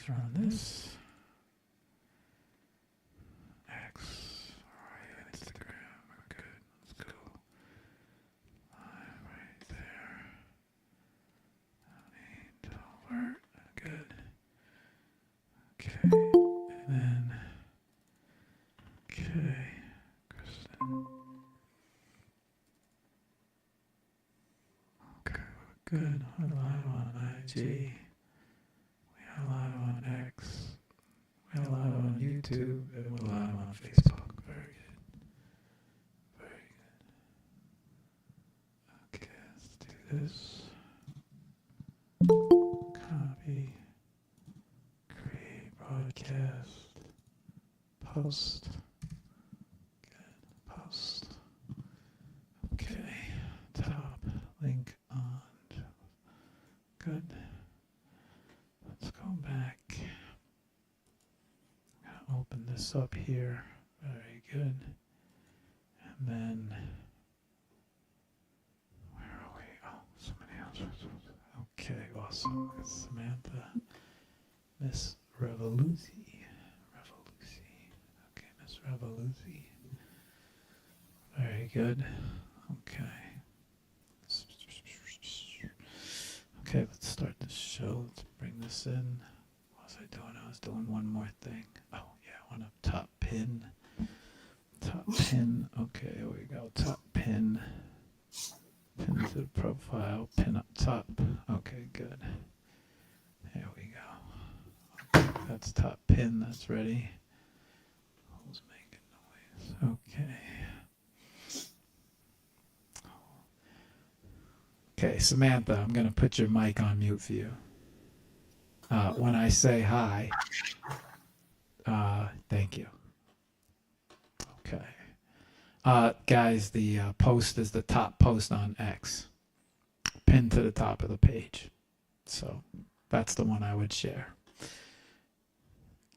run this. X, right, Instagram, we're good. Let's go. Live right there. Need alert, good. Okay, and then, okay, Kristen. Okay, we're good. We're live on IG. We are live on X. We're live on YouTube. And we're live on Facebook. Very good. Very good. Okay, let's do this. Copy. Create broadcast. Post. Good. Post. Okay. Top. Link on. Good. Let's go back. Open this up here. Very good. And then, where are we? Oh, somebody else. Okay, awesome. It's Samantha. Miss Revoluzi. Okay, Miss Revoluzi. Very good. Okay. Okay, let's start this show. Let's bring this in. What was I doing? I was doing one more thing. Oh, yeah, I want a top pin. Top pin. Okay, here we go. Top pin. Pin to the profile. Pin up top. Okay, good. There we go. Okay, that's top pin. That's ready. Who's making noise? Okay. Okay, Samantha, I'm going to put your mic on mute for you. When I say hi, thank you. Okay. Guys, the post is the top post on X. Pinned to the top of the page. So that's the one I would share.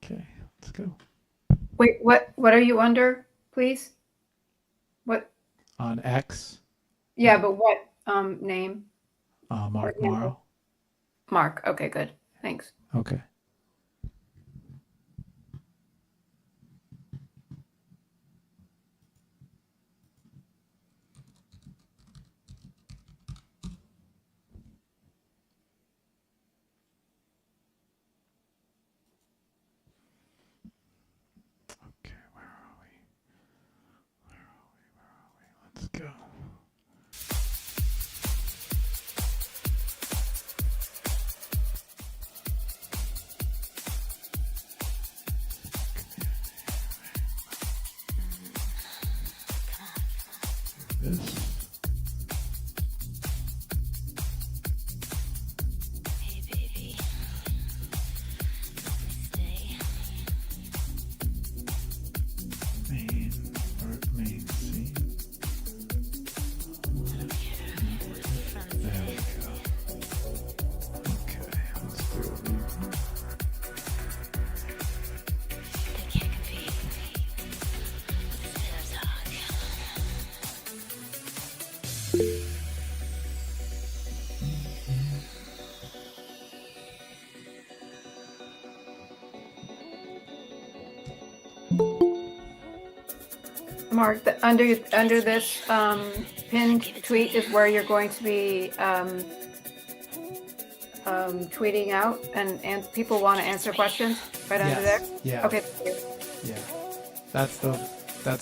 Okay, let's go. Wait, what are you under, please? What? On X? Yeah, but what name? Marc Mauro. Marc. Okay, good. Thanks. Okay. Okay, where are we? Let's go. This. Hey baby, Main scene. There we go. Okay, let's do it. they can't compete with this talk. Marc, under this pinned tweet is where you're going to be tweeting out, and people want to answer questions right under there. Yeah. Okay. Thank you. Yeah. That's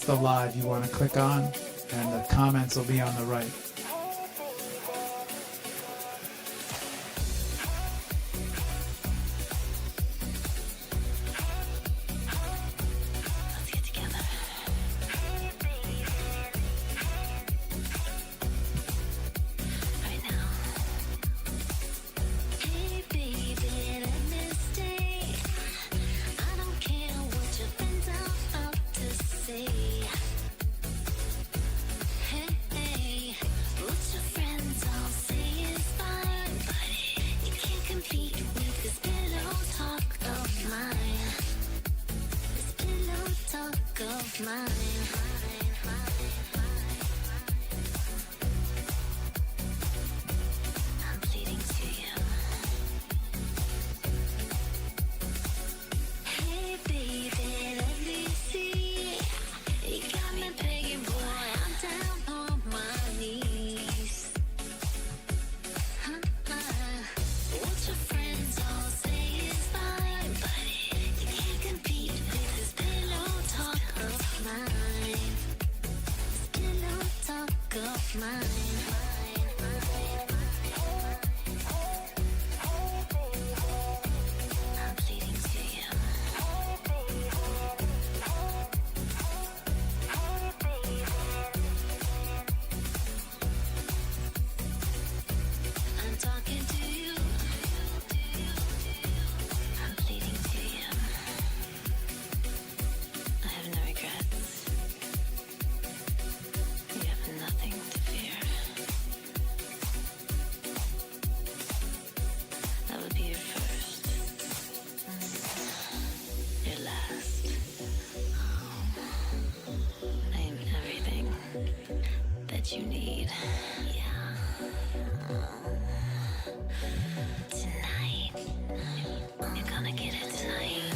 the live you want to click on, and the comments will be on the right. Let's get together. Right now. Hey baby, let me stay. I don't care what your friends are out to say. Hey, what your friends all say is fine, but you can't compete with this pillow talk of mine. This pillow talk of mine. I'm pleading to you. night. Yeah. Tonight. You're gonna get it tonight.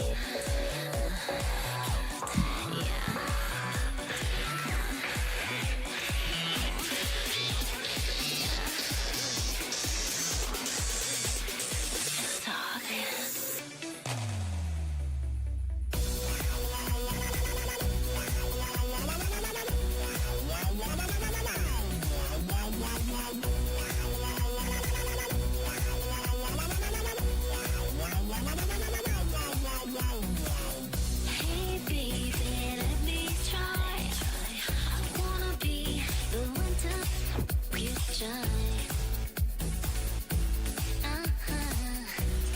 Yeah. Talk. Hey baby, let me try. I wanna be the one to you joy.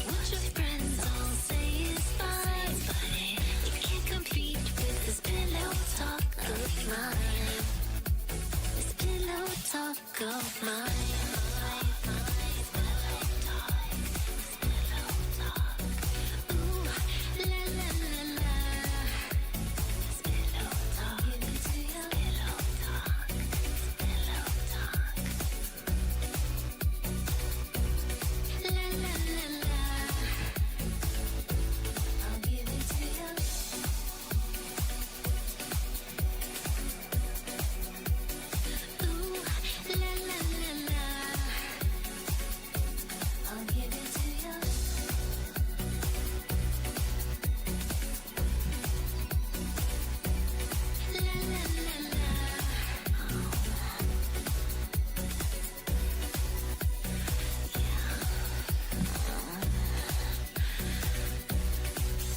What your friends all say is fine, but you can't compete with this pillow talk of mine. This pillow talk of mine. Ooh, la la la la. This pillow talk, pillow talk, pillow talk. La la la la. I'll give it to you. Ooh, la la la la. I'll give it to you. La la la la.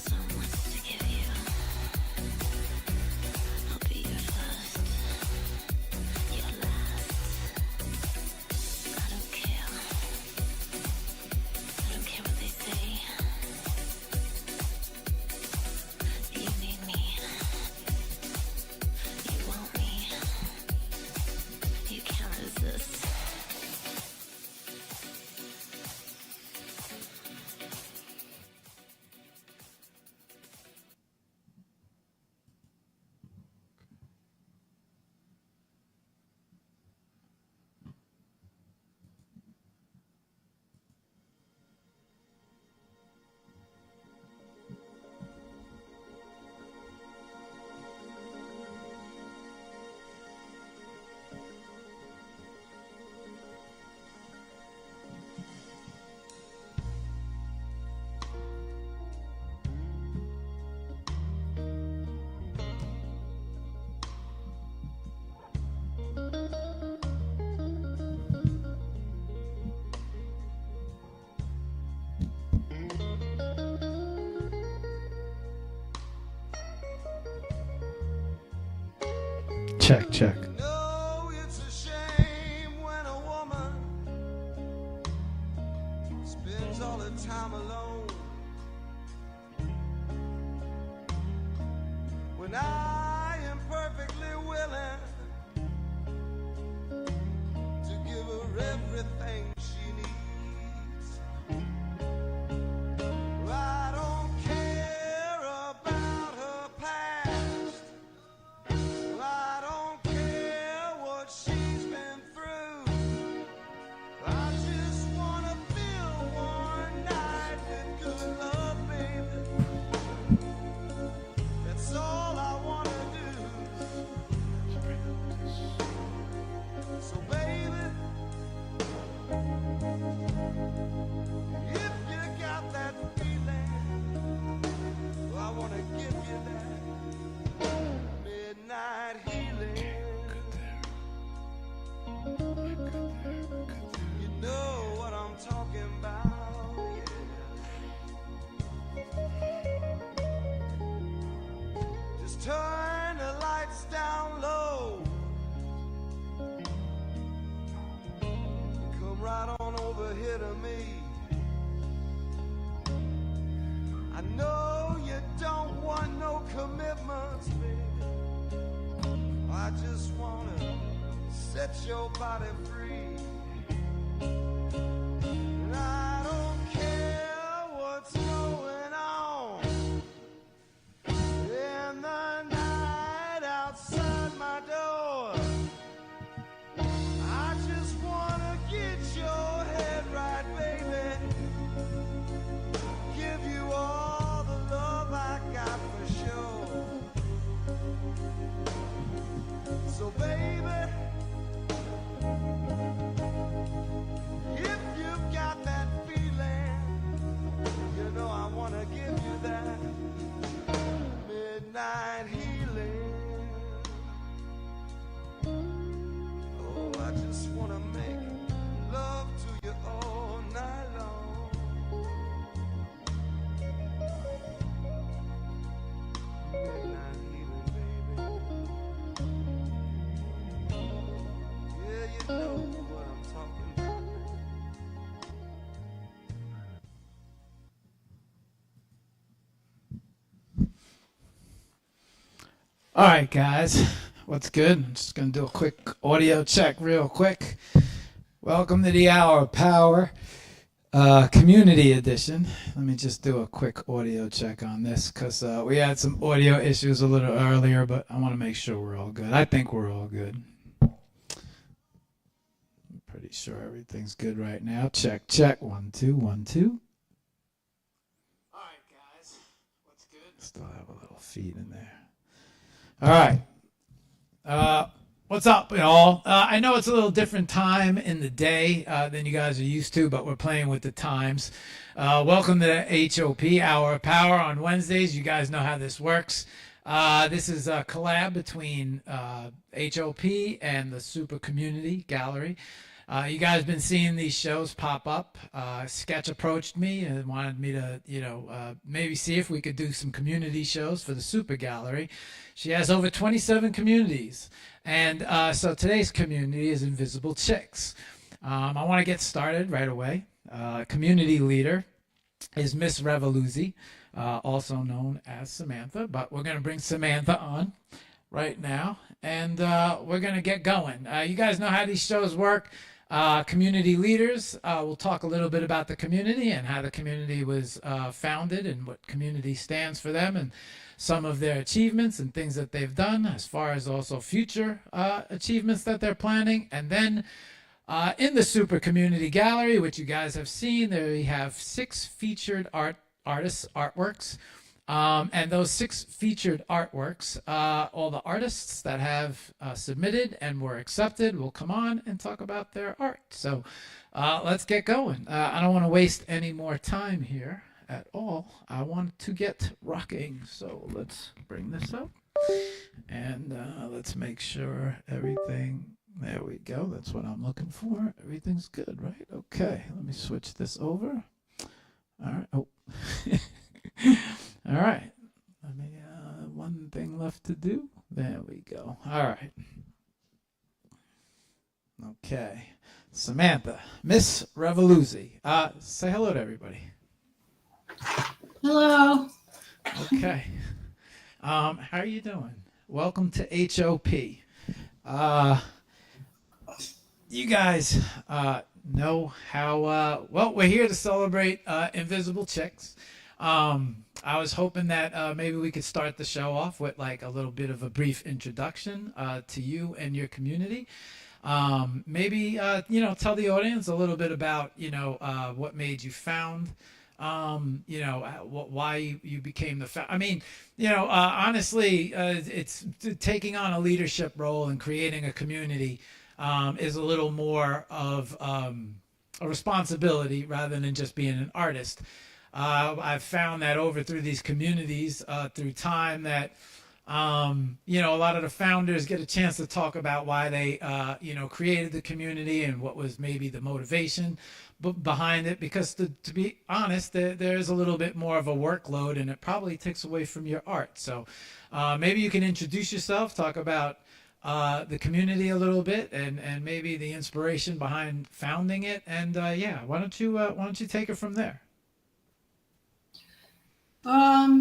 So much to give you. I'll be your first, your last. I don't care. I don't care what they say. You need me. You want me. You can't resist. Check, check. No, it's a shame when a woman spends all her time alone. When I am perfectly willing to give her everything she needs. I don't care about her past. I don't care what she's been through. I just wanna feel one night with good love, baby. That's all I wanna do. So baby, if you got that feeling, I wanna give you that midnight healing. You know what I'm talking about, yeah. Just turn the lights down low. Come right on over here to me. I know you don't want no commitments, baby. I just wanna set your body free. And I don't care what's going on in the night outside my door. All right, guys. What's good? I'm just going to do a quick audio check real quick. Welcome to the Hour of Power Community Edition. Let me just do a quick audio check on this because we had some audio issues a little earlier, but I want to make sure we're all good. I think we're all good. I'm pretty sure everything's good right now. Check, check. 1, 2, 1, 2. All right, guys. What's good? Still have a little feed in there. All right. What's up, y'all? I know it's a little different time in the day than you guys are used to, but we're playing with the times. Welcome to the HOP, Hour of Power, on Wednesdays. You guys know how this works. This is a collab between HOP and the SUPERCOMMUNITY Gallery. You guys been seeing these shows pop up. Sketch approached me and wanted me to, maybe see if we could do some community shows for the Super Gallery. She has over 27 communities. And so today's community is Invisible Chicks. I want to get started right away. Community leader is Miss Revoluzzi, also known as Samantha. But we're going to bring Samantha on right now. And we're going to get going. You guys know how these shows work. Community leaders will talk a little bit about the community and how the community was founded and what community stands for them and some of their achievements and things that they've done, as far as also future achievements that they're planning. And then in the Super Community Gallery, which you guys have seen, there we have 6 featured artists' artworks. And those 6 featured artworks, all the artists that have submitted and were accepted will come on and talk about their art. So let's get going. I don't want to waste any more time here at all. I want to get rocking. So let's bring this up and let's make sure everything, there we go. That's what I'm looking for. Everything's good, right? Okay, let me switch this over. All right. Oh. All right. Let me, one thing left to do. There we go. All right. Okay. Samantha, Miss Revoluzzi. Say hello to everybody. Hello. Okay. How are you doing? Welcome to HOP. You guys know how, well, we're here to celebrate Invisible Chicks. I was hoping that maybe we could start the show off with like a little bit of a brief introduction to you and your community. Maybe, tell the audience a little bit about, what made you found, why you became the I mean, honestly, it's taking on a leadership role and creating a community is a little more of a responsibility rather than just being an artist. I've found that through these communities, through time, that a lot of the founders get a chance to talk about why they created the community and what was maybe the motivation behind it, because to be honest, there's a little bit more of a workload and it probably takes away from your art. So maybe you can introduce yourself, talk about the community a little bit, and maybe the inspiration behind founding it, and why don't you take it from there?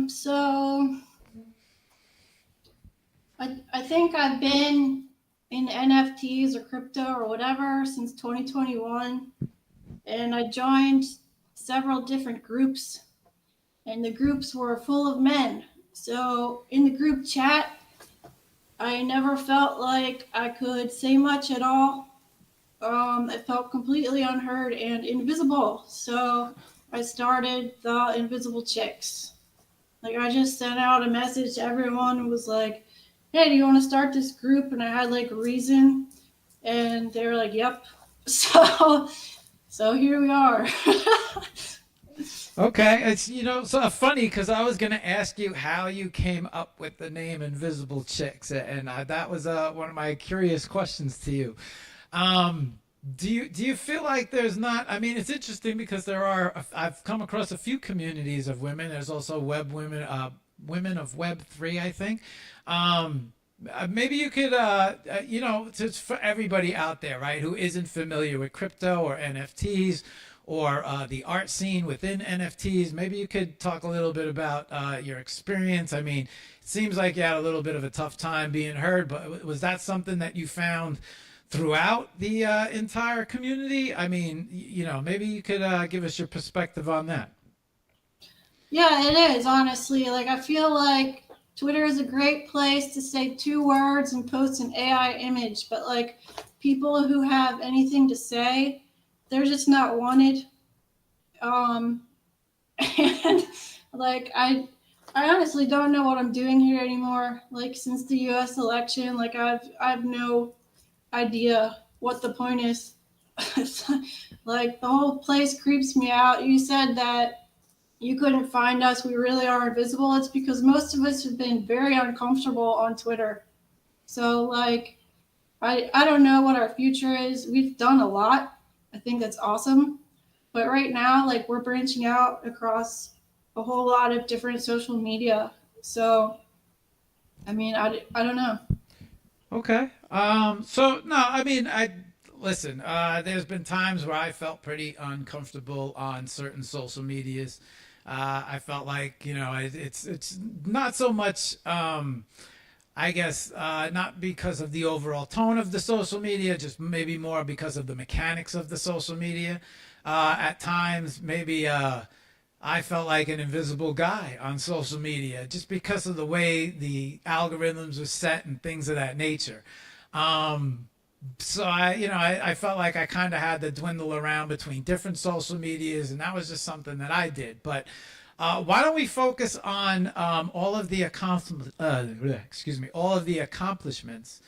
So I think I've been in NFTs or crypto or whatever since 2021, and I joined several different groups, and the groups were full of men. So in the group chat, I never felt like I could say much at all. I felt completely unheard and invisible. So I started the Invisible Chicks. Like, I just sent out a message to everyone and was like, hey, do you want to start this group? And I had like a reason, and they were like, yep. So here we are. Okay, it's so funny because I was gonna ask you how you came up with the name Invisible Chicks, and that was one of my curious questions to you. Do you feel like there's not? I mean, it's interesting because I've come across a few communities of women. There's also women of Web3, I think. Maybe you could, just for everybody out there, right, who isn't familiar with crypto or NFTs or the art scene within NFTs. Maybe you could talk a little bit about your experience. I mean, it seems like you had a little bit of a tough time being heard, but was that something that you found throughout the entire community? I mean, maybe you could give us your perspective on that. Yeah, it is, honestly. Like, I feel like Twitter is a great place to say 2 words and post an AI image, but like people who have anything to say, they're just not wanted. Um, and like I honestly don't know what I'm doing here anymore. Like since the US election, like I've no idea what the point is. Like the whole place creeps me out. You said that you couldn't find us. We really are invisible. It's because most of us have been very uncomfortable on Twitter. So like I don't know what our future is. We've done a lot. I think that's awesome. But right now, like we're branching out across a whole lot of different social media. So I mean, I don't know. Okay. So no, I mean, I listen. There's been times where I felt pretty uncomfortable on certain social medias. I felt like it's not so much. I guess not because of the overall tone of the social media, just maybe more because of the mechanics of the social media. At times, maybe I felt like an invisible guy on social media just because of the way the algorithms were set and things of that nature. So I felt like I kind of had to dwindle around between different social medias, and that was just something that I did. But why don't we focus on all of the all of the accomplishments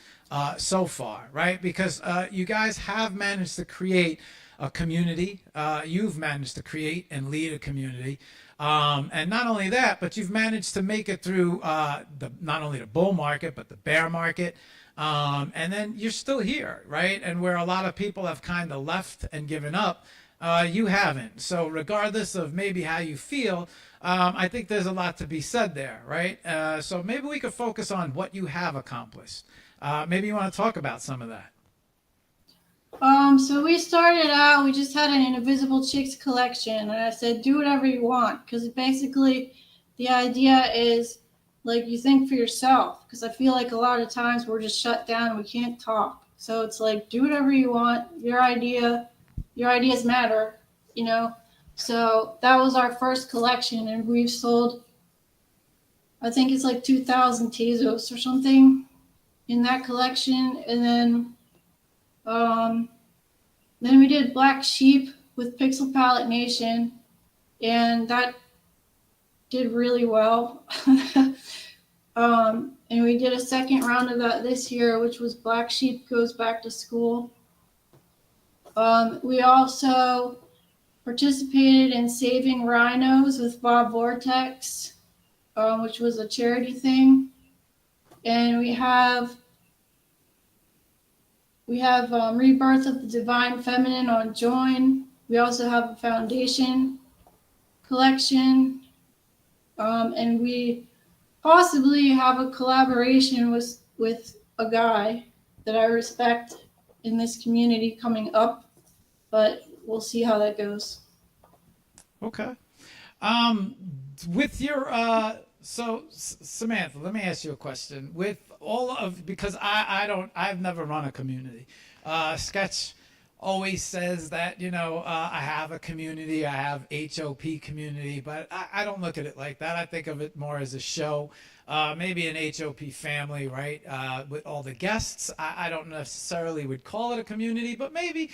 so far, right? Because you guys have managed to create a community. You've managed to create and lead a community. And not only that, but you've managed to make it through not only the bull market, but the bear market. And then you're still here, right? And where a lot of people have kind of left and given up, you haven't. So regardless of maybe how you feel, I think there's a lot to be said there, right? So maybe we could focus on what you have accomplished. Maybe you want to talk about some of that. So we started out, we just had an Invisible Chicks collection, and I said, do whatever you want, because basically the idea is like you think for yourself, because I feel like a lot of times we're just shut down, we can't talk. So it's like, do whatever you want, your ideas matter, you know? So that was our first collection, and we've sold, I think it's like 2,000 Tezos or something in that collection, and then we did Black Sheep with Pixel Palette Nation, and that did really well. And we did a second round of that this year, which was Black Sheep Goes Back to School. We also participated in Saving Rhinos with Bob Vortex, which was a charity thing. And we have Rebirth of the Divine Feminine on Join. We also have a foundation collection. And we possibly have a collaboration with a guy that I respect in this community coming up, but we'll see how that goes. Okay. With your Samantha, let me ask you a question. With all of, because I've never run a community. Sketch always says that I have a community, I have HOP community, but I don't look at it like that. I think of it more as a show, maybe an HOP family, right? With all the guests, I don't necessarily would call it a community, but maybe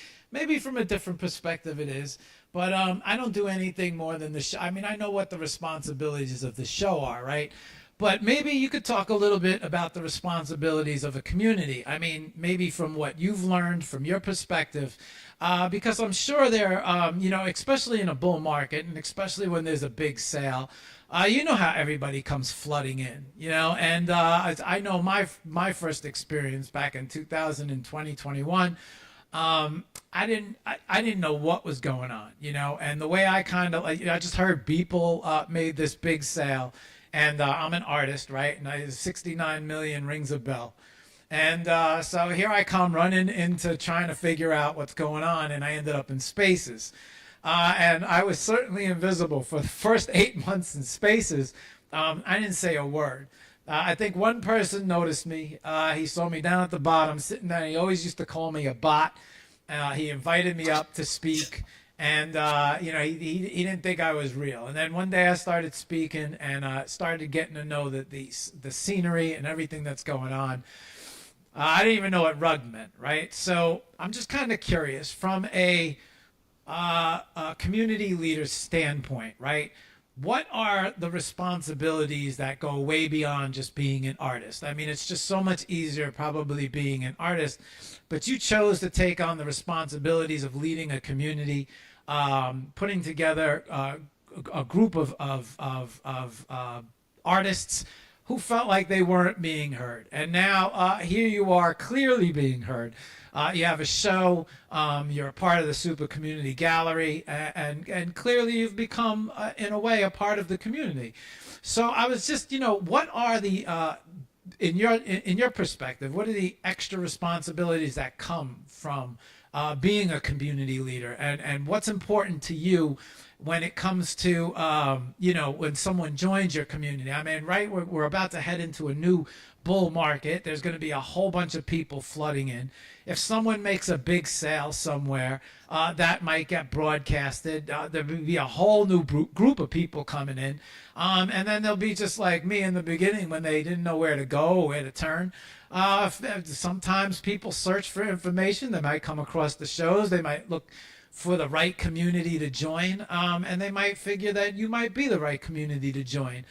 from a different perspective it is. But I don't do anything more than the show. I mean, I know what the responsibilities of the show are, right? But maybe you could talk a little bit about the responsibilities of a community. I mean, maybe from what you've learned from your perspective, because I'm sure there, especially in a bull market and especially when there's a big sale, you know how everybody comes flooding in, and I know my first experience back in 2021. I didn't know what was going on, and the way I I just heard Beeple made this big sale, and I'm an artist, right? And 69 million rings a bell. And so here I come running into trying to figure out what's going on, and I ended up in Spaces. And I was certainly invisible for the first 8 months in Spaces. I didn't say a word. I think one person noticed me. He saw me down at the bottom sitting there. He always used to call me a bot. He invited me up to speak, and he didn't think I was real. And then one day I started speaking and started getting to know the scenery and everything that's going on. I didn't even know what rug meant, right? So I'm just kind of curious from a community leader's standpoint, right? What are the responsibilities that go way beyond just being an artist? I mean, it's just so much easier probably being an artist, but you chose to take on the responsibilities of leading a community, putting together a group of artists who felt like they weren't being heard. And now here you are clearly being heard. You have a show, you're a part of the Super Community Gallery, and clearly you've become, in a way, a part of the community. So I was just, what are the, in your perspective, what are the extra responsibilities that come from being a community leader, and what's important to you when it comes to when someone joins your community? I mean, right, we're about to head into a new bull market. There's going to be a whole bunch of people flooding in. If someone makes a big sale somewhere, that might get broadcasted. There will be a whole new group of people coming in, and then they'll be just like me in the beginning when they didn't know where to go or where to turn. Sometimes people search for information. They might come across the shows. They might look for the right community to join, and they might figure that you might be the right community to join.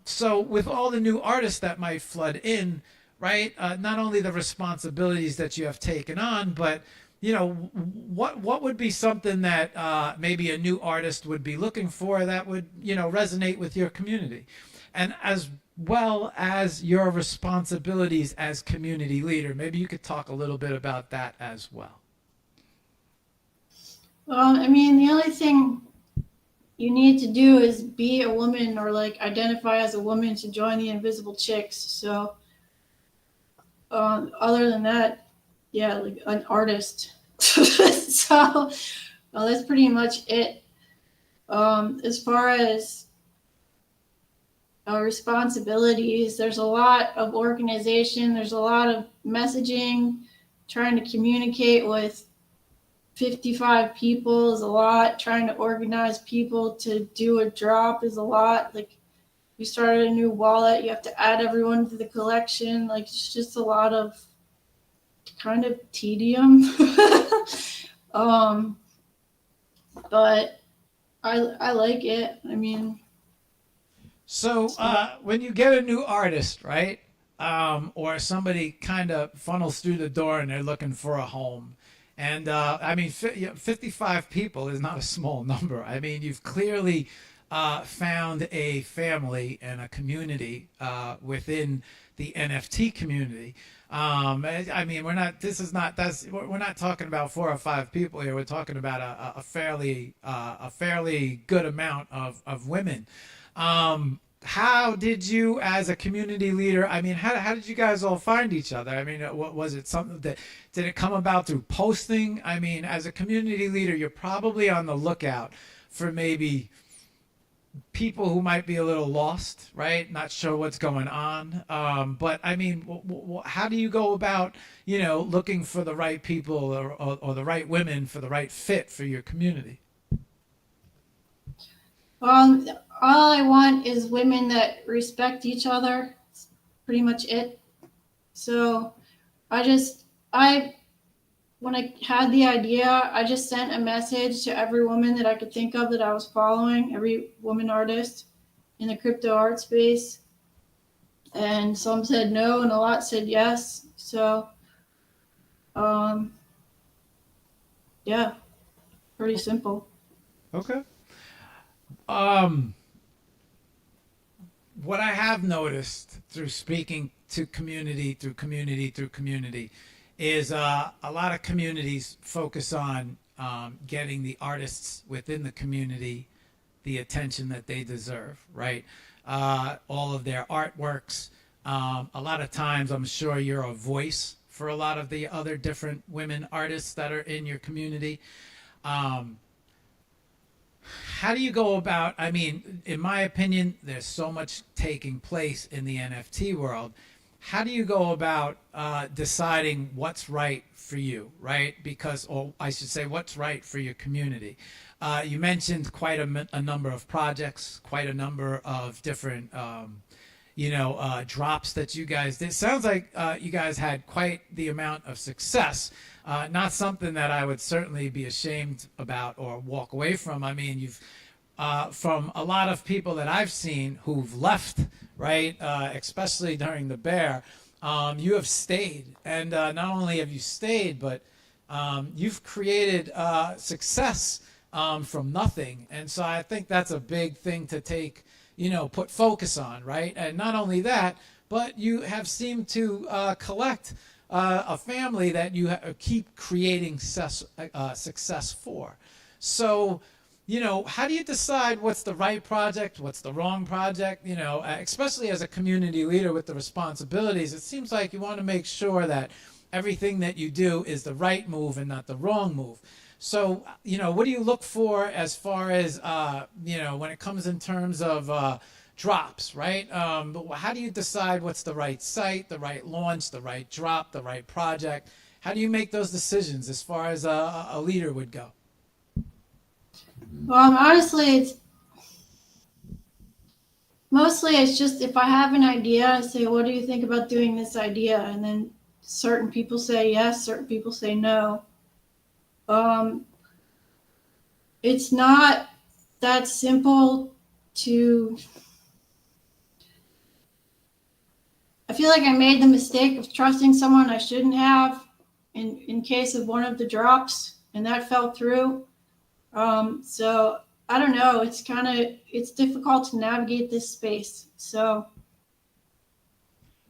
So with all the new artists that might flood in, right, not only the responsibilities that you have taken on, but what would be something that maybe a new artist would be looking for that would resonate with your community, and as well as your responsibilities as community leader. Maybe you could talk a little bit about that as well. Well, I mean, the only thing you need to do is be a woman or like identify as a woman to join the Invisible Chicks. So other than that, yeah, like an artist. So that's pretty much it. As far as responsibilities, there's a lot of organization, there's a lot of messaging, trying to communicate with 55 people is a lot. Trying to organize people to do a drop is a lot. Like, you started a new wallet, you have to add everyone to the collection. Like, it's just a lot of kind of tedium. But I like it. I mean, so when you get a new artist, right, or somebody kind of funnels through the door and they're looking for a home, and I mean, 55 people is not a small number. I mean, you've clearly found a family and a community within the NFT community. I mean, we're not talking about 4 or 5 people here. We're talking about a fairly good amount of women. How did you, as a community leader, I mean, how did you guys all find each other? I mean, what was it, something that, did it come about through posting? I mean, as a community leader, you're probably on the lookout for maybe people who might be a little lost, right? Not sure what's going on. But I mean, how do you go about, looking for the right people or the right women for the right fit for your community? All I want is women that respect each other. That's pretty much it. So when I had the idea, I just sent a message to every woman that I could think of that I was following, every woman artist in the crypto art space. And some said no, and a lot said yes. So, yeah, pretty simple. Okay. What I have noticed through speaking to community is a lot of communities focus on getting the artists within the community the attention that they deserve, right? All of their artworks. A lot of times, I'm sure you're a voice for a lot of the other different women artists that are in your community. how do you go about, I mean, in my opinion, there's so much taking place in the NFT world. How do you go about deciding what's right for you, right? Because, or I should say, what's right for your community? You mentioned quite a number of projects, quite a number of different, drops that you guys did. Sounds like you guys had quite the amount of success. Not something that I would certainly be ashamed about or walk away from. I mean, you've from a lot of people that I've seen who've left, right, especially during the bear, you have stayed. And not only have you stayed, but you've created success from nothing. And so I think that's a big thing to take, put focus on, right? And not only that, but you have seemed to collect a family that you keep creating success for. So, how do you decide what's the right project, what's the wrong project? Especially as a community leader with the responsibilities, it seems like you want to make sure that everything that you do is the right move and not the wrong move. So, what do you look for as far as, when it comes in terms of drops, right? But how do you decide what's the right site, the right launch, the right drop, the right project? How do you make those decisions as far as a leader would go? Well, honestly, it's just if I have an idea, I say, what do you think about doing this idea? And then certain people say yes, certain people say no. It's not that simple to. I feel like I made the mistake of trusting someone I shouldn't have in case of one of the drops, and that fell through. So I don't know. It's difficult to navigate this space. So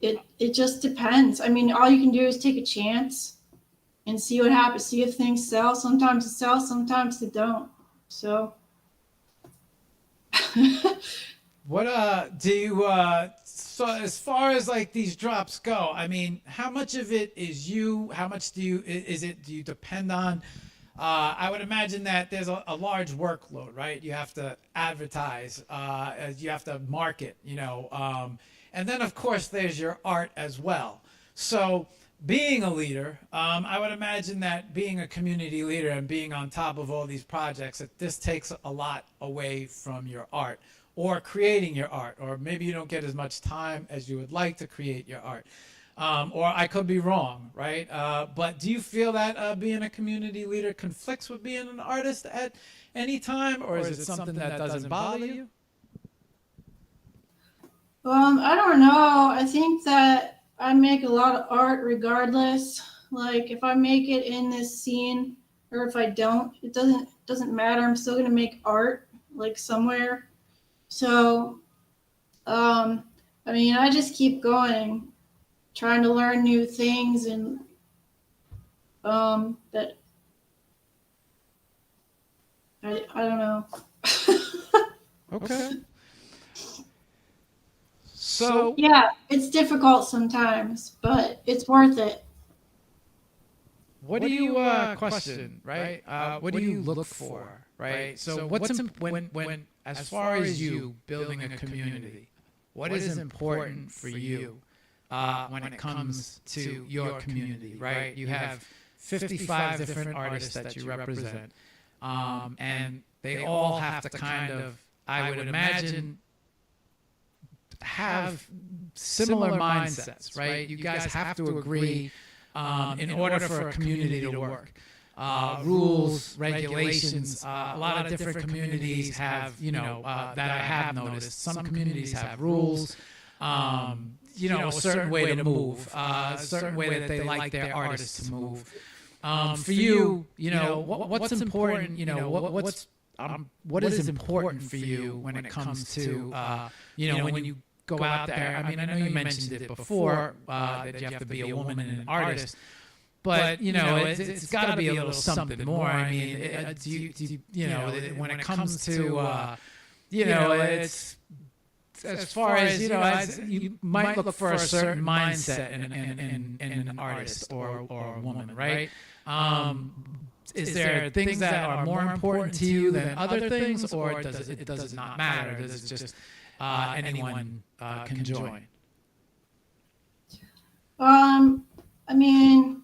it just depends. I mean, all you can do is take a chance and see what happens. See if things sell. Sometimes it sells, sometimes they don't. So what do you so as far as like these drops go, I mean, how much of it is you? How much do you depend on? I would imagine that there's a large workload, right? You have to advertise, you have to market, and then of course there's your art as well. So being a leader, I would imagine that being a community leader and being on top of all these projects, that this takes a lot away from your art or creating your art, or maybe you don't get as much time as you would like to create your art. Or I could be wrong, right? But do you feel that being a community leader conflicts with being an artist at any time, or is it something that doesn't bother you? I don't know. I think that I make a lot of art regardless. Like if I make it in this scene or if I don't, it doesn't matter. I'm still gonna make art like somewhere. So, I mean, I just keep going, trying to learn new things, and that I don't know. Okay. So Yeah, it's difficult sometimes, but it's worth it. what do you question, right? What do you look for, right? So what's when as far as you building a community, what is important for you when it comes to your community, right? You have 55 different artists that you represent, and they all have to kind of, I would imagine, have similar mindsets, right? You guys have to agree in order for a community to work. Rules, regulations, a lot of different communities have, that I have noticed. Some communities have rules, a certain way to move, a certain way that they like their artists to move. For you, what's important, what is important for you when it comes to, when you go out there? I mean, I know you mentioned it before, that you have to be a woman and an artist. But it's got to be a little something more. I mean, when it comes to, it's as far as you might look for a certain mindset in an artist or a woman, right? is there things that are more important to you than other things, or does it not matter? Does it just anyone can join? I mean,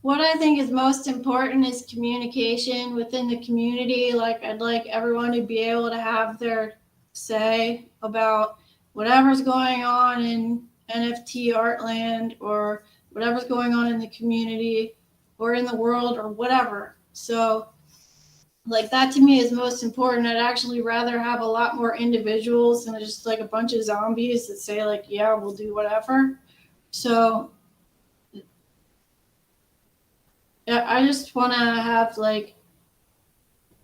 what I think is most important is communication within the community. Like, I'd like everyone to be able to have their say about whatever's going on in NFT Artland, or whatever's going on in the community or in the world or whatever. So, like, that to me is most important. I'd actually rather have a lot more individuals than just like a bunch of zombies that say like, yeah, we'll do whatever. So yeah, I just want to have like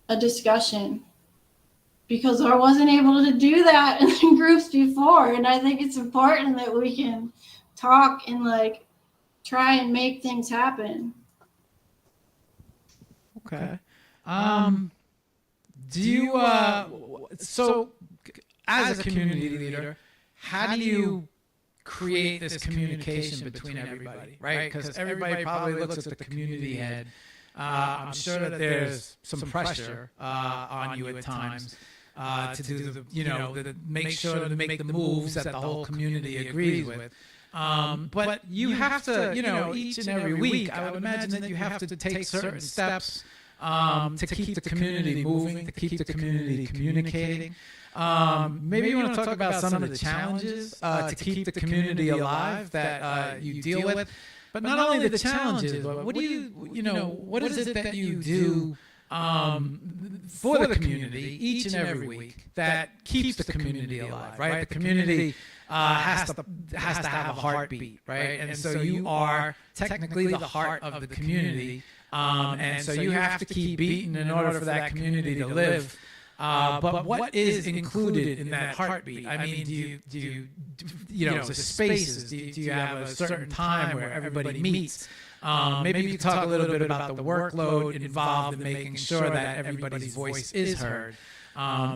a discussion, because I wasn't able to do that in groups before. And I think it's important that we can talk and like try and make things happen. Okay. Do you so as a community leader, how do you create this communication between everybody, right? Because everybody probably looks at the community head. I'm sure that there's some pressure on you at times to do make sure to make the moves that the whole community agrees with. But you have to, each and every week, I would imagine that you have to take certain steps to keep the community moving, to keep the community communicating. Maybe you want to talk about some of the challenges to keep the community alive that you deal with. But not only the challenges, but what do what is it that you do for the community each and every week that keeps the community alive, right? The community has to have a heartbeat, right? And so you are technically the heart of the community, and so you have to keep beating in order for that community to live. But what is included in that heartbeat? I mean, do you the spaces? Do you have a certain time where everybody meets? Maybe you could talk a little bit about the workload involved in making sure that everybody's voice is heard.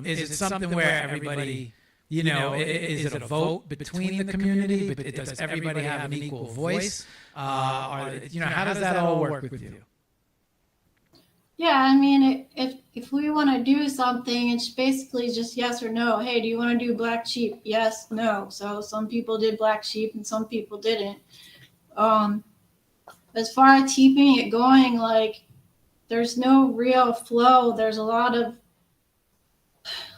Is it something where everybody, is it a vote between the community? But does everybody have an equal voice? Or how does that all work with you? Yeah, I mean, if we want to do something, it's basically just yes or no. Hey, do you want to do black sheep? Yes, no. So some people did black sheep and some people didn't. As far as keeping it going, like, there's no real flow. There's a lot of,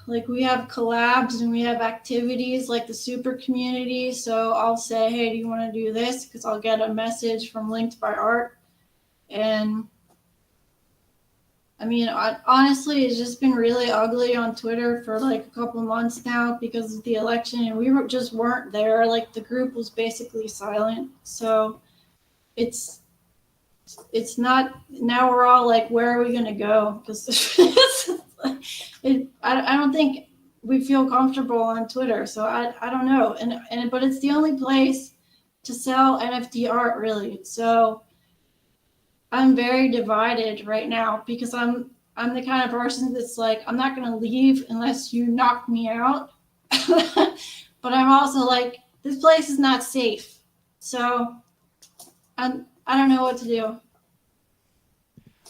like, we have collabs and we have activities like the super community. So I'll say, hey, do you want to do this? Because I'll get a message from Linked by Art. And I mean, honestly, it's just been really ugly on Twitter for like a couple months now because of the election, and we just weren't there. Like, the group was basically silent. So it's not, now we're all like, where are we going to go? Because I don't think we feel comfortable on Twitter. So I don't know. But it's the only place to sell NFT art, really. So I'm very divided right now because I'm the kind of person that's like, I'm not going to leave unless you knock me out. But I'm also like, this place is not safe. So I don't know what to do.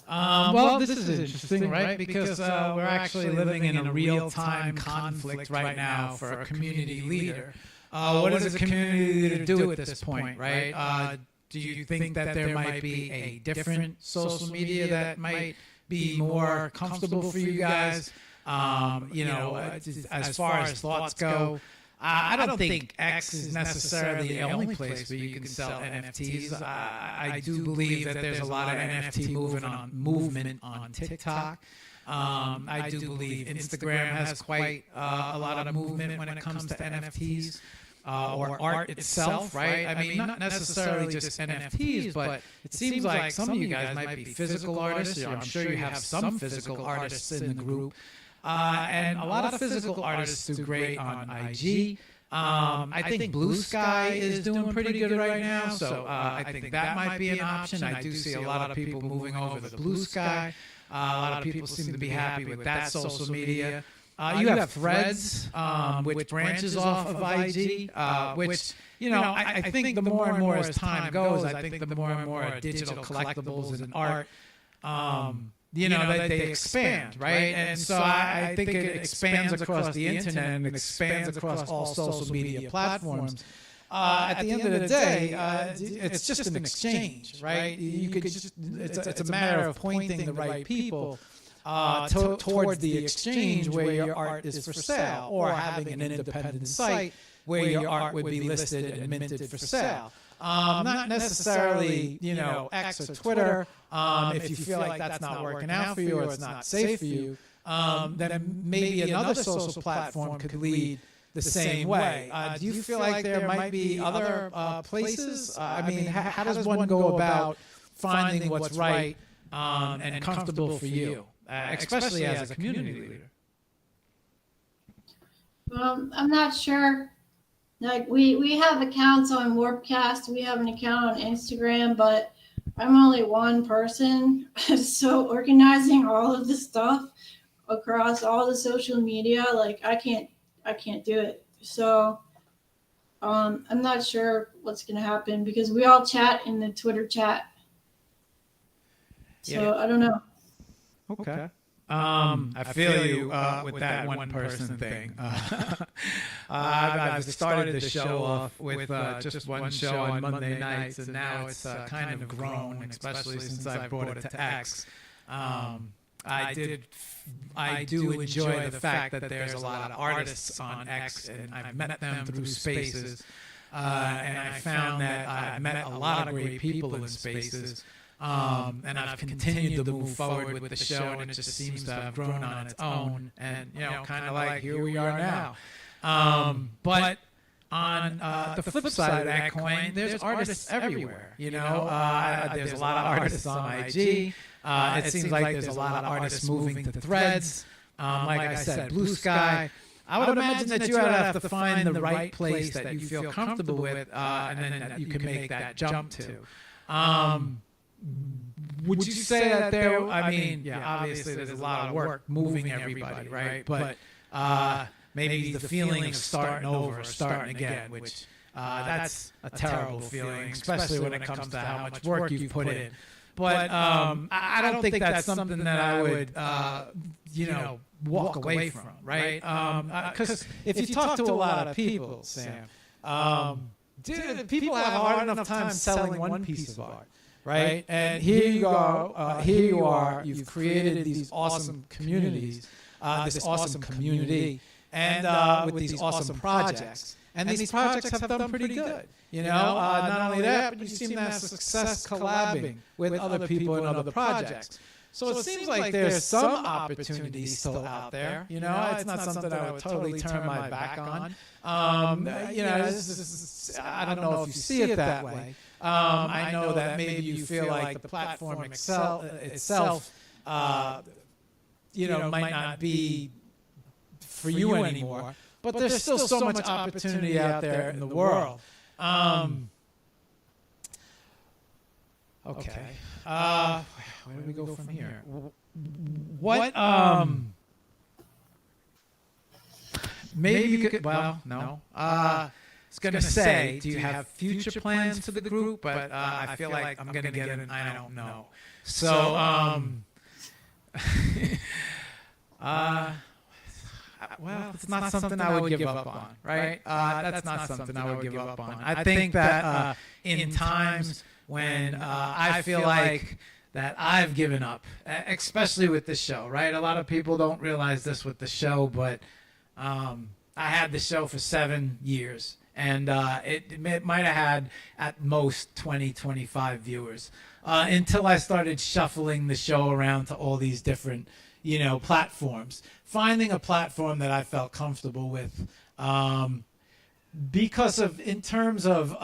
Well, this is interesting, right? Because we're actually living in a real-time conflict right now for a community leader. What does a community leader do at this point, right? Do you think that there might be a different social media that might be more comfortable for you guys? As far as thoughts go, I don't think X is necessarily the only place where you can sell NFTs. I do believe that there's a lot of NFT movement on TikTok. I do believe Instagram has quite a lot of movement when it comes to NFTs. Or art itself, right? I mean, not necessarily just NFTs, but it seems like some of you guys might be physical artists. I'm sure you have some physical artists in the group. And a lot of physical artists do great on IG. I think Blue Sky is doing pretty good right now, so I think that might be an option. I do see a lot of people moving over to Blue Sky. A lot of people seem to be happy with that social media. You have Threads, which branches off of IG, which, I think the more and more as time goes, I think the more and more digital collectibles and art, they expand, right? And so I think it expands across the internet and expands across all social media platforms. At the end of the day, it's just an exchange, right? You could just, it's a matter of pointing the right people towards the exchange where your art is for sale, or having an independent site where your art would be listed and minted for sale. Not necessarily, X or Twitter. If you feel like that's not working out for you or it's not safe for you, then maybe another social platform could lead the same way. Do you feel like there might be other places? I mean, how does one go about finding what's right and comfortable for you, especially as a community leader? I'm not sure. Like we have accounts on Warpcast. We have an account on Instagram, but I'm only one person. So organizing all of the stuff across all the social media, like I can't do it. So I'm not sure what's gonna happen because we all chat in the Twitter chat. So yeah. I don't know. Okay. I feel you with that one person thing. I've started the show off with just one show on Monday nights, and now it's kind of grown, especially since I brought it to X. I do enjoy the fact that there's a lot of artists on X, and I've met them through Spaces, and I found that I met a lot of great people in Spaces. And I've continued to move forward with the show, and it just seems to have grown on its own. And kind of like here we are now. But on the flip side of that coin, there's artists everywhere. There's a lot of artists on IG. It seems like there's a lot of artists moving to Threads. Like I said, Blue Sky. I would imagine that you would have to find the right place that you feel comfortable with, and then that you can make that jump to. Would you say that there, I mean, obviously there's a lot of work moving everybody, right? But maybe the feeling of starting over or starting again, which that's a terrible feeling, especially when it comes to how much work you've put in. But I don't think that's something that I would, walk away from, right? Because if you talk to a lot of people, Sam, people have a hard enough time selling one piece of art. Right? And here you go. Here you are. You've created these awesome communities, this awesome community, and with these awesome projects. And these projects have done pretty good. Not only that, but you seem to have success collabing with other people and other projects. So it seems like there's some opportunities still out there. It's not something I would totally turn my back on. I don't know if you see it that way. I know that maybe you feel like the platform itself, might not be for you anymore, but there's still so much opportunity out there in the world. Okay. Where do we go from here? What? Maybe you could. Well, no. I was going to say, do you have future plans for the group? But I feel like I'm going to get an I don't know. So, well, it's not something I would give up on, right? That's not something I would give up on. I think that in times when I feel like that I've given up, especially with the show, right? A lot of people don't realize this with the show, but I had the show for 7 years. And it might have had at most 20, 25 viewers until I started shuffling the show around to all these different, platforms. Finding a platform that I felt comfortable with because of, in terms of,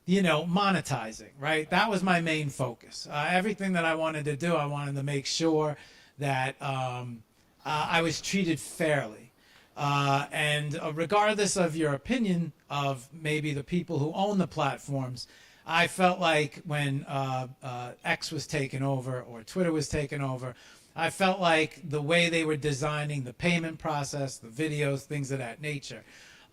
monetizing, right? That was my main focus. Everything that I wanted to do, I wanted to make sure that I was treated fairly. And regardless of your opinion of maybe the people who own the platforms, I felt like when X was taken over or Twitter was taken over, I felt like the way they were designing the payment process, the videos, things of that nature,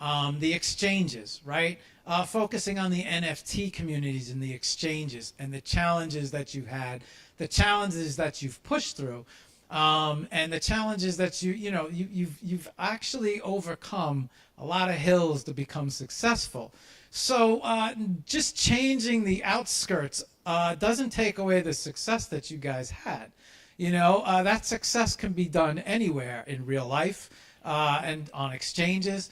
the exchanges, right? Focusing on the NFT communities and the exchanges and the challenges that you had, the challenges that you've pushed through, and the challenges that you've actually overcome a lot of hills to become successful. So just changing the outskirts doesn't take away the success that you guys had. That success can be done anywhere in real life and on exchanges.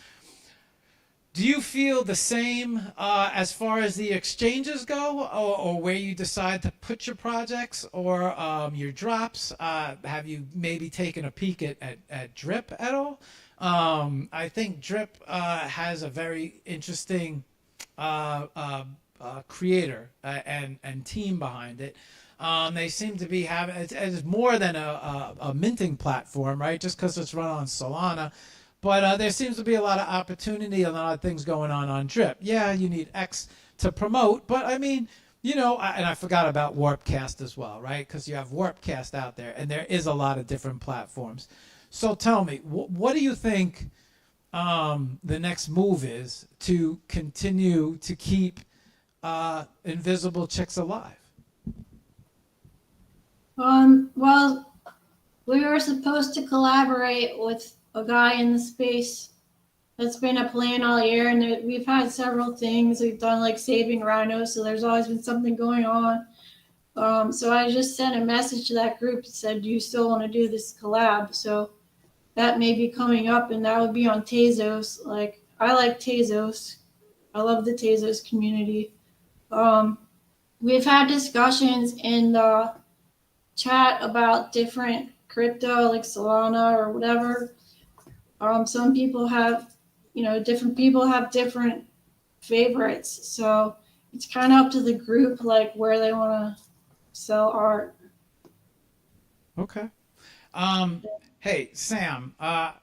Do you feel the same as far as the exchanges go, or where you decide to put your projects or your drops? Have you maybe taken a peek at Drip at all? I think Drip has a very interesting creator and team behind it. They seem to be having it's more than a minting platform, right? Just because it's run on Solana. But there seems to be a lot of opportunity, a lot of things going on Drip. Yeah, you need X to promote, but I mean, and I forgot about Warpcast as well, right? Because you have Warpcast out there, and there is a lot of different platforms. So tell me, what do you think the next move is to continue to keep Invisible Chicks alive? Well, we were supposed to collaborate with a guy in the space. That's been a plan all year, and we've had several things. We've done like saving rhinos, so there's always been something going on. So I just sent a message to that group and said, "Do you still want to do this collab?" So that may be coming up, and that would be on Tezos. Like, I like Tezos. I love the Tezos community. We've had discussions in the chat about different crypto, like Solana or whatever. Some people have, different people have different favorites. So it's kind of up to the group, like where they want to sell art. Okay. Hey, Sam, I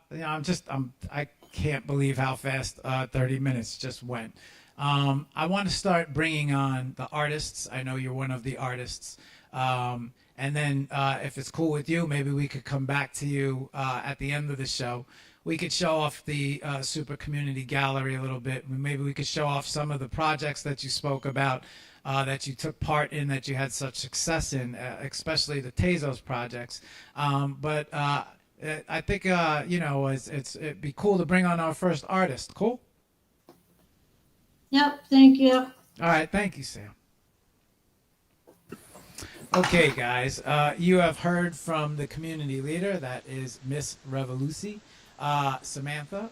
can't believe how fast 30 minutes just went. I want to start bringing on the artists. I know you're one of the artists. And then if it's cool with you, maybe we could come back to you at the end of the show. We could show off the Super Community Gallery a little bit. Maybe we could show off some of the projects that you spoke about, that you took part in, that you had such success in, especially the Tezos projects. But I think, it'd be cool to bring on our first artist. Cool? Yep, thank you. All right, thank you, Sam. Okay, guys, you have heard from the community leader, that is Miss Revolusi, Samantha.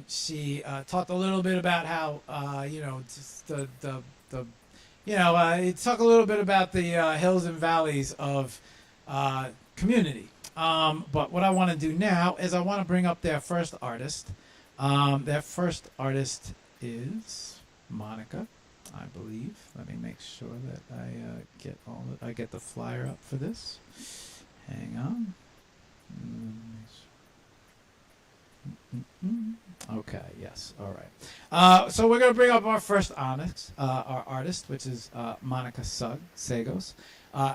She talked a little bit about how, just talk a little bit about the hills and valleys of community. But what I want to do now is I want to bring up their first artist. Their first artist is Monica, I believe. Let me make sure that I get the flyer up for this. Hang on. Okay. Yes. All right. So we're gonna bring up our first our artist, which is Monica Sagos.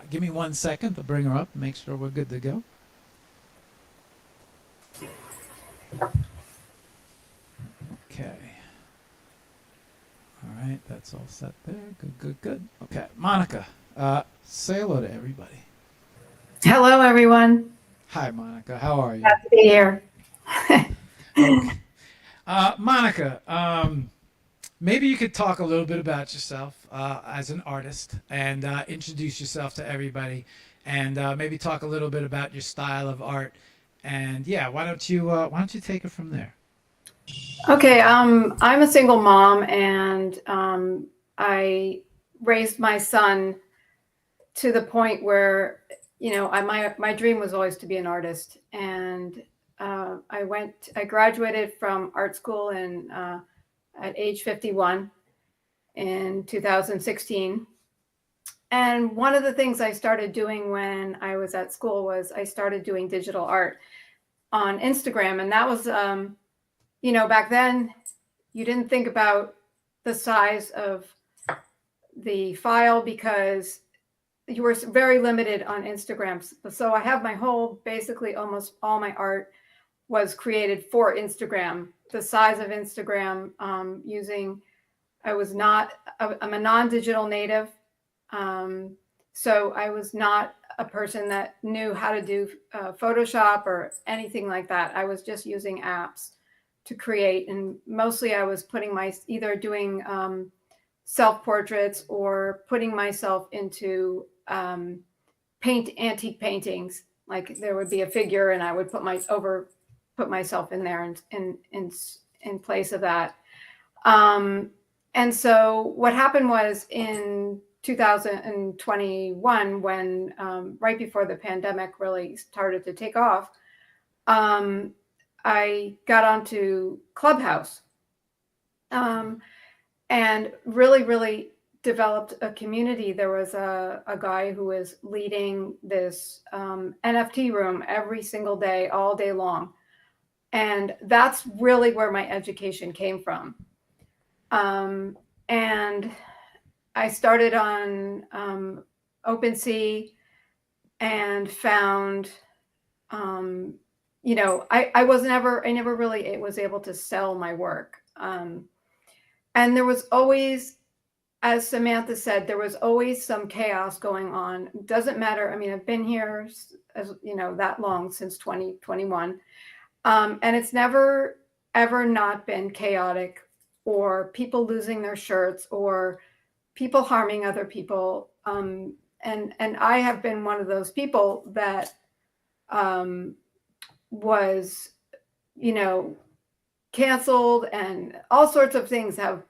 Give me 1 second to bring her up. Make sure we're good to go. Okay. All right, that's all set there. Good. Okay, Monica, say hello to everybody. Hello, everyone. Hi, Monica. How are you? Glad to be here. Okay. Monica, maybe you could talk a little bit about yourself as an artist and introduce yourself to everybody, and maybe talk a little bit about your style of art. And yeah, why don't you take it from there? Okay, I'm a single mom, and I raised my son to the point where, my dream was always to be an artist. And I graduated from art school at age 51 in 2016. And one of the things I started doing when I was at school was I started doing digital art on Instagram. And that was, back then you didn't think about the size of the file, because you were very limited on Instagram. So I have my whole, basically almost all my art was created for Instagram, the size of Instagram, using, I'm a non-digital native. So I was not a person that knew how to do Photoshop or anything like that. I was just using apps to create. And mostly I was either doing self-portraits or putting myself into antique paintings. Like there would be a figure and I would put myself in there and in place of that. And so what happened was in 2021, when right before the pandemic really started to take off, I got onto Clubhouse and really developed a community. There was a guy who was leading this NFT room every single day, all day long. And that's really where my education came from. And I started on OpenSea and found, I never really was able to sell my work. And there was always, as Samantha said, there was always some chaos going on. Doesn't matter. I mean, I've been here, that long, since 2021. And it's never, ever not been chaotic, or people losing their shirts, or people harming other people. And I have been one of those people that was, canceled, and all sorts of things have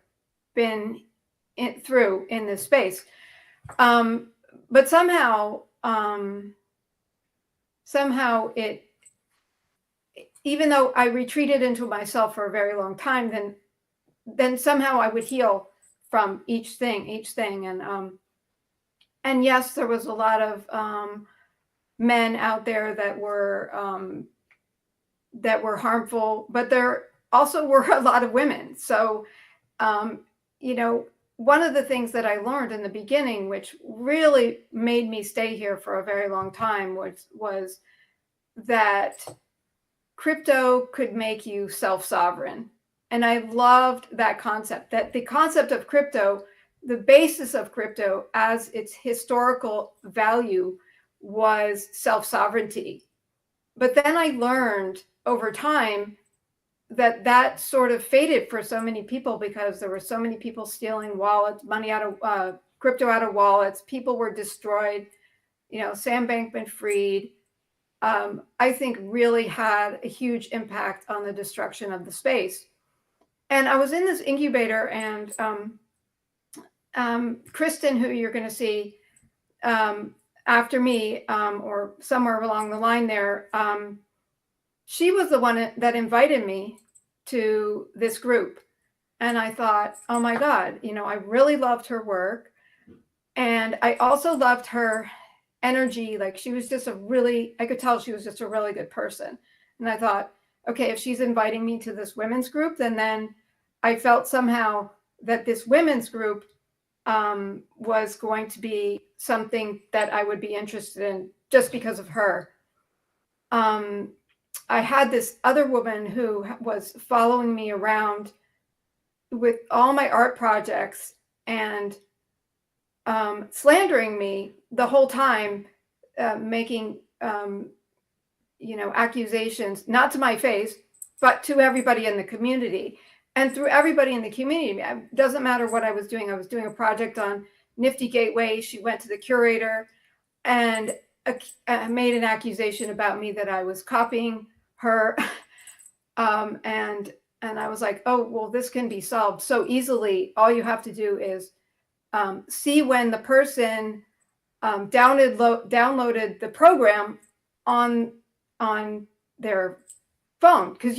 been through in this space. But somehow it, even though I retreated into myself for a very long time, then somehow I would heal from each thing. And yes, there was a lot of men out there that were harmful, but there also were a lot of women. So, one of the things that I learned in the beginning, which really made me stay here for a very long time, was that crypto could make you self-sovereign. And I loved that concept, that the concept of crypto, the basis of crypto as its historical value was self-sovereignty. But then I learned over time that sort of faded for so many people, because there were so many people stealing wallets, money out of crypto out of wallets. People were destroyed. Sam Bankman-Fried, I think, really had a huge impact on the destruction of the space. And I was in this incubator, and Kristen, who you're going to see after me, or somewhere along the line there, she was the one that invited me to this group. And I thought, oh my God, I really loved her work. And I also loved her energy. Like, she was just I could tell she was just a really good person. And I thought, okay, if she's inviting me to this women's group, then I felt somehow that this women's group was going to be something that I would be interested in just because of her. I had this other woman who was following me around with all my art projects and slandering me the whole time, making accusations, not to my face, but to everybody in the community. And through everybody in the community, it doesn't matter what I was doing. I was doing a project on Nifty Gateway. She went to the curator and made an accusation about me that I was copying her. And I was like, oh, well, this can be solved so easily. All you have to do is see when the person downloaded the program on their phone, because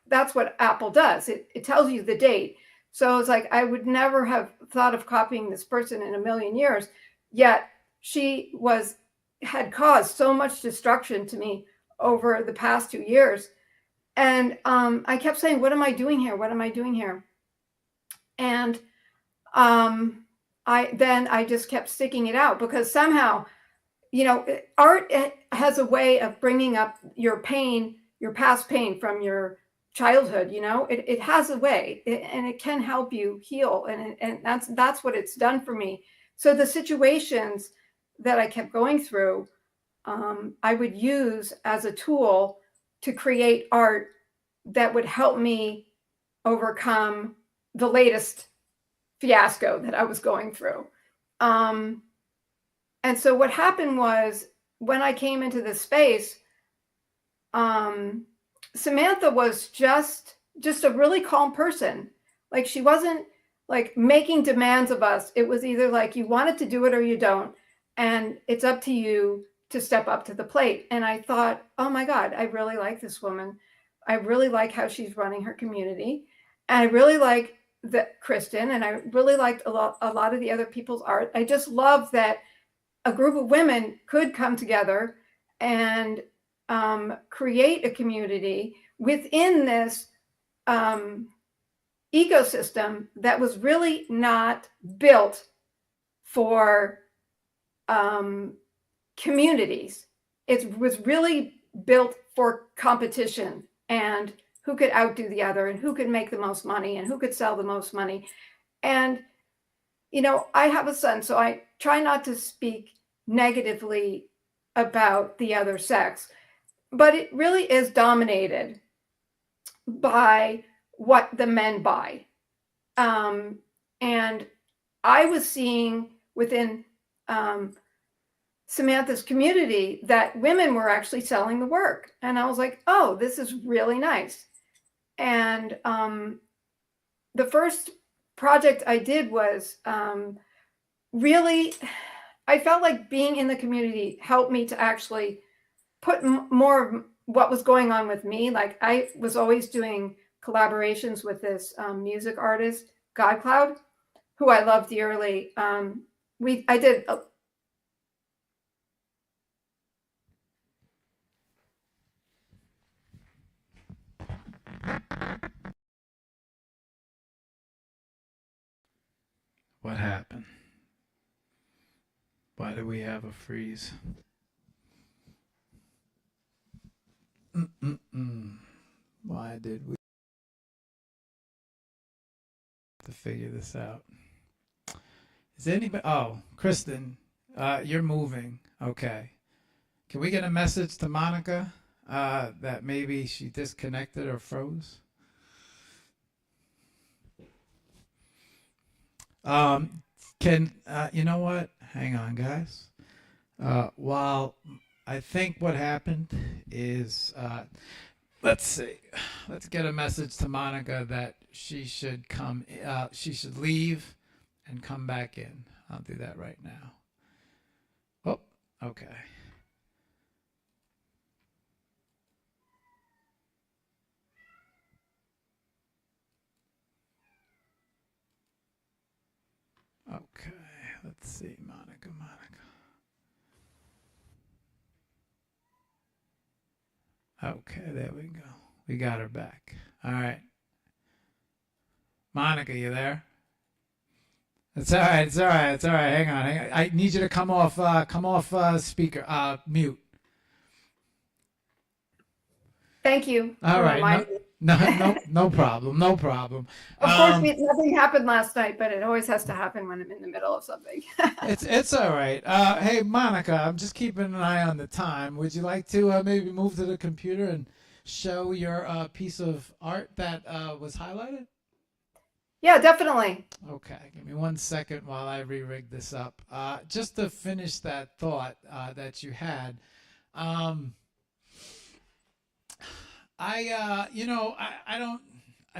that's what Apple does. It tells you the date. So it's like, I would never have thought of copying this person in a million years, yet she had caused so much destruction to me over the past 2 years. And I kept saying, what am I doing here? What am I doing here? And I just kept sticking it out because somehow, art has a way of bringing up your pain, your past pain from your childhood. It has a way, and it can help you heal, and that's what it's done for me. So the situations that I kept going through, I would use as a tool to create art that would help me overcome the latest fiasco that I was going through. Um, and so what happened was when I came into this space, Samantha was just a really calm person. Like, she wasn't like making demands of us. It was either like you wanted to do it or you don't, and it's up to you to step up to the plate. And I thought, oh my God, I really like this woman. I really like how she's running her community, and I really like that Kristen, and I really liked a lot of the other people's art. I just love that a group of women could come together and create a community within this ecosystem that was really not built for communities. It was really built for competition and who could outdo the other and who could make the most money and who could sell the most money. And, I have a son, so I try not to speak negatively about the other sex, but it really is dominated by what the men buy. And I was seeing within Samantha's community that women were actually selling the work. And I was like, oh, this is really nice. And the first project I did was really, I felt like being in the community helped me to actually put more of what was going on with me. Like, I was always doing collaborations with this music artist, God Cloud, who I love dearly. I did What happened? Why do we have a freeze? Why did we to figure this out? Is anybody? Oh, Kristen, you're moving. Okay. Can we get a message to Monica that maybe she disconnected or froze? Can you know what? Hang on, guys. While I think what happened is, let's see. Let's get a message to Monica that she should come. She should leave and come back in. I'll do that right now. Oh, okay. Okay, let's see, Monica. Okay, there we go. We got her back. All right. Monica, you there? It's all right. Hang on. I need you to come off speaker, mute. Thank you. All right. No problem. Of course, nothing happened last night, but it always has to happen when I'm in the middle of something. It's all right. Hey, Monica, I'm just keeping an eye on the time. Would you like to maybe move to the computer and show your piece of art that was highlighted? Yeah, definitely. Okay, give me 1 second while I re-rig this up. Just to finish that thought that you had. I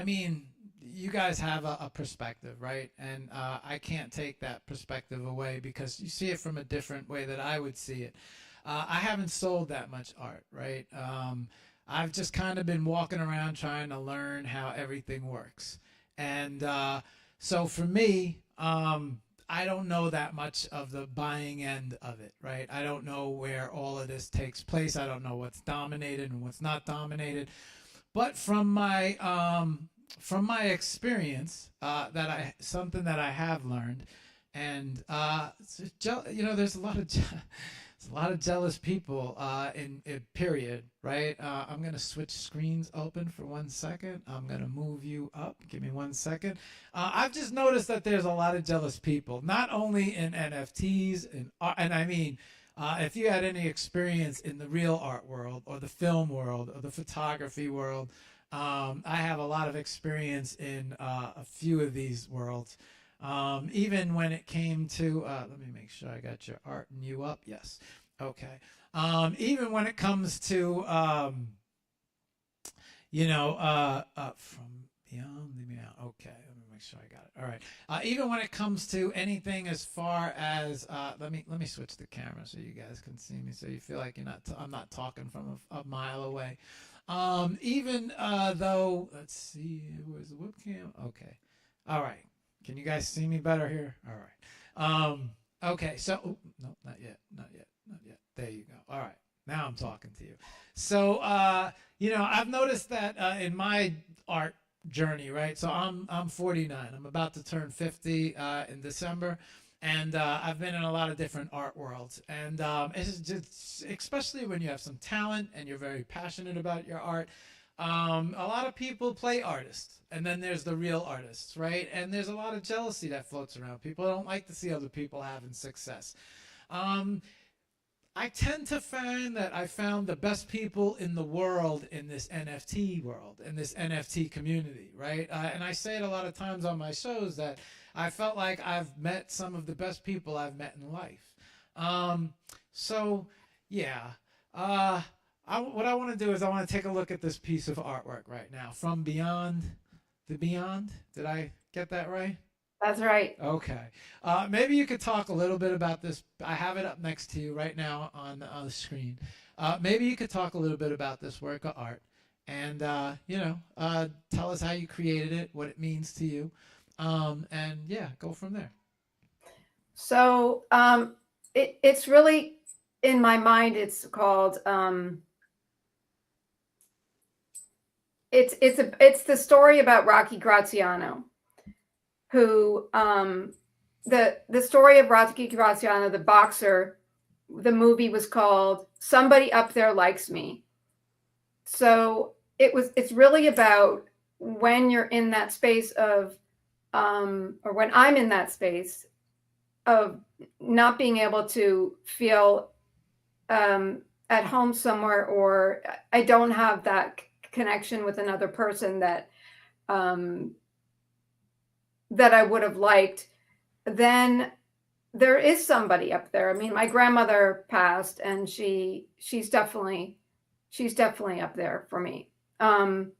mean, you guys have a perspective, right? And I can't take that perspective away because you see it from a different way that I would see it. I haven't sold that much art, right? I've just kind of been walking around trying to learn how everything works. And so for me, I don't know that much of the buying end of it, right? I don't know where all of this takes place. I don't know what's dominated and what's not dominated. But from my experience, something that I have learned And there's a lot of there's a lot of jealous people in period, right? I'm gonna switch screens open for 1 second. I'm gonna move you up. Give me 1 second. I've just noticed that there's a lot of jealous people, not only in NFTs and I mean. If you had any experience in the real art world or the film world or the photography world, I have a lot of experience in a few of these worlds. Even when it came to, let me make sure I got your art and you up. Yes. Okay. Even when it comes to, from beyond the beyond. Okay. Let me make sure I got it. All right. Even when it comes to anything as far as, let me switch the camera so you guys can see me, so you feel like I'm not talking from a mile away. Even though, let's see, where's the webcam? Okay. All right. Can you guys see me better here? All right. Okay. So, no, not yet. Not yet. Not yet. There you go. All right. Now I'm talking to you. So, I've noticed that in my art journey, right? So I'm 49. I'm about to turn 50 in December. And I've been in a lot of different art worlds. And it's just, especially when you have some talent and you're very passionate about your art, a lot of people play artists, and then there's the real artists, right? And there's a lot of jealousy that floats around. People don't like to see other people having success. I tend to find that I found the best people in the world in this NFT world, in this NFT community, right? And I say it a lot of times on my shows that I felt like I've met some of the best people I've met in life. So, yeah. What I want to do is I want to take a look at this piece of artwork right now from Beyond the Beyond. Did I get that right? That's right. Okay. Maybe you could talk a little bit about this. I have it up next to you right now on the screen. Maybe you could talk a little bit about this work of art and, tell us how you created it, what it means to you, and yeah, go from there. So it's really, in my mind, it's called, it's the story about Rocky Graziano, who the story of Rocky Graziano, the boxer. The movie was called Somebody Up There Likes Me. So it's really about when you're in that space of or when I'm in that space of not being able to feel at home somewhere, or I don't have that connection with another person that that I would have liked, then there is somebody up there. I mean, my grandmother passed, and she's definitely up there for me. And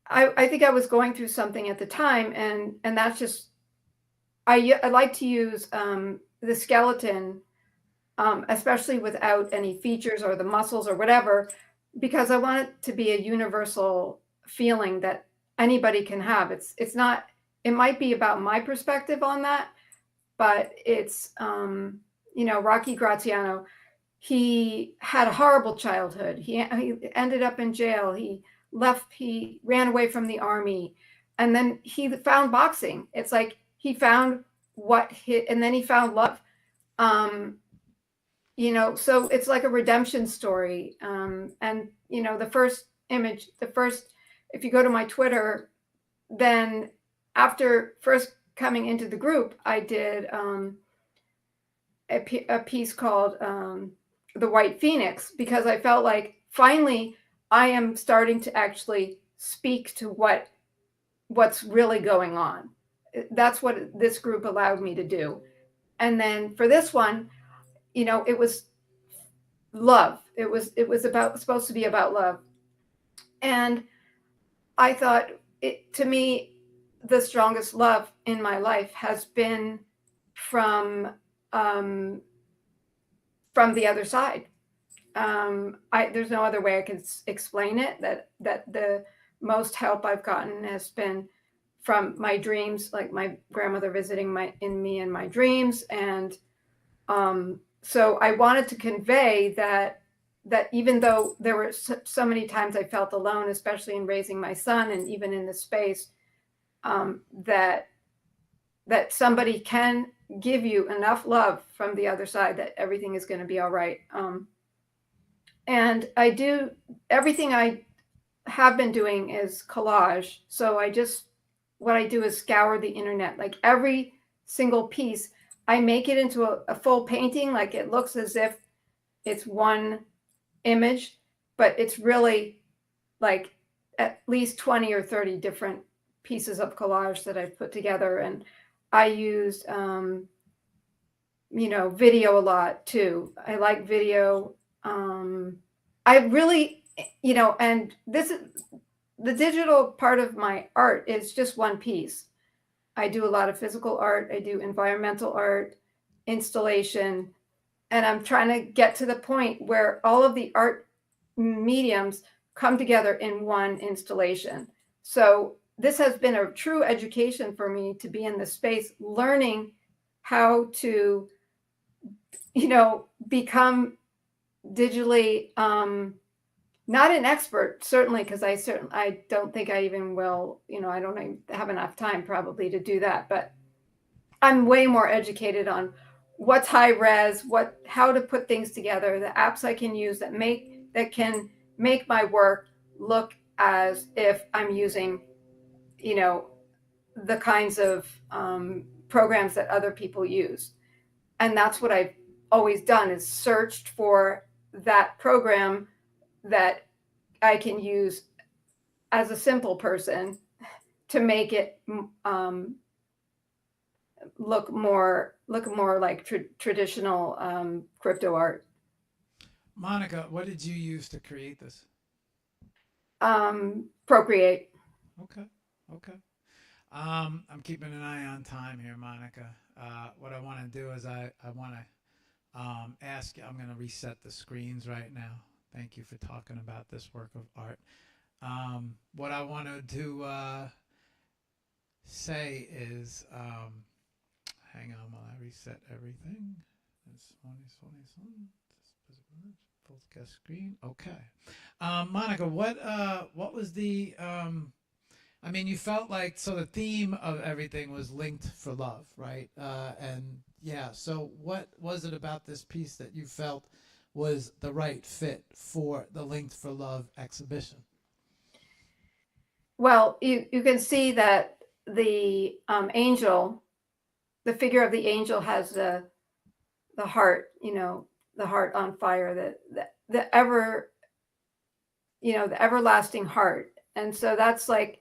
I think I was going through something at the time, and that's just I like to use the skeleton, especially without any features or the muscles or whatever, because I want it to be a universal feeling that anybody can have. It's not. It might be about my perspective on that, but it's Rocky Graziano. He had a horrible childhood. He ended up in jail. He ran away from the army, and then he found boxing. It's like he found and then he found love. So it's like a redemption story. And the first image, if you go to my Twitter, then after first coming into the group, I did a piece called The White Phoenix, because I felt like finally I am starting to actually speak to what's really going on. That's what this group allowed me to do. And then for this one, it was love. It was supposed to be about love. And I thought, to me, the strongest love in my life has been from the other side. There's no other way I can explain it. That the most help I've gotten has been from my dreams, like my grandmother visiting me in my dreams, and so I wanted to convey that even though there were so many times I felt alone, especially in raising my son, and even in the space, that that somebody can give you enough love from the other side that everything is going to be all right. And I do everything I have been doing is collage. So what I do is scour the internet, like every single piece. I make it into a full painting, like it looks as if it's one image, but it's really like at least 20 or 30 different pieces of collage that I've put together. And I use, video a lot too. I like video. I really, and this is the digital part of my art is just one piece. I do a lot of physical art. I do environmental art, installation, and I'm trying to get to the point where all of the art mediums come together in one installation. So this has been a true education for me to be in this space, learning how to, become digitally, not an expert, certainly, because I don't think I even will, I don't even have enough time probably to do that, but I'm way more educated on what's high res, how to put things together, the apps I can use that can make my work look as if I'm using, the kinds of programs that other people use. And that's what I've always done, is searched for that program that I can use as a simple person to make it look more like traditional crypto art. Monica, what did you use to create this? Procreate. Okay. Okay. I'm keeping an eye on time here, Monica. What I want to do is I want to ask you, I'm going to reset the screens right now. Thank you for talking about this work of art. What I want to do say is, hang on while I reset everything. Full guest screen. Okay. Monica, what was the I mean, you felt like, so the theme of everything was linked for love, right? And yeah, so what was it about this piece that you felt was the right fit for the Linked for Love exhibition? Well, you can see that the angel, the figure of the angel, has the heart, the heart on fire, the ever, the everlasting heart. And so that's like,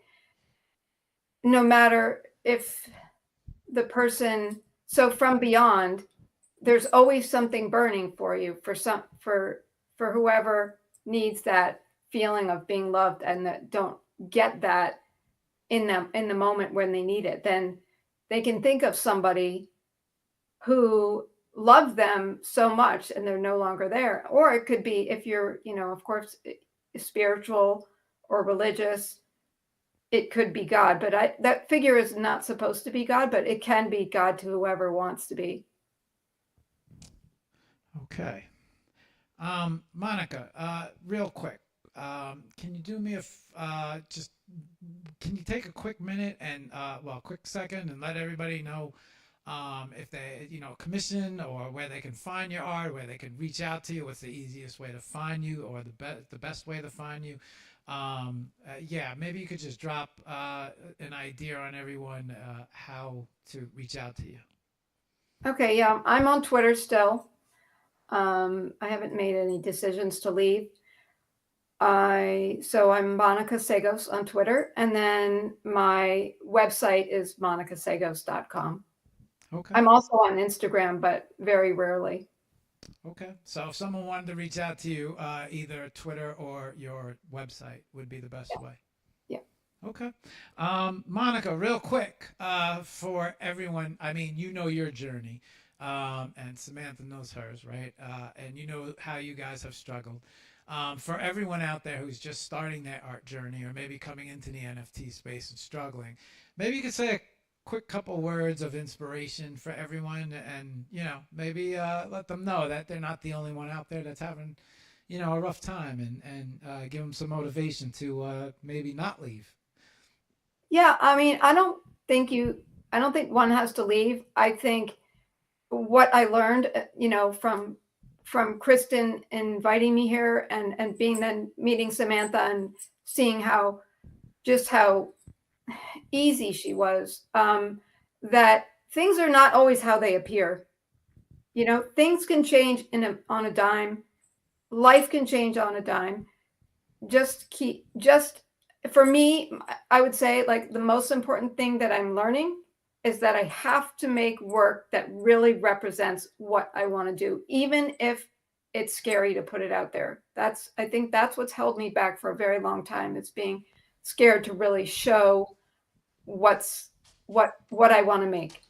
no matter if the person, so from beyond, there's always something burning for you, for whoever needs that feeling of being loved and that don't get that in the moment when they need it. Then they can think of somebody who loved them so much and they're no longer there. Or it could be, if you're, of course, spiritual or religious, it could be God. But that figure is not supposed to be God, but it can be God to whoever wants to be. Okay. Monica, real quick, can you do me just, can you take a quick minute and, quick second, and let everybody know if they, commission, or where they can find your art, where they can reach out to you, what's the easiest way to find you, or the best way to find you? Yeah, maybe you could just drop an idea on everyone how to reach out to you. Okay, yeah, I'm on Twitter still. I haven't made any decisions to leave. So I'm Monica Sagos on Twitter, and then my website is monicasagos.com. Okay. I'm also on Instagram, but very rarely. Okay. So if someone wanted to reach out to you, either Twitter or your website would be the best way. Yeah. Okay. Monica, real quick, for everyone, I mean, your journey, and Samantha knows hers, right? And you know how you guys have struggled. For everyone out there who's just starting their art journey, or maybe coming into the NFT space and struggling, maybe you could say a quick couple words of inspiration for everyone, and maybe let them know that they're not the only one out there that's having a rough time, and give them some motivation to maybe not leave. Yeah, I mean, I don't think I don't think one has to leave. I think what I learned, from Kristen inviting me here and being then meeting Samantha and seeing how easy she was, that things are not always how they appear. Things can change on a dime. Life can change on a dime. Just for me, I would say like the most important thing that I'm learning is that I have to make work that really represents what I want to do, even if it's scary to put it out there. I think that's what's held me back for a very long time. It's being scared to really show what I want to make.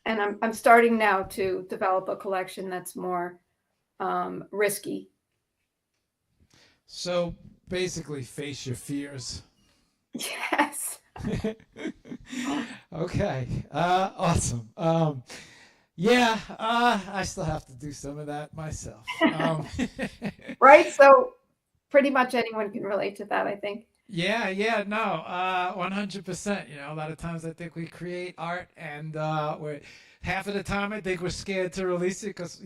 And I'm starting now to develop a collection that's more risky. So basically, face your fears. Yes. Okay. Awesome. Yeah, I still have to do some of that myself. Right. So pretty much anyone can relate to that, I think. Yeah, no, 100%. A lot of times I think we create art, and we're half of the time I think we're scared to release it because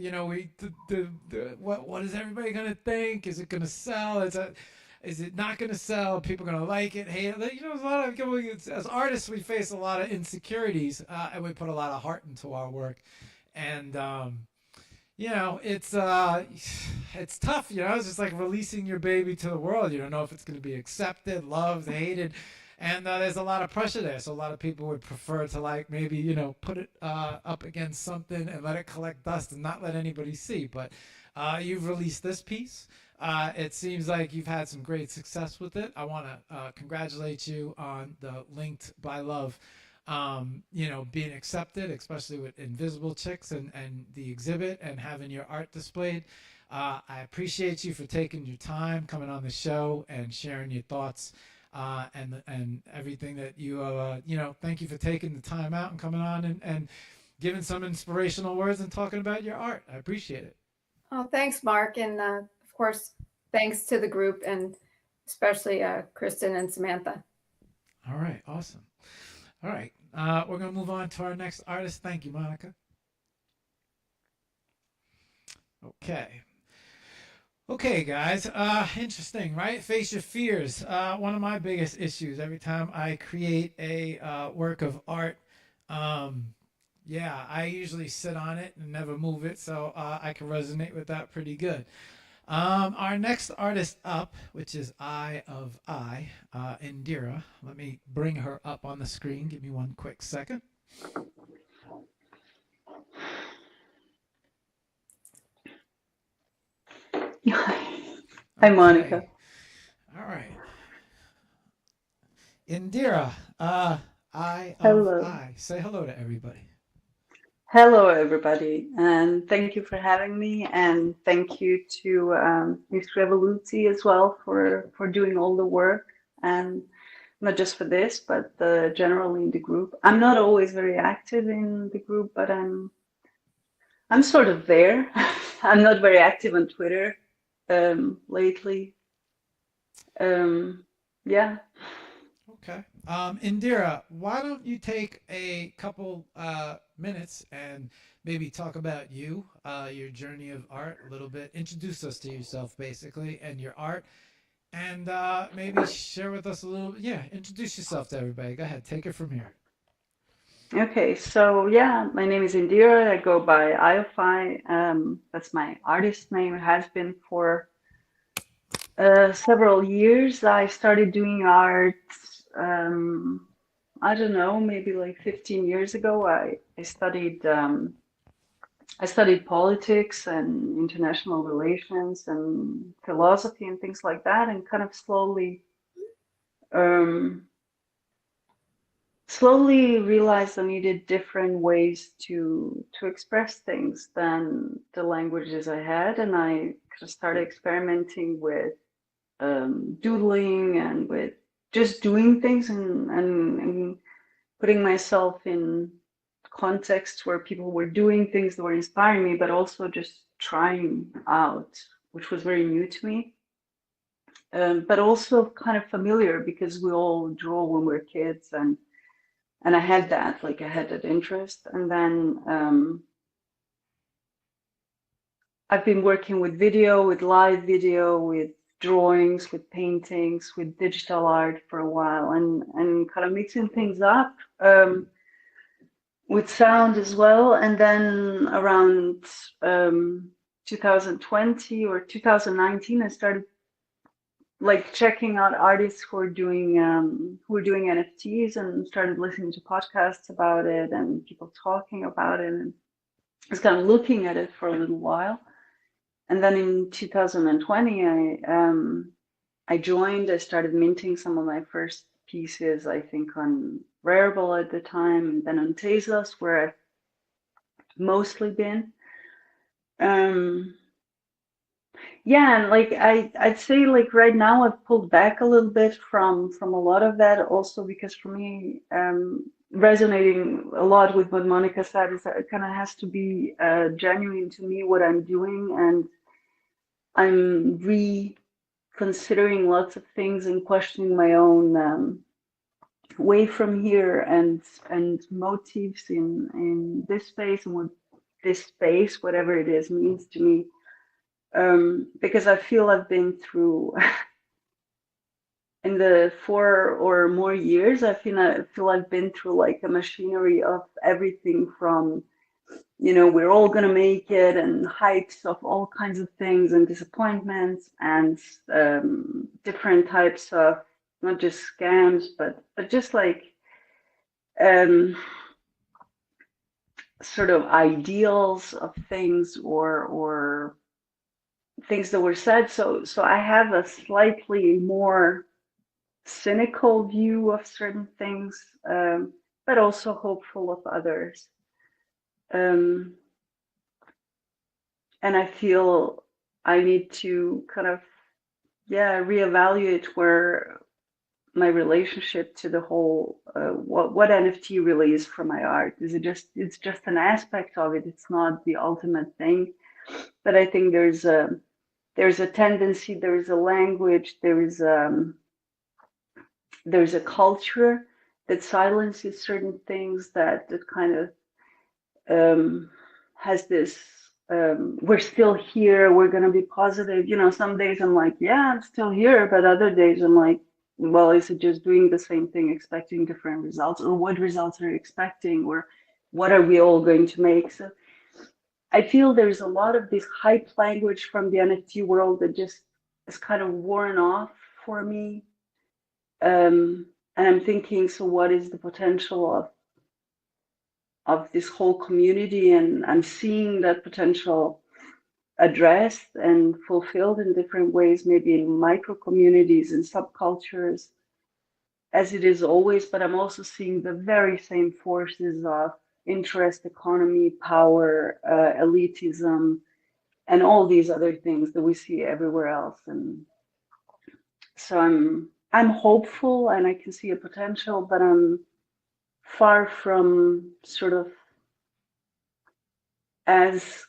what is everybody gonna think? Is it gonna sell? Is it not gonna sell? People gonna like it? Hate it? There's a lot of as artists we face a lot of insecurities, and we put a lot of heart into our work, and it's tough. It's just like releasing your baby to the world. You don't know if it's going to be accepted, loved, hated, and there's a lot of pressure there. So a lot of people would prefer to like maybe put it up against something and let it collect dust and not let anybody see. But you've released this piece. It seems like you've had some great success with it. I want to congratulate you on the Linked by Love being accepted, especially with Invisible Chicks and the exhibit and having your art displayed. I appreciate you for taking your time, coming on the show and sharing your thoughts and everything that thank you for taking the time out and coming on and giving some inspirational words and talking about your art. I appreciate it. Oh, thanks, Mark. And of course, thanks to the group and especially Kristen and Samantha. All right. Awesome. All right. We're going to move on to our next artist. Thank you, Monica. Okay, guys. Interesting, right? Face your fears. One of my biggest issues every time I create a work of art, I usually sit on it and never move it, so I can resonate with that pretty good. Our next artist up, which is Eye of I, Indira. Let me bring her up on the screen. Give me one quick second. Hi, Monica. Okay. All right. Indira, Eye of Hello. I. Say hello to everybody. Hello, everybody, and thank you for having me, and thank you to Miss Revoluti as well for doing all the work, and not just for this, but generally in the group. I'm not always very active in the group, but I'm sort of there. I'm not very active on Twitter lately. Yeah. Okay. Indira, why don't you take a couple minutes and maybe talk about you, your journey of art a little bit. Introduce us to yourself, basically, and your art, and maybe share with us a little. Yeah, introduce yourself to everybody. Go ahead, take it from here. Okay, so yeah, my name is Indira. I go by IOFI. That's my artist name. It has been for several years. I started doing art, I don't know, maybe like 15 years ago. I studied politics and international relations and philosophy and things like that, and kind of slowly realized I needed different ways to express things than the languages I had, and I kind of started experimenting with doodling and with just doing things and putting myself in contexts where people were doing things that were inspiring me, but also just trying out, which was very new to me. But also kind of familiar because we all draw when we're kids, and And I had that, like I had that interest. And then I've been working with video, with live video, with drawings, with paintings, with digital art for a while, and kind of mixing things up with sound as well. And then around 2020 or 2019, I started like checking out artists who are doing NFTs, and started listening to podcasts about it and people talking about it, and I was kind of looking at it for a little while. And then in 2020, I joined. I started minting some of my first pieces, I think on Rarible at the time, and then on Tezos, where I've mostly been. Yeah, and like I'd say like right now I've pulled back a little bit from a lot of that, also because for me, resonating a lot with what Monica said is that it kind of has to be genuine to me what I'm doing, and I'm reconsidering lots of things and questioning my own way from here, and motives in this space, and what this space, whatever it is, means to me. Because I feel I've been through in the 4 or more years, I feel I've been through like a machinery of everything from, you know, we're all gonna make it, and hypes of all kinds of things, and disappointments, and different types of not just scams, but just like sort of ideals of things, or things that were said. So I have a slightly more cynical view of certain things, but also hopeful of others. And I feel I need to kind of, reevaluate where my relationship to the whole, what NFT really is for my art. It's just an aspect of it. It's not the ultimate thing. But I think there's a tendency, there's a language, there's a culture that silences certain things, that kind of has this, we're still here, we're going to be positive. You know, some days I'm like, yeah, I'm still here, but other days I'm like, well, is it just doing the same thing, expecting different results, or what results are you expecting, or what are we all going to make? So I feel there's a lot of this hype language from the NFT world that just is kind of worn off for me. And I'm thinking, so what is the potential of this whole community? And I'm seeing that potential addressed and fulfilled in different ways, maybe in micro communities and subcultures, as it is always. But I'm also seeing the very same forces of interest, economy, power, elitism, and all these other things that we see everywhere else. And so I'm hopeful, and I can see a potential, but I'm far from sort of as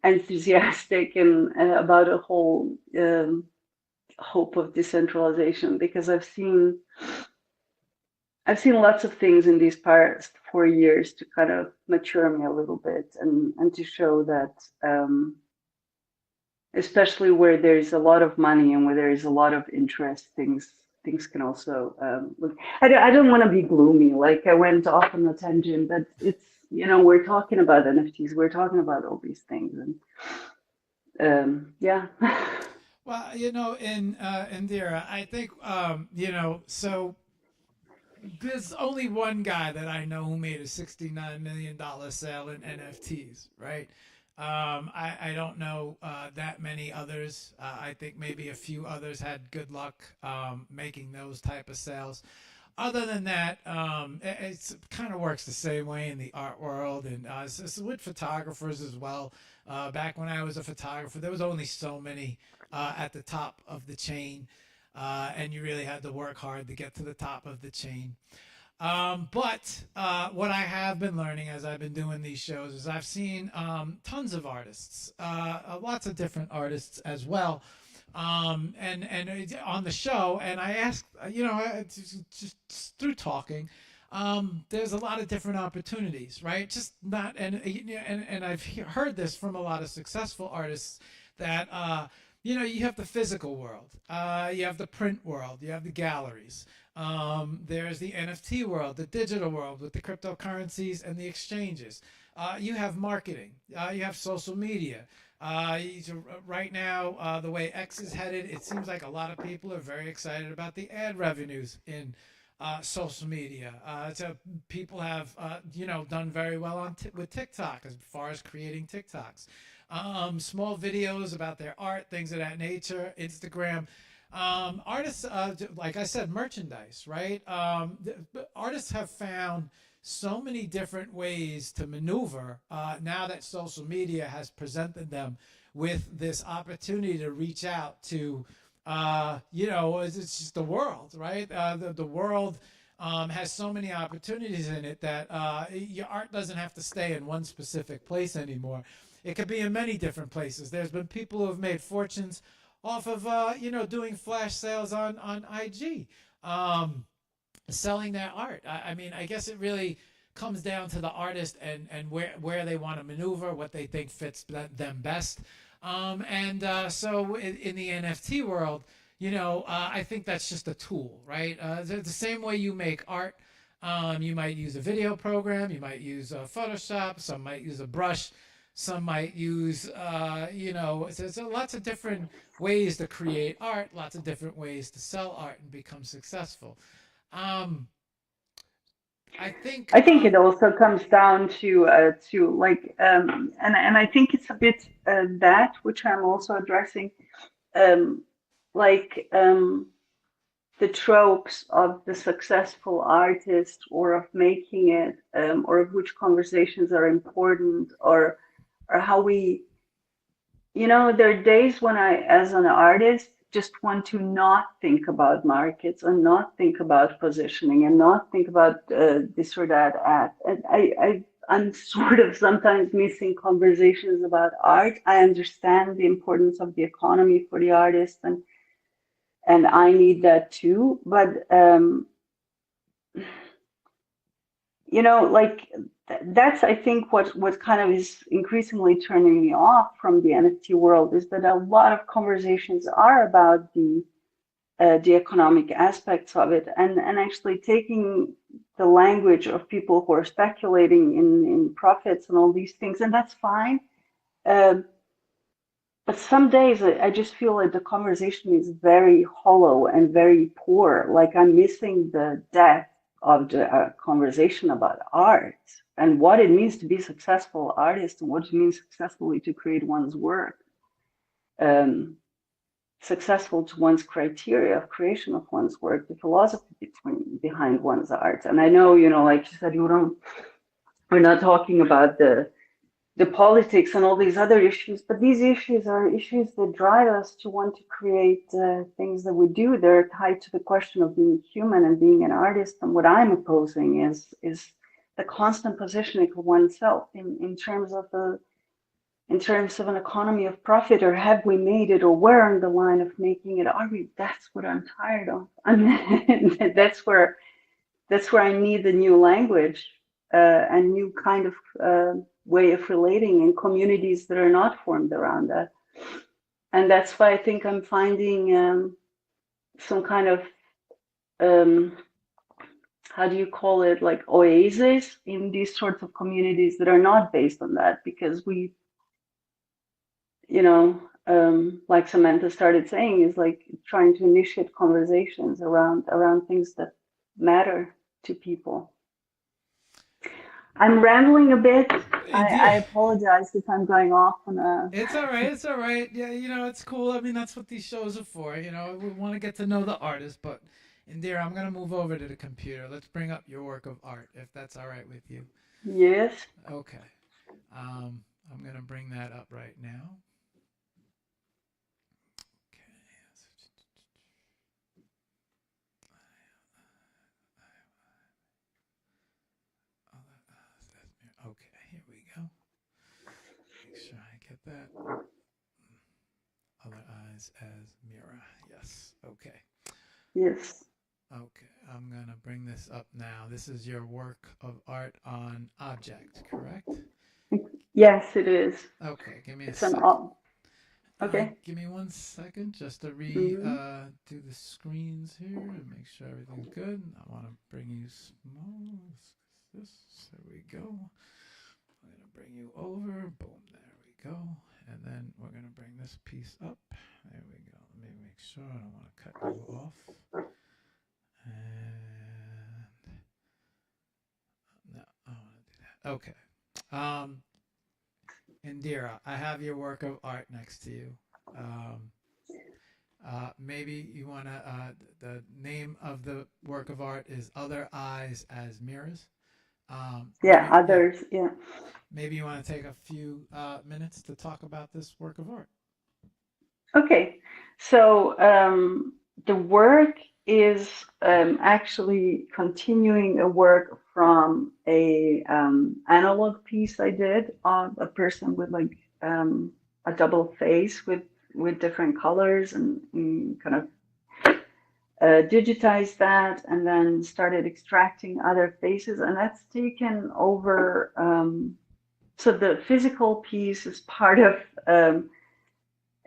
enthusiastic and about a whole hope of decentralization, because I've seen lots of things in these past 4 years to kind of mature me a little bit, and to show that especially where there's a lot of money and where there is a lot of interest, things can also look. I don't want to be gloomy, like I went off on a tangent, but it's, you know, we're talking about NFTs, we're talking about all these things, and yeah. Well, you know, Indira, I think, you know, so there's only one guy that I know who made a $69 million sale in NFTs, right? I don't know that many others. I think maybe a few others had good luck making those type of sales. Other than that, it kind of works the same way in the art world, and it's with photographers as well. Back when I was a photographer, there was only so many at the top of the chain, and you really had to work hard to get to the top of the chain. But what I have been learning as I've been doing these shows is I've seen tons of artists, lots of different artists as well, on the show, and I asked, just through talking, there's a lot of different opportunities, right? Just not, and I've heard this from a lot of successful artists that you have the physical world, you have the print world, you have the galleries. There's the NFT world, the digital world with the cryptocurrencies and the exchanges. You have marketing, you have social media. Right now, the way X is headed, it seems like a lot of people are very excited about the ad revenues in social media. So people have, done very well with TikTok as far as creating TikToks. Small videos about their art, things of that nature, Instagram. Artists, like I said, merchandise, right? Artists have found so many different ways to maneuver now that social media has presented them with this opportunity to reach out to, it's just the world, right? The world has so many opportunities in it that your art doesn't have to stay in one specific place anymore. It could be in many different places. There's been people who have made fortunes off of, doing flash sales on IG. Selling their art. I mean, I guess it really comes down to the artist and where they want to maneuver, what they think fits them best. So in the NFT world, I think that's just a tool, right? The same way you make art, you might use a video program, you might use Photoshop, some might use a brush, some might use, there's lots of different ways to create art, lots of different ways to sell art and become successful. I think it also comes down to and I think it's a bit that which I'm also addressing, the tropes of the successful artist or of making it, or of which conversations are important, or how we, there are days when I, as an artist, just want to not think about markets and not think about positioning and not think about this or that ad. And I'm sort of sometimes missing conversations about art. I understand the importance of the economy for the artist, and I need that too. But that's, I think, what kind of is increasingly turning me off from the NFT world, is that a lot of conversations are about the economic aspects of it, and actually taking the language of people who are speculating in profits and all these things, and that's fine. But some days I just feel like the conversation is very hollow and very poor. Like I'm missing the depth of the conversation about art and what it means to be a successful artist and what it means successfully to create one's work, successful to one's criteria of creation of one's work, the philosophy behind one's art. And I know, like you said, we're not talking about the politics and all these other issues, but these issues are issues that drive us to want to create things that we do. They're tied to the question of being human and being an artist. And what I'm opposing is the constant positioning of oneself in terms of an economy of profit, or have we made it, or where on the line of making it are we? That's what I'm tired of. That's where I need a new language, a new kind of way of relating in communities that are not formed around that. And that's why I think I'm finding some kind of how do you call it, like oases in these sorts of communities that are not based on that, because we, like Samantha started saying, is like trying to initiate conversations around things that matter to people. I'm rambling a bit. I apologize if I'm going off on a... It's all right. It's all right. Yeah, it's cool. I mean, that's what these shows are for. We want to get to know the artist. But, Indira, I'm going to move over to the computer. Let's bring up your work of art, if that's all right with you. Yes. Okay. I'm going to bring that up right now. Okay, here we go. Make sure I get that. Other eyes as Yes. Okay. Yes. Okay. I'm going to bring this up now. This is your work of art on object, correct? Yes, it is. Okay. Give me a It's an second. okay. Give me 1 second just to Hmm. do the screens here and make sure everything's good. I want to bring you small. This. There we go. I'm going to bring you over. Boom. There we go. And then we're going to bring this piece up. There we go. Let me make sure I don't want to cut you off. And no, I want to do that. Okay. Um, Indira, I have your work of art next to you. Um, maybe you want to, the name of the work of art is Other Eyes as Mirrors. Yeah, others. Yeah. Maybe you want to take a few minutes to talk about this work of art. Okay. So the work is actually continuing a work from a analog piece I did of a person with like a double face with different colors and kind of digitized that and then started extracting other faces, and that's taken over. So the physical piece um,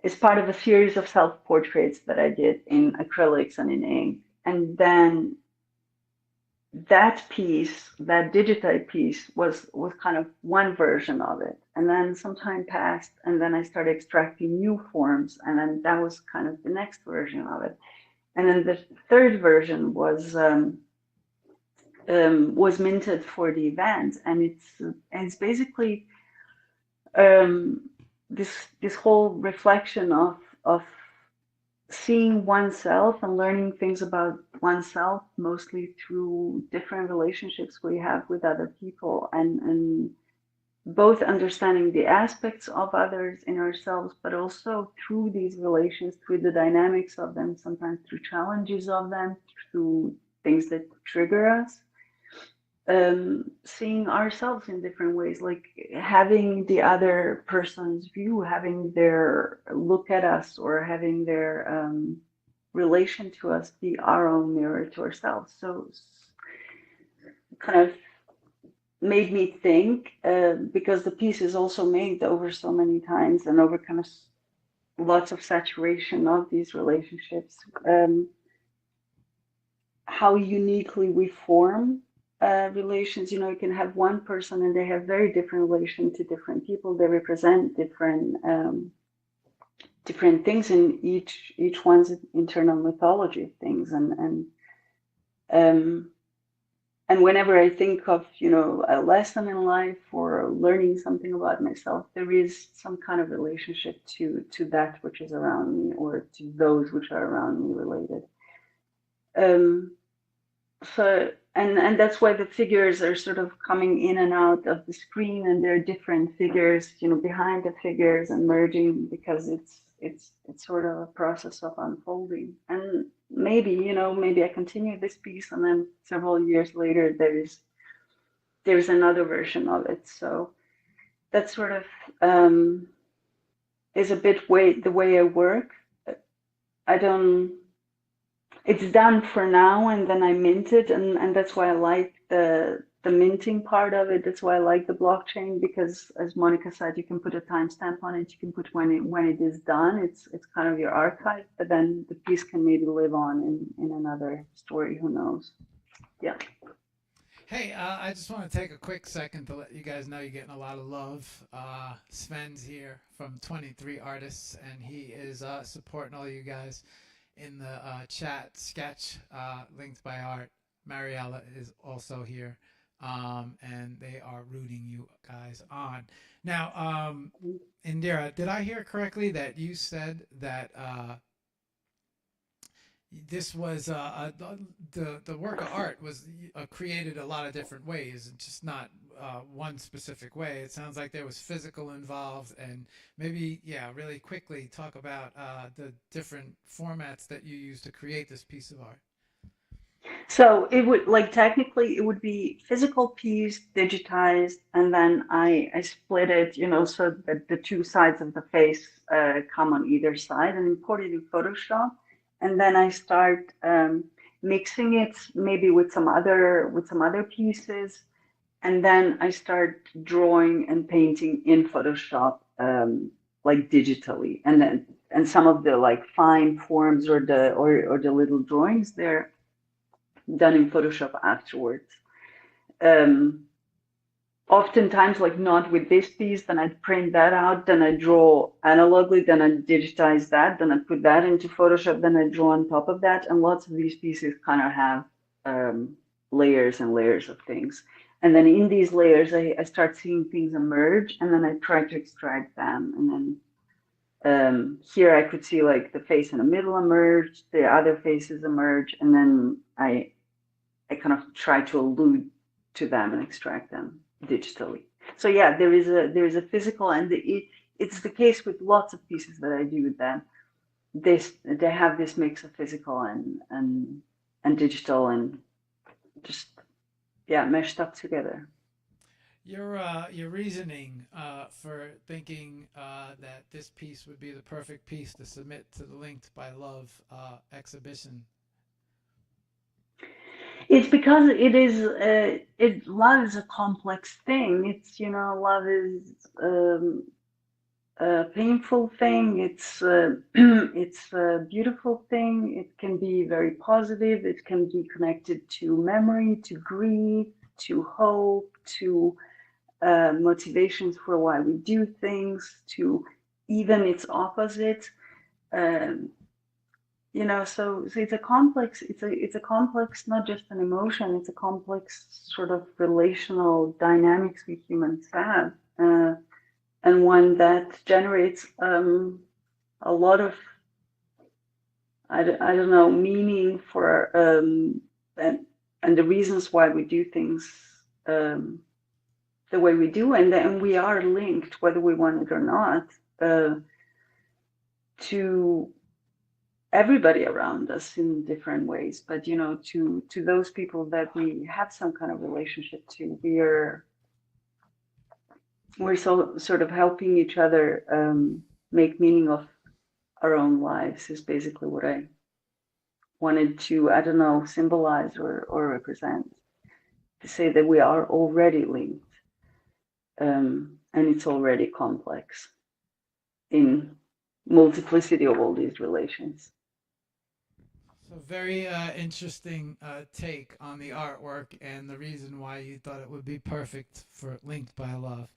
is part of a series of self-portraits that I did in acrylics and in ink. And then that piece, that digitized piece, was kind of one version of it. And then some time passed, and then I started extracting new forms, and then that was kind of the next version of it. And then the third version was minted for the event, and it's basically this whole reflection of seeing oneself and learning things about oneself, mostly through different relationships we have with other people, and both understanding the aspects of others in ourselves, but also through these relations, through the dynamics of them, sometimes through challenges of them, through things that trigger us, seeing ourselves in different ways, like having the other person's view, having their look at us, or having their relation to us be our own mirror to ourselves. So kind of made me think, because the piece is also made over so many times and over kind of lots of saturation of these relationships, how uniquely we form relations. You know, you can have one person and they have very different relation to different people. They represent different things in each one's internal mythology of things, um, and whenever I think of, you know, a lesson in life or learning something about myself, there is some kind of relationship to that which is around me, or to those which are around me related. So and that's why the figures are sort of coming in and out of the screen, and there are different figures, you know, behind the figures and merging, because it's sort of a process of unfolding. And maybe, you know, maybe I continue this piece, and then several years later there's another version of it. So that sort of is a bit the way I work. I don't. It's done for now, and then I mint it, and that's why I like the minting part of it. That's why I like the blockchain, because as Monica said, you can put a timestamp on it. You can put when it is done. It's kind of your archive, but then the piece can maybe live on in another story. Who knows? Yeah. Hey, I just want to take a quick second to let you guys know you're getting a lot of love. Sven's here from 23 Artists, and he is supporting all you guys in the chat. Sketch, linked by Art. Mariella is also here, and they are rooting you guys on. Now, Indira, did I hear correctly that you said that this was the work of art was created a lot of different ways, just not one specific way? It sounds like there was physical involved, and maybe, yeah, really quickly talk about the different formats that you use to create this piece of art. So it would, like, technically it would be physical piece digitized, and then I split it, you know, so that the two sides of the face come on either side, and import it in Photoshop. and then I start mixing it maybe with some other pieces, and then I start drawing and painting in Photoshop, like digitally, and some of the like fine forms or the little drawings, they're done in Photoshop afterwards. Oftentimes, like not with this piece, then I print that out, then I draw analogically, then I digitize that, then I put that into Photoshop, then I draw on top of that. And lots of these pieces kind of have layers and layers of things. And then in these layers, I start seeing things emerge, and then I try to extract them. And then here I could see like the face in the middle emerge, the other faces emerge, and then I kind of try to allude to them and extract them digitally. So yeah, there is a physical, and it's the case with lots of pieces that I do, that they have this mix of physical and digital, and just meshed up together. Your reasoning for thinking that this piece would be the perfect piece to submit to the Linked by Love exhibition. It's because it is love is a complex thing. It's, love is a painful thing. It's it's a beautiful thing. It can be very positive. It can be connected to memory, to grief, to hope, to motivations for why we do things, to even its opposite. So it's a complex. It's a complex, not just an emotion. It's a complex sort of relational dynamics we humans have, and one that generates a lot of I don't know, meaning for and the reasons why we do things the way we do, and then we are linked, whether we want it or not, to everybody around us in different ways. But to those people that we have some kind of relationship to, we're so sort of helping each other make meaning of our own lives, is basically what I wanted to, I don't know, symbolize or represent, to say that we are already linked, and it's already complex in multiplicity of all these relations. So very interesting take on the artwork and the reason why you thought it would be perfect for Linked by Love.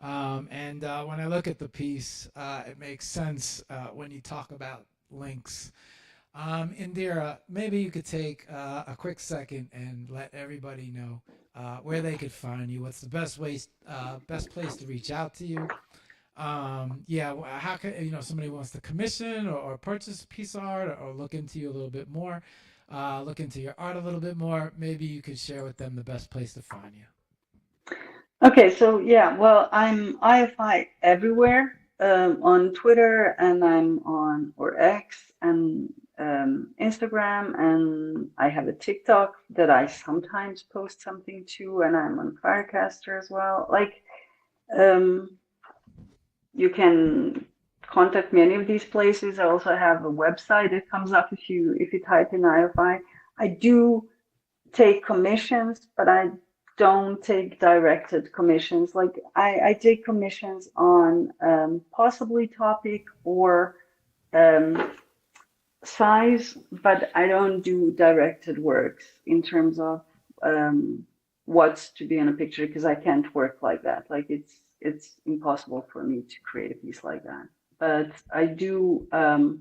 And when I look at the piece, it makes sense when you talk about links. Indira, maybe you could take a quick second and let everybody know where they could find you. What's the best place to reach out to you? How can somebody wants to commission or purchase a piece of art, or look into you a little bit more, look into your art a little bit more. Maybe you could share with them the best place to find you. Okay, so well, I'm IFI everywhere, on Twitter, and I'm on X and Instagram, and I have a TikTok that I sometimes post something to, and I'm on Firecaster as well. Like, you can contact me any of these places. I also have a website that comes up if you type in IFI. I do take commissions, but I don't take directed commissions. Like, I take commissions on possibly topic or size, but I don't do directed works in terms of what's to be in a picture, because I can't work like that. Like, it's impossible for me to create a piece like that. But I do, I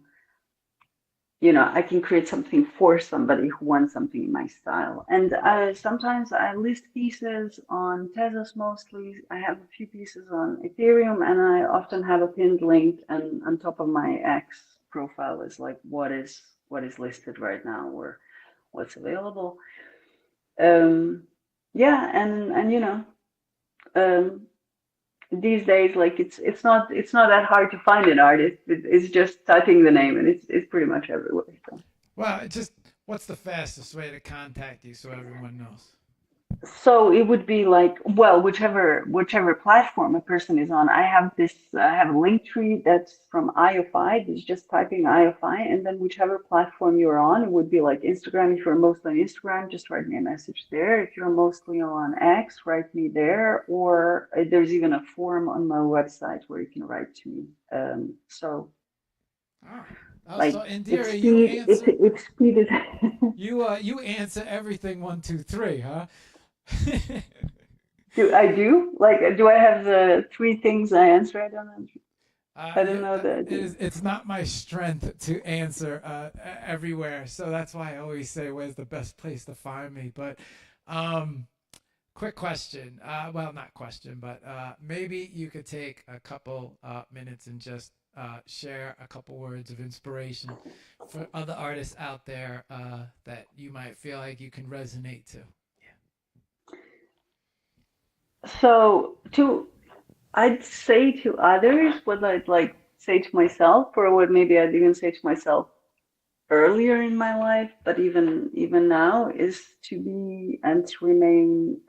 can create something for somebody who wants something in my style. And sometimes I list pieces on Tezos mostly. I have a few pieces on Ethereum, and I often have a pinned link, and on top of my X profile is like what is listed right now, or what's available. These days, like, it's not that hard to find an artist. It's just typing the name, and it's pretty much everywhere. So. Well, what's the fastest way to contact you so everyone knows? So it would be like, well, whichever platform a person is on. I have a link tree that's from IFI. It's just typing IFI, and then whichever platform you're on, it would be like Instagram. If you're mostly on Instagram, just write me a message there. If you're mostly on X, write me there. Or there's even a form on my website where you can write to me. So Oh, oh, like so if Indira, you speed, answer if speed is. you answer everything 1, 2, 3, huh? Do I do? Like, do I have the three things I answer? I don't know. I don't Yeah, know that I it do. is, it's not my strength to answer everywhere, so that's why I always say, "Where's the best place to find me?" But, um, quick question. Well, not question, but maybe you could take a couple minutes and just share a couple words of inspiration for other artists out there that you might feel like you can resonate to. So I'd say to others what I'd like say to myself, or what maybe I'd even say to myself earlier in my life, but even now, is to be and to remain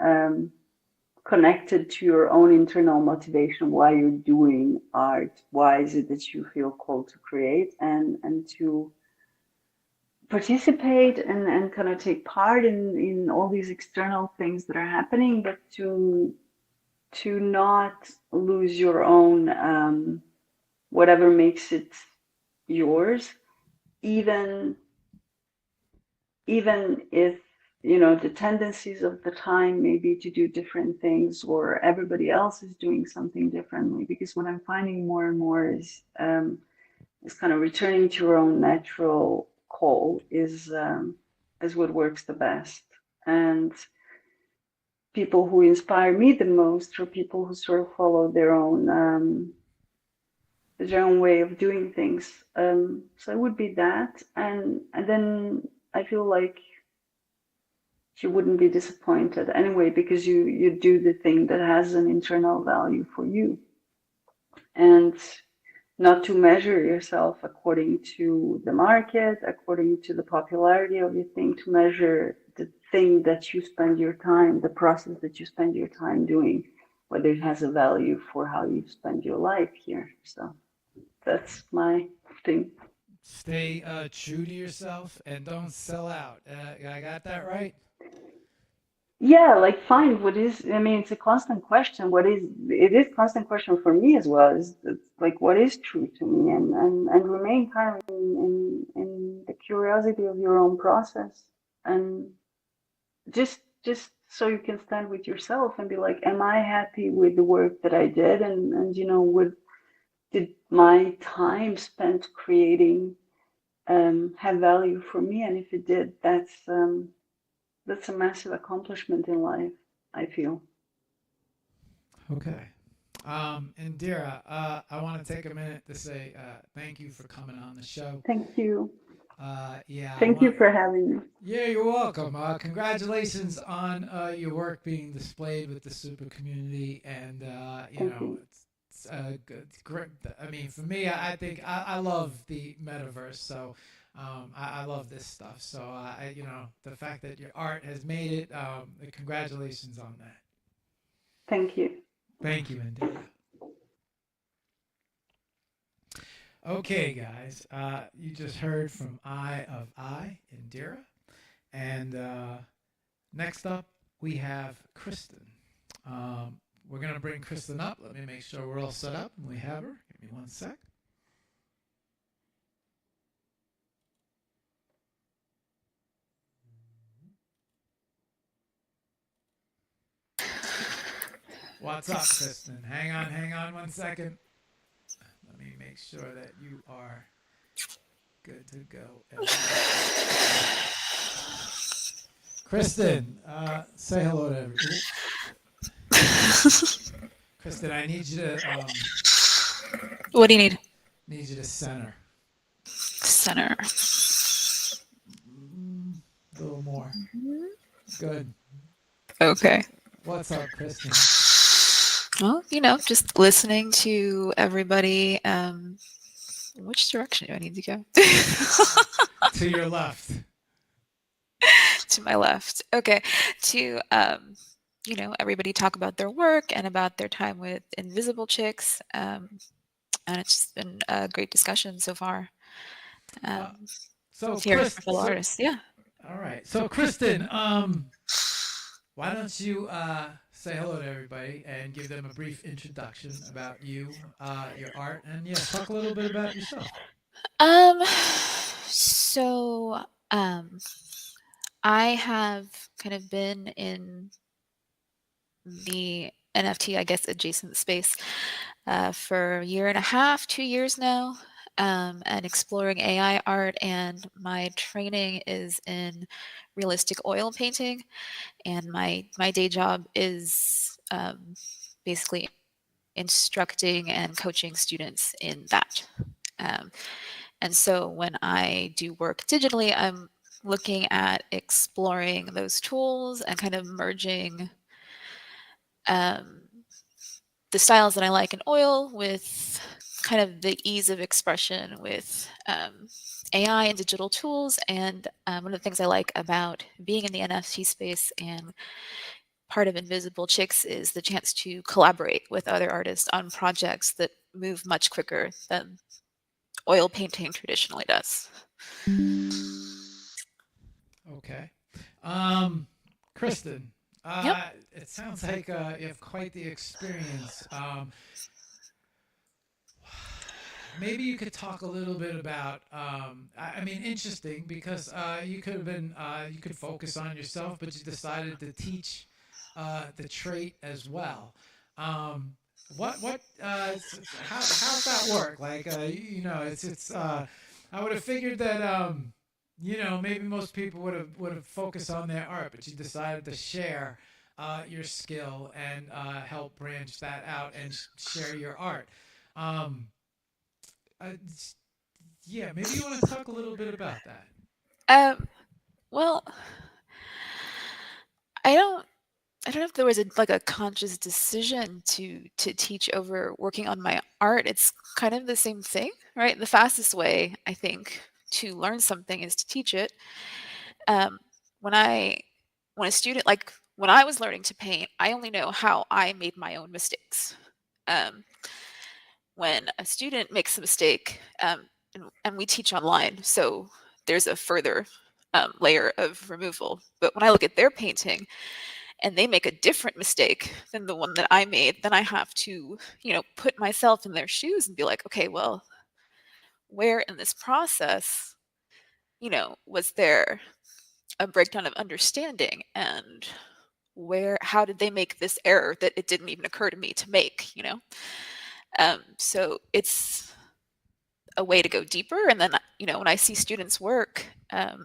connected to your own internal motivation, why you're doing art, why is it that you feel called to create, and to participate and kind of take part in all these external things that are happening, but to not lose your own whatever makes it yours, even if the tendencies of the time maybe to do different things, or everybody else is doing something differently. Because what I'm finding more and more is kind of returning to your own natural call is what works the best. And people who inspire me the most are people who sort of follow their own way of doing things. So it would be that, and then I feel like you wouldn't be disappointed anyway, because you do the thing that has an internal value for you, and not to measure yourself according to the market, according to the popularity of your thing, to measure the thing that you spend your time, the process that you spend your time doing, whether it has a value for how you spend your life here. So that's my thing. Stay true to yourself and don't sell out. I got that right? Yeah, like find what is, I mean, it's a constant question. It is constant question for me as well. It's like, what is true to me, and remain kind of in the curiosity of your own process, and just so you can stand with yourself and be like, am I happy with the work that I did? And with, did my time spent creating have value for me? And if it did, that's a massive accomplishment in life, I feel. Okay. Indira, I want to take a minute to say thank you for coming on the show. Thank you. Yeah, Thank you for having me. Yeah, you're welcome. Congratulations on your work being displayed with the super community, and Thank you. it's great. I mean, for me, I think I love the metaverse, so I love this stuff. So the fact that your art has made it, congratulations on that. Thank you. Thank you, Indira. Okay, guys, you just heard from Eye of I, Indira. And next up, we have Kristen. We're going to bring Kristen up. Let me make sure we're all set up and we have her. Give me one sec. What's up, Kristen? Hang on 1 second. Let me make sure that you are good to go. Kristen, say hello to everyone. Kristen, I need you to. What do you need? Need you to center. Center. A little more. Good. Okay. What's up, Kristen? Well, just listening to everybody. Which direction do I need to go? To your left. to my left. Okay. To everybody talk about their work and about their time with Invisible Chicks. And it's just been a great discussion so far. So Here Chris, for fellow artists. Yeah. all right. So Kristen, why don't you say hello to everybody and give them a brief introduction about you, your art, and talk a little bit about yourself. So I have kind of been in the NFT, I guess, adjacent space for a year and a half, 2 years now, and exploring AI art. And my training is in realistic oil painting, and my day job is basically instructing and coaching students in that. And so when I do work digitally, I'm looking at exploring those tools and kind of merging the styles that I like in oil with kind of the ease of expression with AI and digital tools. And one of the things I like about being in the NFT space and part of Invisible Chicks is the chance to collaborate with other artists on projects that move much quicker than oil painting traditionally does. Okay. Kristen, Yep. it sounds like you have quite the experience. Maybe you could talk a little bit about, I mean, interesting because you could have been, you could focus on yourself, but you decided to teach the trait as well. How's that work? Like, I would have figured that, maybe most people would have focused on their art, but you decided to share your skill and help branch that out and share your art. Uh, maybe you want to talk a little bit about that. Well, I don't know if there was a conscious decision to teach over working on my art. It's kind of the same thing, right? The fastest way, I think, to learn something is to teach it. Um, when a student, like when I was learning to paint, I only know how I made my own mistakes. Um, when a student makes a mistake, and we teach online, so there's a further layer of removal. But when I look at their painting and they make a different mistake than the one that I made, then I have to, put myself in their shoes and be like, okay, well, where in this process, was there a breakdown of understanding, and how did they make this error that it didn't even occur to me to make, so it's a way to go deeper. And then, when I see students work, I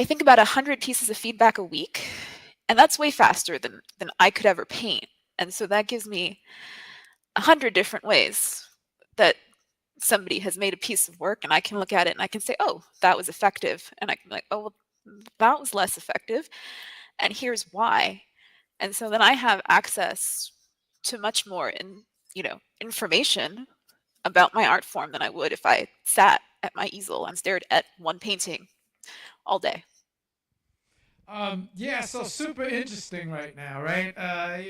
think about 100 pieces of feedback a week, and that's way faster than I could ever paint. And so that gives me 100 different ways that somebody has made a piece of work, and I can look at it and I can say, oh, that was effective. And I can be like, oh, well, that was less effective, and here's why. And so then I have access to much more information about my art form than I would if I sat at my easel and stared at one painting all day. So super interesting right now, right?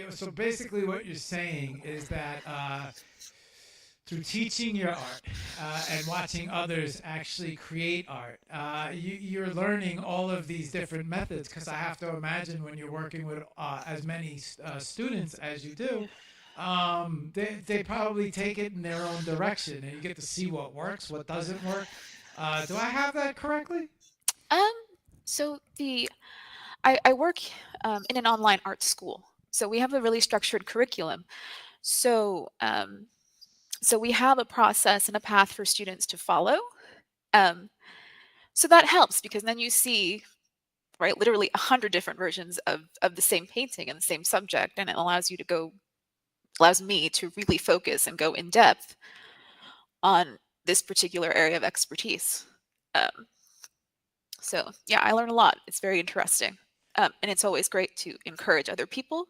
So basically, what you're saying is that through teaching your art and watching others actually create art, you're learning all of these different methods. Because I have to imagine when you're working with as many students as you do, they probably take it in their own direction, and you get to see what works, what doesn't work. Do I have that correctly? So I work in an online art school, so we have a really structured curriculum. So we have a process and a path for students to follow. So that helps because then you see, right, literally 100 different versions of the same painting and the same subject, and it allows me to really focus and go in depth on this particular area of expertise. So yeah, I learn a lot. It's very interesting. And it's always great to encourage other people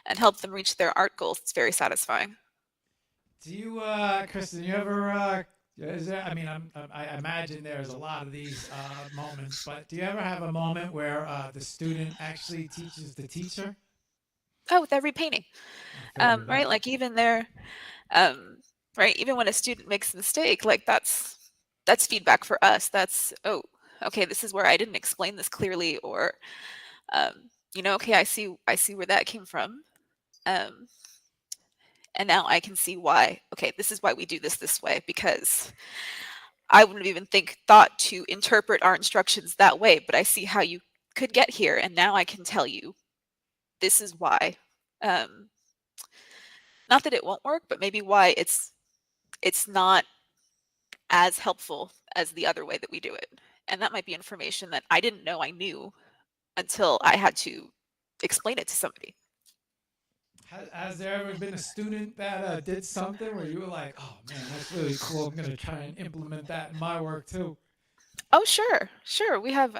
and help them reach their art goals. It's very satisfying. Do you, Kristen? You Is there, I mean, I imagine there's a lot of these moments, but do you ever have a moment where the student actually teaches the teacher? Oh, with every painting, I figured right? that. Like even there, um, right? Even when a student makes a mistake, like that's feedback for us. That's, oh, okay, this is where I didn't explain this clearly, or okay, I see where that came from. Um, and now I can see why. Okay, this is why we do this way, because I wouldn't have even thought to interpret our instructions that way, but I see how you could get here, and now I can tell you this is why. Um, Not that it won't work, but maybe why it's not as helpful as the other way that we do it. And that might be information that I didn't know I knew until I had to explain it to somebody. Has there ever been a student that did something where you were like, oh man, that's really cool. I'm going to try and implement that in my work too? Oh, sure, sure. We have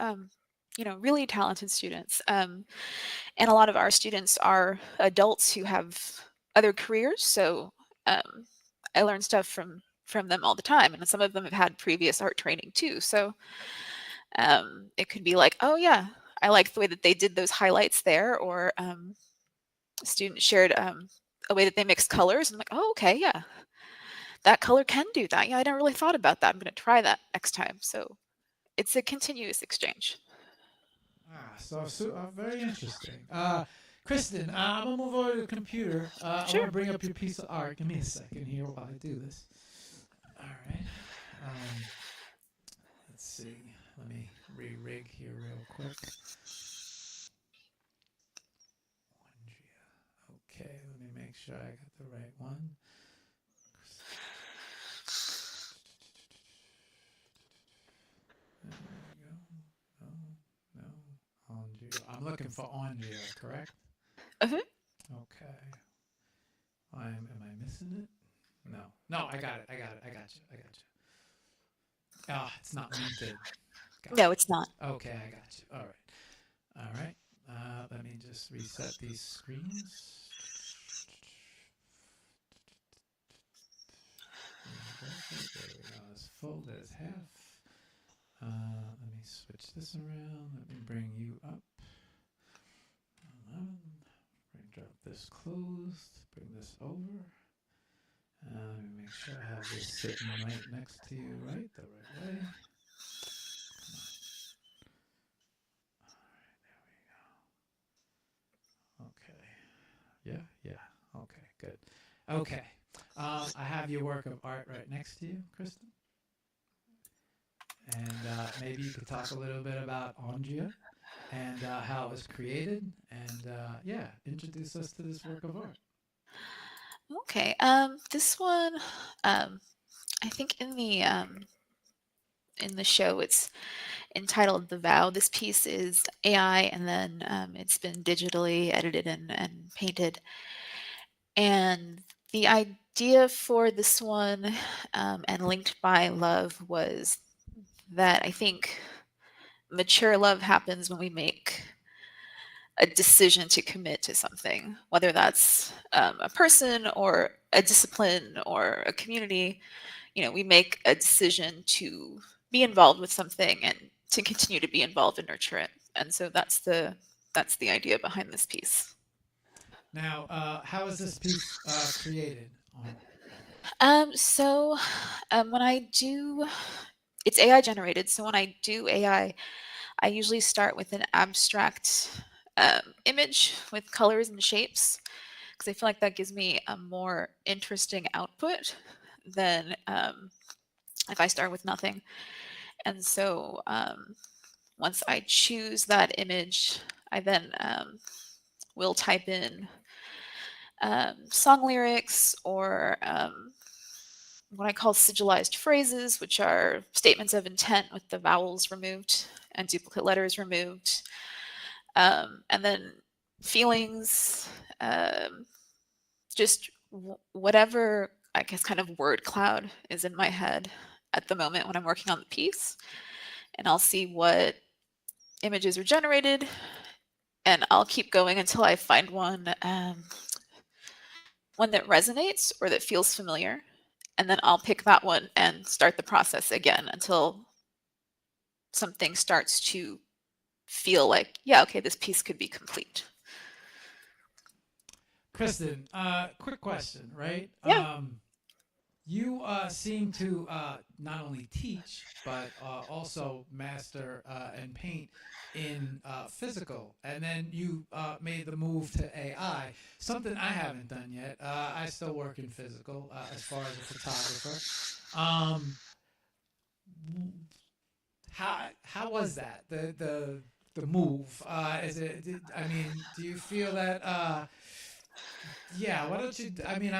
really talented students. And a lot of our students are adults who have other careers, so um, I learn stuff from them all the time, and some of them have had previous art training too. So it could be like, oh yeah, I like the way that they did those highlights there, or a student shared a way that they mixed colors, and I'm like, oh okay, yeah, that color can do that. Yeah, I never really thought about that. I'm going to try that next time. So it's a continuous exchange. Very interesting. Kristen, I'm gonna move over to the computer. I want Sure. to bring up your piece of art. Give me a second here while I do this. All right. Let's see. Let me re-rig here real quick. Okay, let me make sure I got the right one. There we go. No. Andrea. I'm looking for Andrea, correct? Uh-huh. Okay. Am I missing it? No, I got it. I got you. Ah, it's not LinkedIn. No, it's not. Okay, I got you. All right. Let me just reset these screens. There we go. It's full. There's half. Let me switch this around. Let me bring you up. 11. Drop this closed. Bring this over. Let me make sure I have this sitting right next to you, right? The right way. Okay. Yeah. Okay, good. Okay. I have your work of art right next to you, Kristen. And maybe you could talk a little bit about Andrea and how it was created, and introduce us to this work of art. Okay. This one, I think in the show it's entitled "The Vow." This piece is AI, and then it's been digitally edited and painted. And the idea for this one, and linked by love, was that I think mature love happens when we make a decision to commit to something, whether that's a person or a discipline or a community. We make a decision to be involved with something and to continue to be involved and nurture it. And so that's the idea behind this piece. Now, how is this piece created? So when I do, it's AI generated. So when I do AI, I usually start with an abstract image with colors and shapes, because I feel like that gives me a more interesting output than if I start with nothing. And so once I choose that image, I then will type in song lyrics, or what I call sigillized phrases, which are statements of intent with the vowels removed and duplicate letters removed. And then feelings, just whatever, I guess, kind of word cloud is in my head at the moment when I'm working on the piece. And I'll see what images are generated, and I'll keep going until I find one that resonates or that feels familiar. and then I'll pick that one and start the process again until something starts to feel like, yeah, okay, this piece could be complete. Kristen, quick question, right? Yeah. You seem to not only teach but also master and paint in physical, and then you made the move to AI. Something I haven't done yet. I still work in physical as far as a photographer. How was that the move? Is it? I mean, do you feel that? Yeah, why don't you? I mean,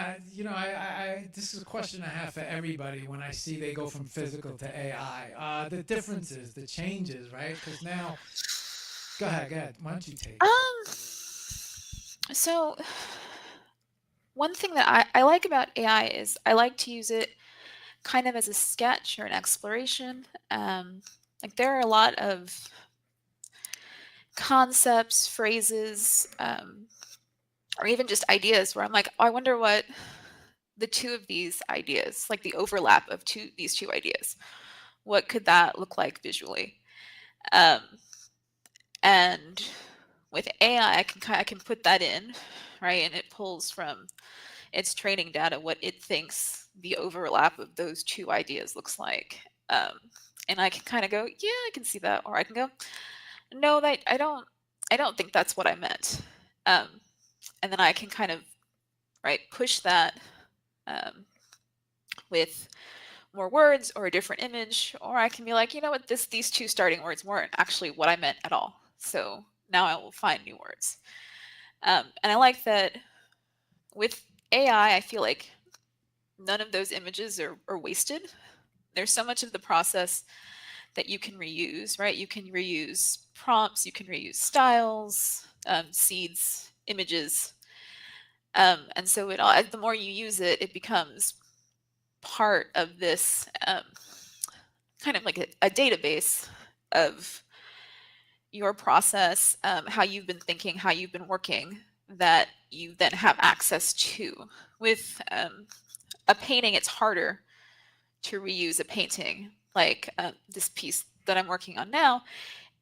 this is a question I have for everybody when I see they go from physical to AI. The differences, the changes, right? Because now, go ahead. Why don't you take it? So one thing that I like about AI is I like to use it kind of as a sketch or an exploration. Like there are a lot of concepts, phrases, or even just ideas where I'm like, oh, I wonder what the two of these ideas, like the overlap of these two ideas, what could that look like visually? Um, and with AI, I can put that in, right, and it pulls from its training data what it thinks the overlap of those two ideas looks like. And I can kind of go, yeah, I can see that, or I can go, no, that I don't think that's what I meant. Um, and then I can kind of push that um, with more words or a different image, or I can be like, you know what, these two starting words weren't actually what I meant at all. So now I will find new words. And I like that with AI, I feel like none of those images are wasted. There's so much of the process that you can reuse, right? You can reuse prompts, you can reuse styles, seeds, images. And so the more you use it, it becomes part of this kind of like a database of your process, how you've been thinking, how you've been working, that you then have access to. With a painting, it's harder to reuse a painting. Like this piece that I'm working on now,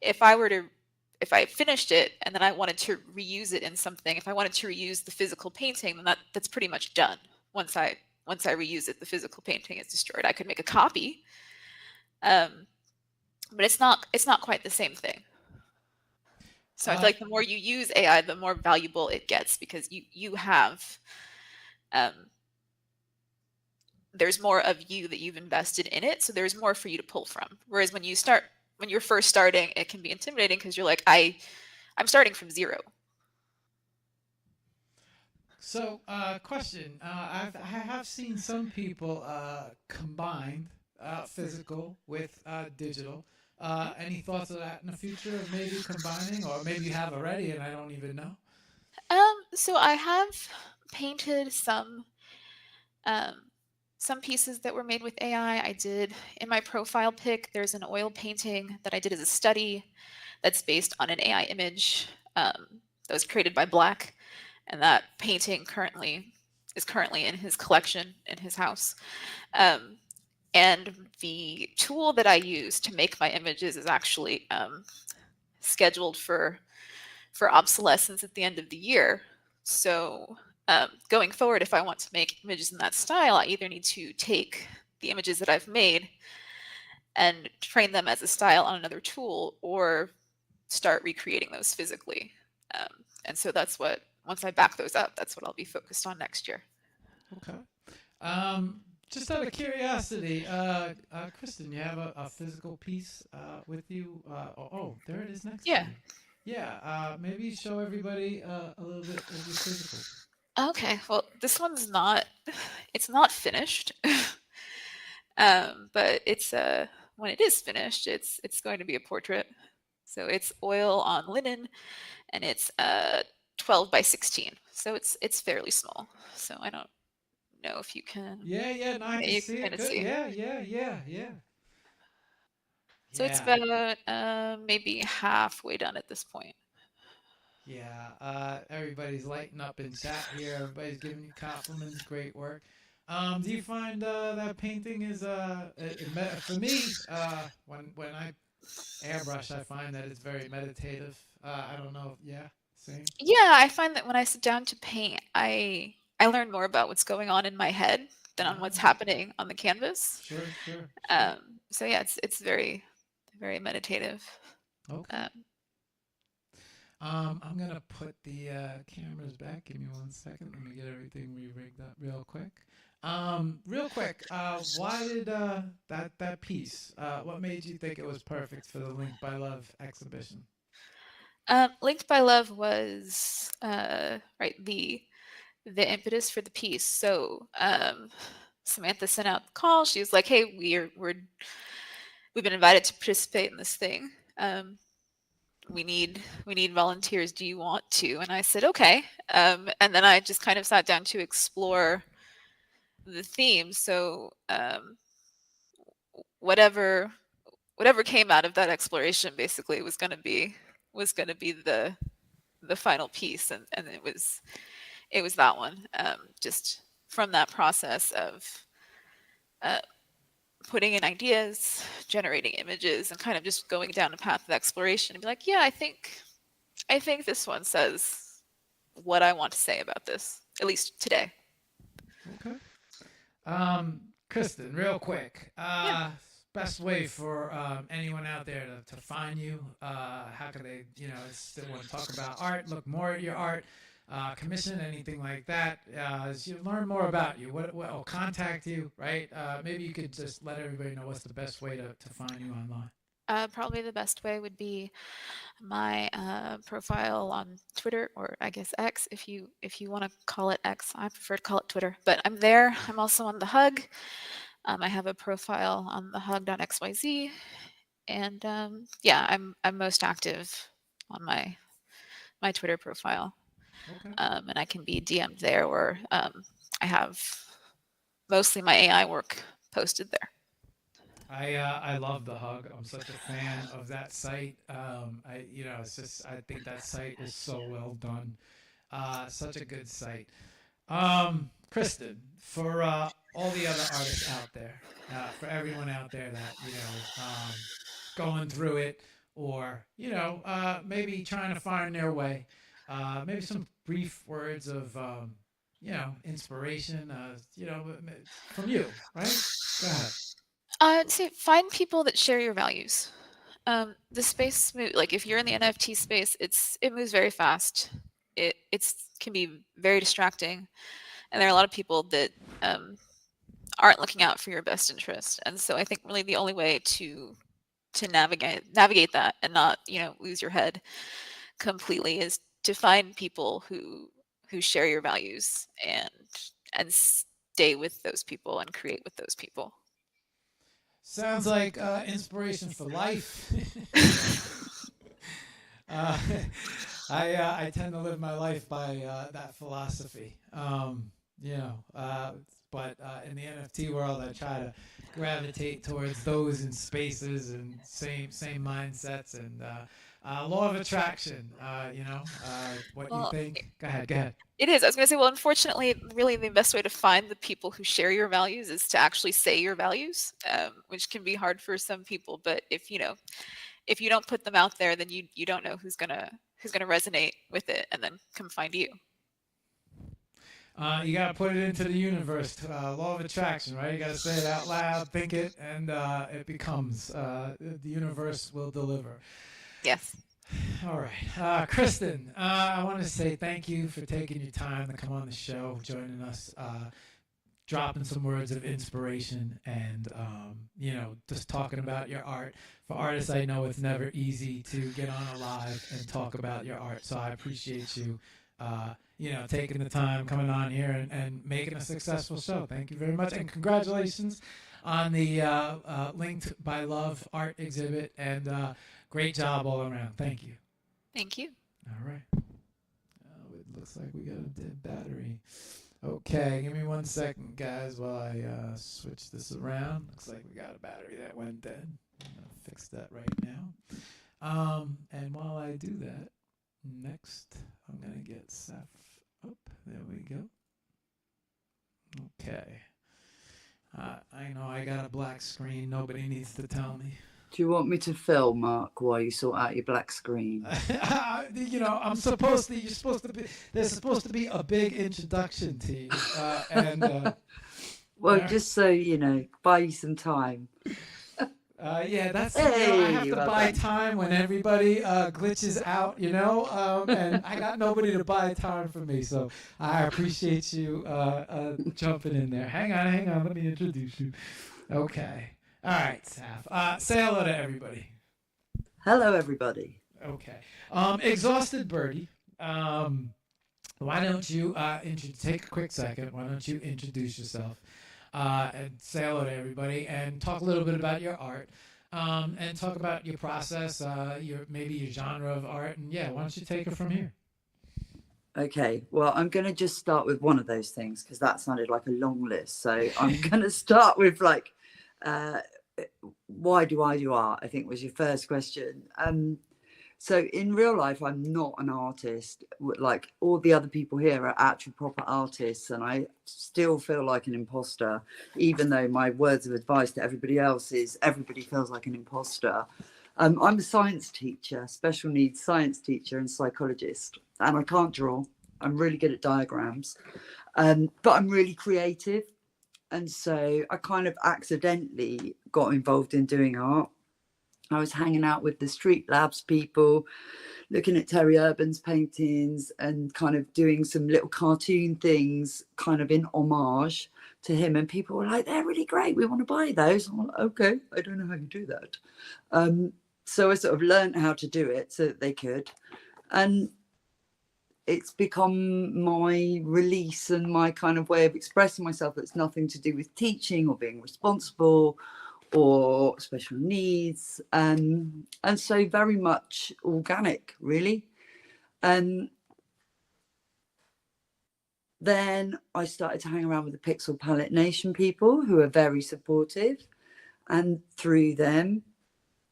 if I finished it and then I wanted to reuse it in something, if I wanted to reuse the physical painting, then that's pretty much done. Once I reuse it, the physical painting is destroyed. I could make a copy, but it's not quite the same thing. So I feel like the more you use AI, the more valuable it gets, because you have there's more of you that you've invested in it, so there's more for you to pull from. Whereas when you're first starting, it can be intimidating because you're like, I'm starting from zero. So, question. I have seen some people combine physical with digital. Any thoughts of that in the future of maybe combining, or maybe you have already and I don't even know? So I have painted some pieces that were made with AI. I did, in my profile pic, there's an oil painting that I did as a study that's based on an AI image that was created by Black, and that painting is currently in his collection in his house. And the tool that I use to make my images is actually scheduled for obsolescence at the end of the year. So going forward, if I want to make images in that style, I either need to take the images that I've made and train them as a style on another tool, or start recreating those physically. And so once I back those up, that's what I'll be focused on next year. Okay. Just out of curiosity, Kristen, you have a physical piece with you? There it is next to Yeah. you. Yeah, maybe show everybody a little bit of your physical. Okay. Well, this one's it's not finished. But it's when it is finished, it's going to be a portrait. So it's oil on linen, and it's 12 by 16. So it's fairly small. So I don't know if you can. Yeah, no, I can You see can it. kind of Good. see. Yeah. So it's Yeah. about maybe halfway done at this point. Yeah, everybody's lighting up in chat here. Everybody's giving you compliments. Great work. Do you find that painting is for me when I airbrush, I find that it's very meditative. I don't know. Yeah, same. Yeah, I find that when I sit down to paint, I learn more about what's going on in my head than on what's Ah, happening on the canvas. sure, sure, sure. So yeah, it's very very meditative. Okay. Um, I'm gonna put the cameras back. Give me 1 second. Let me get everything re-rigged up real quick. Real quick. Why did that piece? What made you think it was perfect for the Link by Love exhibition? Linked by Love was right the impetus for the piece. So Samantha sent out the call. She was like, "Hey, we've been invited to participate in this thing. We need volunteers. Do you want to?" And I said, "Okay." And then I just kind of sat down to explore the theme. So whatever whatever came out of that exploration basically was going to be the final piece, and it was that one. Just from that process of uh, putting in ideas, generating images, and kind of just going down a path of exploration and be like, yeah, I think this one says what I want to say about this, at least today. Okay. Kristen, real quick. Yeah. Best way for anyone out there to find you. How can they, still want to talk about art, look more at your art, commission anything like that? As you learn more about you, or contact you, right? Maybe you could just let everybody know what's the best way to find you online. Probably the best way would be my profile on Twitter, or I guess X, if you want to call it X. I prefer to call it Twitter, but I'm there. I'm also on the Hug. I have a profile on the Hug.xyz, and yeah, I'm most active on my Twitter profile, Okay. and I can be DM'd there, or I have mostly my AI work posted there. I love the Hug. I'm such a fan of that site. It's just I think that site is so well done. Such a good site. Kristen, for all the other artists out there, for everyone out there that going through it, or maybe trying to find their way, maybe some brief words of inspiration, from you, right? Go ahead. So find people that share your values. The space like if you're in the NFT space, it moves very fast. It's can be very distracting, and there are a lot of people that aren't looking out for your best interest. And so I think really the only way to navigate that and not lose your head completely is to find people who share your values, and stay with those people and create with those people. Sounds like inspiration for life. uh, I tend to live my life by that philosophy. But in the NFT world, I try to gravitate towards those in spaces and same mindsets and law of attraction. What you Well, think. Go ahead. Go ahead. it is. I was going to say, well, unfortunately, really the best way to find the people who share your values is to actually say your values, which can be hard for some people. But if you don't put them out there, then you don't know who's gonna resonate with it and then come find you. You got to put it into the universe. Law of attraction, right? You got to say it out loud, think it, and it becomes. The universe will deliver. Yes. All right. Kristen, I want to say thank you for taking your time to come on the show, joining us, dropping some words of inspiration, and, just talking about your art. For artists, I know it's never easy to get on a live and talk about your art, so I appreciate you. Taking the time, coming on here, and making a successful show. Thank you very much, and congratulations on the Linked by Love art exhibit, and great job all around. Thank you. Thank you. All right. Oh, it looks like we got a dead battery. Okay, give me 1 second, guys, while I switch this around. Looks like we got a battery that went dead. I'm going to fix that right now. And while I do that, next, I'm going to get Seth up. There we go. Okay. I know I got a black screen. Nobody needs to tell me. Do you want me to film, Mark, while you sort out your black screen? You know, I'm supposed to. You're supposed to be. There's supposed to be a big introduction to you, Well, yeah. just so you know, buy you some time. Yeah, that's Hey, I have to well buy done. time when everybody glitches out, and I got nobody to buy time for me, so I appreciate you jumping in there. Hang on, let me introduce you. Okay, all right, Saf. Say hello to everybody. Hello, everybody. Okay, exhausted birdie. Why don't you take a quick second? Why don't you introduce yourself and say hello to everybody and talk a little bit about your art and talk about your process, maybe your genre of art, and yeah, why don't you take it from here? Okay, well, I'm going to just start with one of those things because that sounded like a long list. So I'm going to start with uh, why do I do art? I think was your first question. So in real life, I'm not an artist. Like all the other people here are actual proper artists, and I still feel like an imposter, even though my words of advice to everybody else is everybody feels like an imposter. I'm a science teacher, special needs science teacher and psychologist, and I can't draw. I'm really good at diagrams, but I'm really creative. And so I kind of accidentally got involved in doing art. I was hanging out with the Street Labs people, looking at Terry Urban's paintings and kind of doing some little cartoon things kind of in homage to him. And people were like, they're really great. We want to buy those. I'm like, okay, I don't know how you do that. So I sort of learned how to do it so that they could. And it's become my release and my kind of way of expressing myself that's nothing to do with teaching or being responsible or special needs, and so very much organic, really. And then I started to hang around with the Pixel Palette Nation people who are very supportive, and through them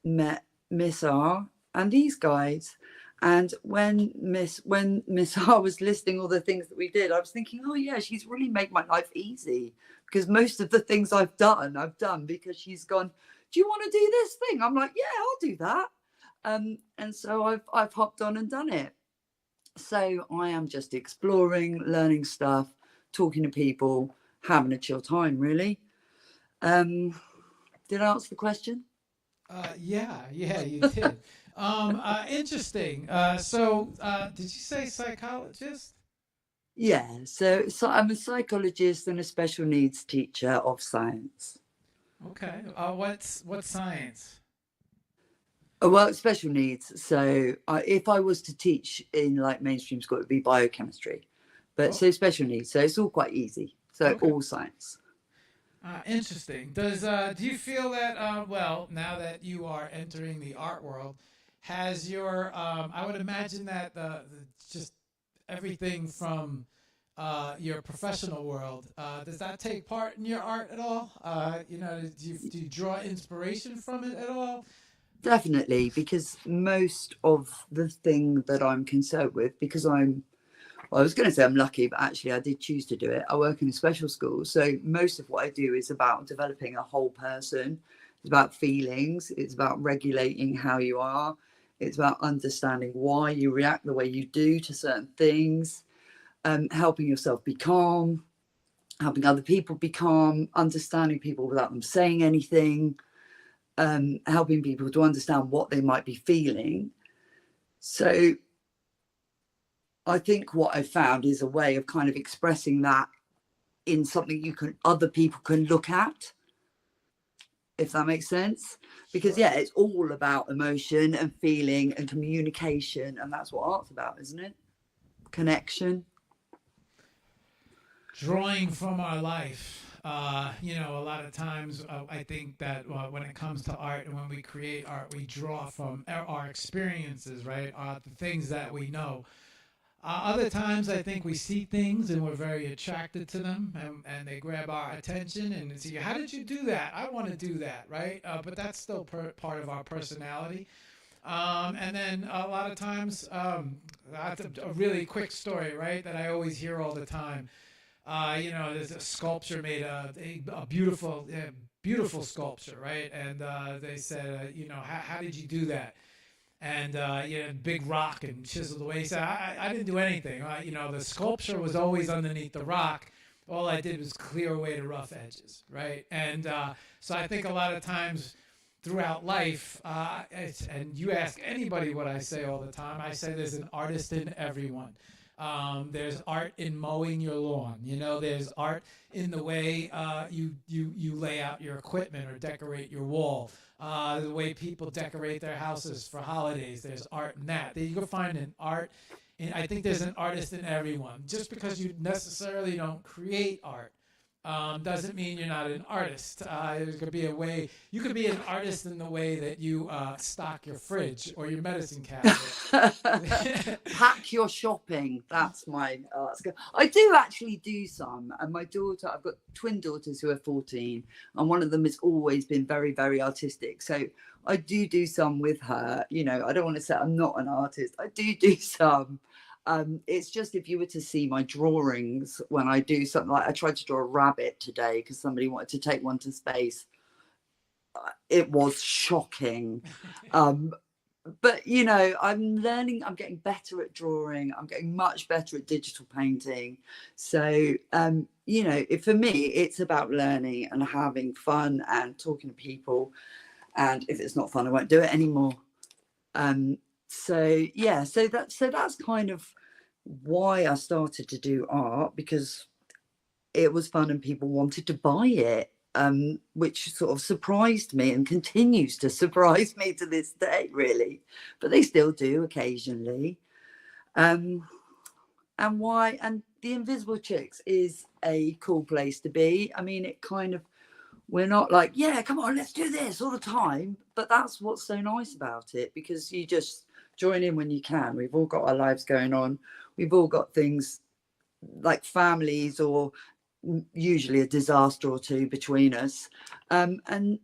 met Miss R and these guys. And when Miss R was listing all the things that we did, I was thinking, oh yeah, she's really made my life easy, because most of the things I've done because she's gone, do you want to do this thing? I'm like, yeah, I'll do that. And so I've hopped on and done it. So I am just exploring, learning stuff, talking to people, having a chill time, really. Did I answer the question? Yeah, you did. Interesting. So, did you say psychologist? Yeah, so I'm a psychologist and a special needs teacher of science. Okay. What science? Well, special needs. So if I was to teach in like mainstream school, it would be biochemistry. But Oh. so special needs. So it's all quite easy. So Okay. all science. Interesting. Do you feel that well, now that you are entering the art world, has your I would imagine that just everything from your professional world, does that take part in your art at all? Do you draw inspiration from it at all? Definitely, because most of the thing that I'm concerned with, because I was going to say I'm lucky, but actually I did choose to do it. I work in a special school. So most of what I do is about developing a whole person. It's about feelings. It's about regulating how you are. It's about understanding why you react the way you do to certain things, helping yourself be calm, helping other people be calm, understanding people without them saying anything, helping people to understand what they might be feeling. So I think what I found is a way of kind of expressing that in something other people can look at, if that makes sense. Because yeah, it's all about emotion and feeling and communication, and that's what art's about, isn't it? Connection. Drawing from our life. A lot of times I think that when it comes to art and when we create art, we draw from our experiences, right? The things that we know. Other times, I think we see things and we're very attracted to them, and they grab our attention and see, how did you do that? I want to do that, right? But that's still part of our personality. And then a lot of times, that's a really quick story, right, that I always hear all the time. There's a sculpture made a beautiful, beautiful sculpture, right? And they said, how did you do that? And big rock and chiseled away. He said, I didn't do anything. The sculpture was always underneath the rock. All I did was clear away the rough edges, right? And so I think a lot of times throughout life, and you ask anybody what I say all the time, I say there's an artist in everyone. There's art in mowing your lawn. There's art in the way you lay out your equipment or decorate your wall. The way people decorate their houses for holidays. There's art in that. You can find an art. And I think there's an artist in everyone. Just because you necessarily don't create art doesn't mean you're not an artist. There could be a way you could be an artist in the way that you stock your fridge or your medicine cabinet. Pack your shopping. That's mine. Oh, that's good. I do actually do some. And my daughter, I've got twin daughters who are 14, and one of them has always been very, very artistic. So I do some with her. I don't want to say I'm not an artist. I do some. It's just if you were to see my drawings when I do something, like I tried to draw a rabbit today because somebody wanted to take one to space. It was shocking. But I'm learning, I'm getting better at drawing, I'm getting much better at digital painting. So for me it's about learning and having fun and talking to people, and if it's not fun I won't do it anymore. So that's kind of why I started to do art, because it was fun and people wanted to buy it, which sort of surprised me and continues to surprise me to this day, really. But they still do occasionally. And the Invisible Chicks is a cool place to be. I mean, we're not like, yeah, come on, let's do this all the time. But that's what's so nice about it, because you just join in when you can. We've all got our lives going on. We've all got things like families, or usually a disaster or two between us. And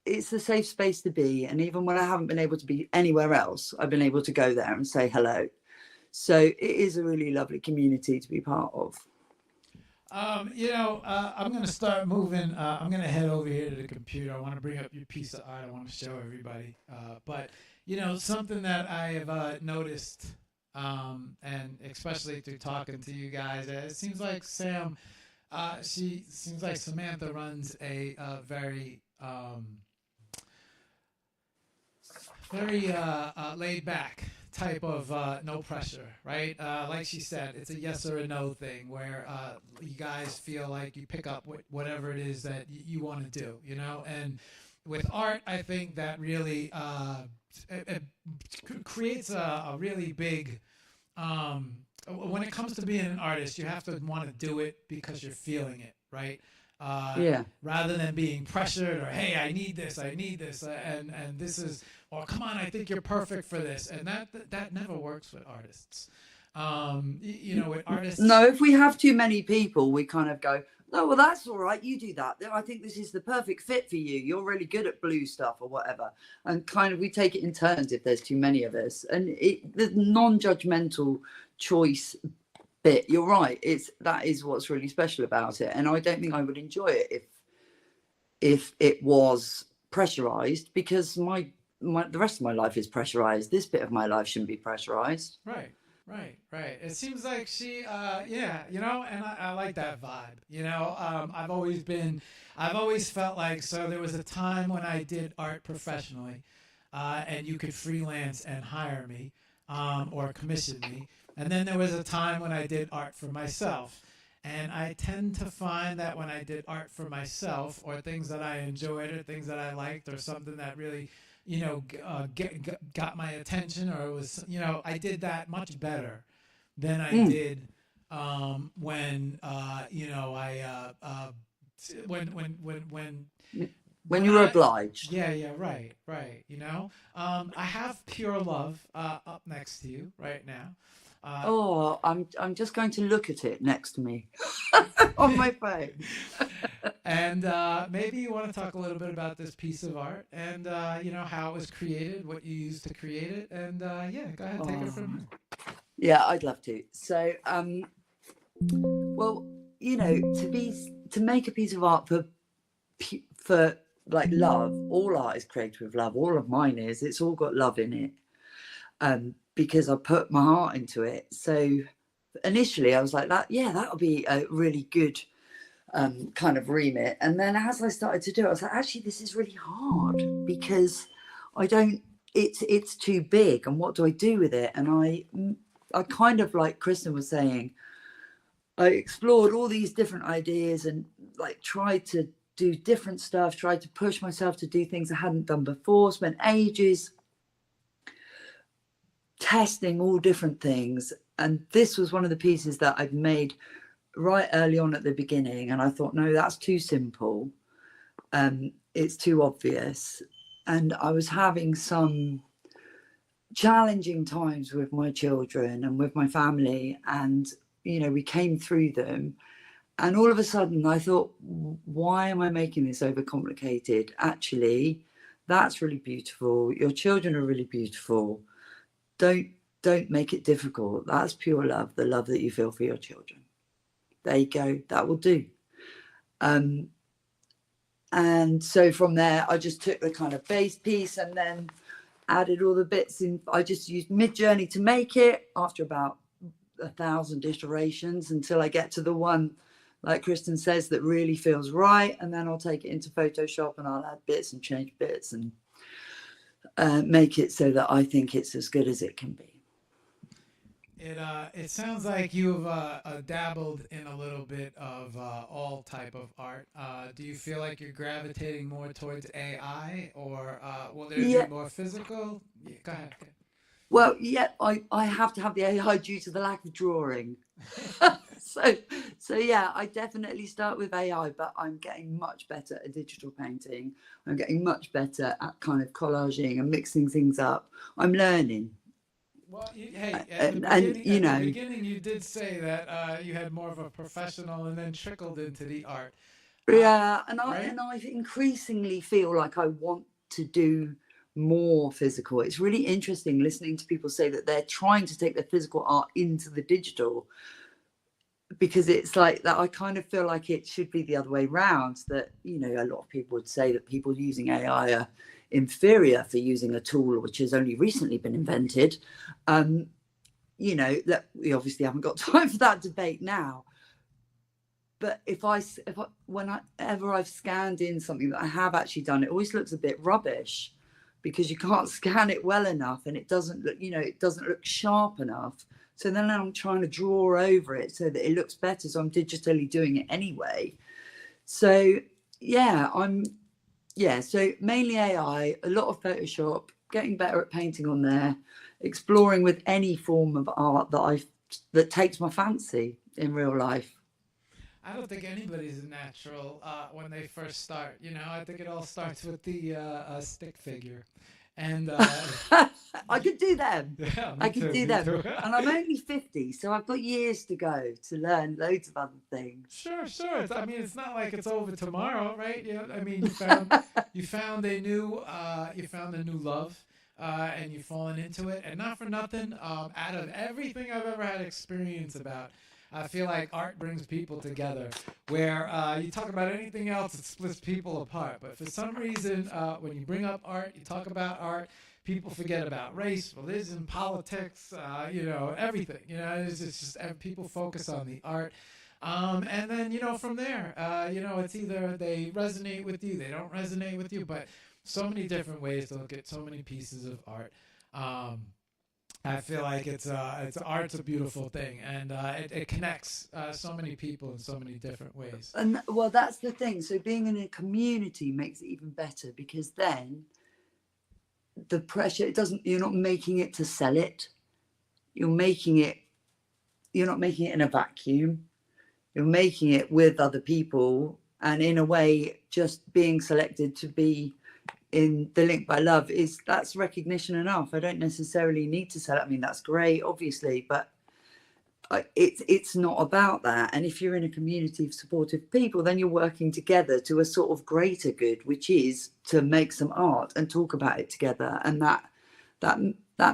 it's a safe space to be. And even when I haven't been able to be anywhere else, I've been able to go there and say hello. So it is a really lovely community to be part of. I'm going to start moving. I'm going to head over here to the computer. I want to bring up your piece of art. I want to show everybody. But something that I have noticed, and especially through talking to you guys, it seems like Samantha runs a very laid back type of no pressure, right? Like she said, it's a yes or a no thing where you guys feel like you pick up whatever it is that you want to do, and with art, I think that really it creates a really big, when it comes to being an artist, you have to want to do it because you're feeling it, right? Rather than being pressured or, hey, I need this, and this is, or come on, I think you're perfect for this, and that never works with artists. With artists. No, if we have too many people, we kind of go, no, well, that's all right. You do that. I think this is the perfect fit for you. You're really good at blue stuff or whatever. And kind of we take it in turns if there's too many of us. And the non-judgmental choice bit, you're right. That is what's really special about it. And I don't think I would enjoy it if it was pressurized, because the rest of my life is pressurized. This bit of my life shouldn't be pressurized. Right. It seems like she, and I like that vibe. I've always felt like, so there was a time when I did art professionally, and you could freelance and hire me, or commission me. And then there was a time when I did art for myself. And I tend to find that when I did art for myself, or things that I enjoyed, or things that I liked, or something that really got my attention, or it was, I did that much better than I did when you were obliged. Yeah, right. I have Pure Love up next to you right now. I'm just going to look at it next to me on my phone. And maybe you want to talk a little bit about this piece of art, and how it was created, what you used to create it, and go ahead, take it from here. Yeah, I'd love to. So, well, you know, to make a piece of art for like love. All art is created with love. All of mine is. It's all got love in it, because I put my heart into it. So initially I was like, that'll be a really good kind of remit. And then as I started to do it, I was like, actually, this is really hard because it's too big. And what do I do with it? And I kind of, like Kristen was saying, I explored all these different ideas and like tried to do different stuff, tried to push myself to do things I hadn't done before, spent ages testing all different things. And this was one of the pieces that I'd made right early on at the beginning. And I thought, no, that's too simple. It's too obvious. And I was having some challenging times with my children and with my family. And, you know, we came through them. And all of a sudden I thought, why am I making this overcomplicated? Actually, that's really beautiful. Your children are really beautiful. Don't make it difficult. That's pure love, the love that you feel for your children. There you go. That will do. And so from there, I just took the kind of base piece and then added all the bits in. I just used Mid-Journey to make it after about 1,000 iterations until I get to the one, like Kristen says, that really feels right. And then I'll take it into Photoshop and I'll add bits and change bits and make it so that I think it's as good as it can be. It sounds like you've dabbled in a little bit of all type of art. Do you feel like you're gravitating more towards AI, or will there be more physical? Yeah, go ahead. Well, yeah, I have to have the AI due to the lack of drawing. So yeah, I definitely start with AI, but I'm getting much better at digital painting. I'm getting much better at kind of collaging and mixing things up. I'm learning. Well, at the beginning, you did say that you had more of a professional and then trickled into the art. Yeah, and right? I increasingly feel like I want to do more physical. It's really interesting listening to people say that they're trying to take their physical art into the digital, because it's like that. I kind of feel like it should be the other way around, that, you know, a lot of people would say that people using AI are inferior for using a tool which has only recently been invented. You know, that we obviously haven't got time for that debate now. But whenever I've scanned in something that I have actually done, it always looks a bit rubbish because you can't scan it well enough and it doesn't look, you know, it doesn't look sharp enough. So then I'm trying to draw over it so that it looks better. So I'm digitally doing it anyway. So yeah, so mainly AI, a lot of Photoshop, getting better at painting on there, exploring with any form of art that takes my fancy in real life. I don't think anybody's natural when they first start. You know, I think it all starts with the stick figure. And I could do them. Yeah, I could do them. too. And I'm only 50, so I've got years to go to learn loads of other things. Sure. I mean, it's not like it's over tomorrow, right? You know, I mean, you found a new love, and you've fallen into it. And not for nothing, out of everything I've ever had experience about, I feel like art brings people together. Where you talk about anything else, it splits people apart. But for some reason, when you bring up art, you talk about art, people forget about race, religion, politics, you know, everything. You know, it's just people focus on the art. And then, you know, from there, you know, it's either they resonate with you, they don't resonate with you, but so many different ways to look at so many pieces of art. I feel like it's art's a beautiful thing, and it connects so many people in so many different ways. And well, that's the thing. So being in a community makes it even better, because then the pressure, you're not making it to sell it. You're not making it in a vacuum. You're making it with other people, and in a way, just being selected to be in the Link by Love that's recognition enough. I don't necessarily need to sell it. I mean, that's great, obviously, but it's not about that. And if you're in a community of supportive people, then you're working together to a sort of greater good, which is to make some art and talk about it together. And that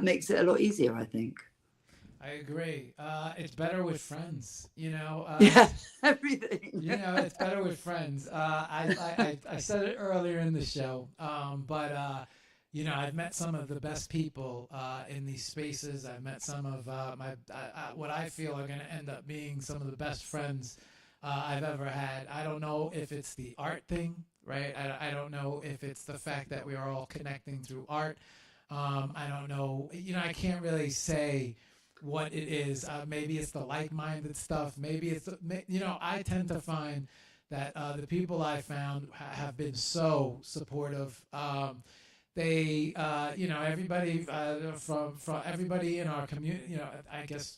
makes it a lot easier, I think. I agree. It's better with friends, you know. Yeah, everything. You know, it's better with friends. I said it earlier in the show, but you know, I've met some of the best people in these spaces. I've met some of what I feel are going to end up being some of the best friends I've ever had. I don't know if it's the art thing, right? I don't know if it's the fact that we are all connecting through art. I don't know. You know, I can't really say what it is. Maybe it's the like-minded stuff. Maybe it's, you know, I tend to find that the people I found have been so supportive. They, you know, everybody from everybody in our community, you know, I guess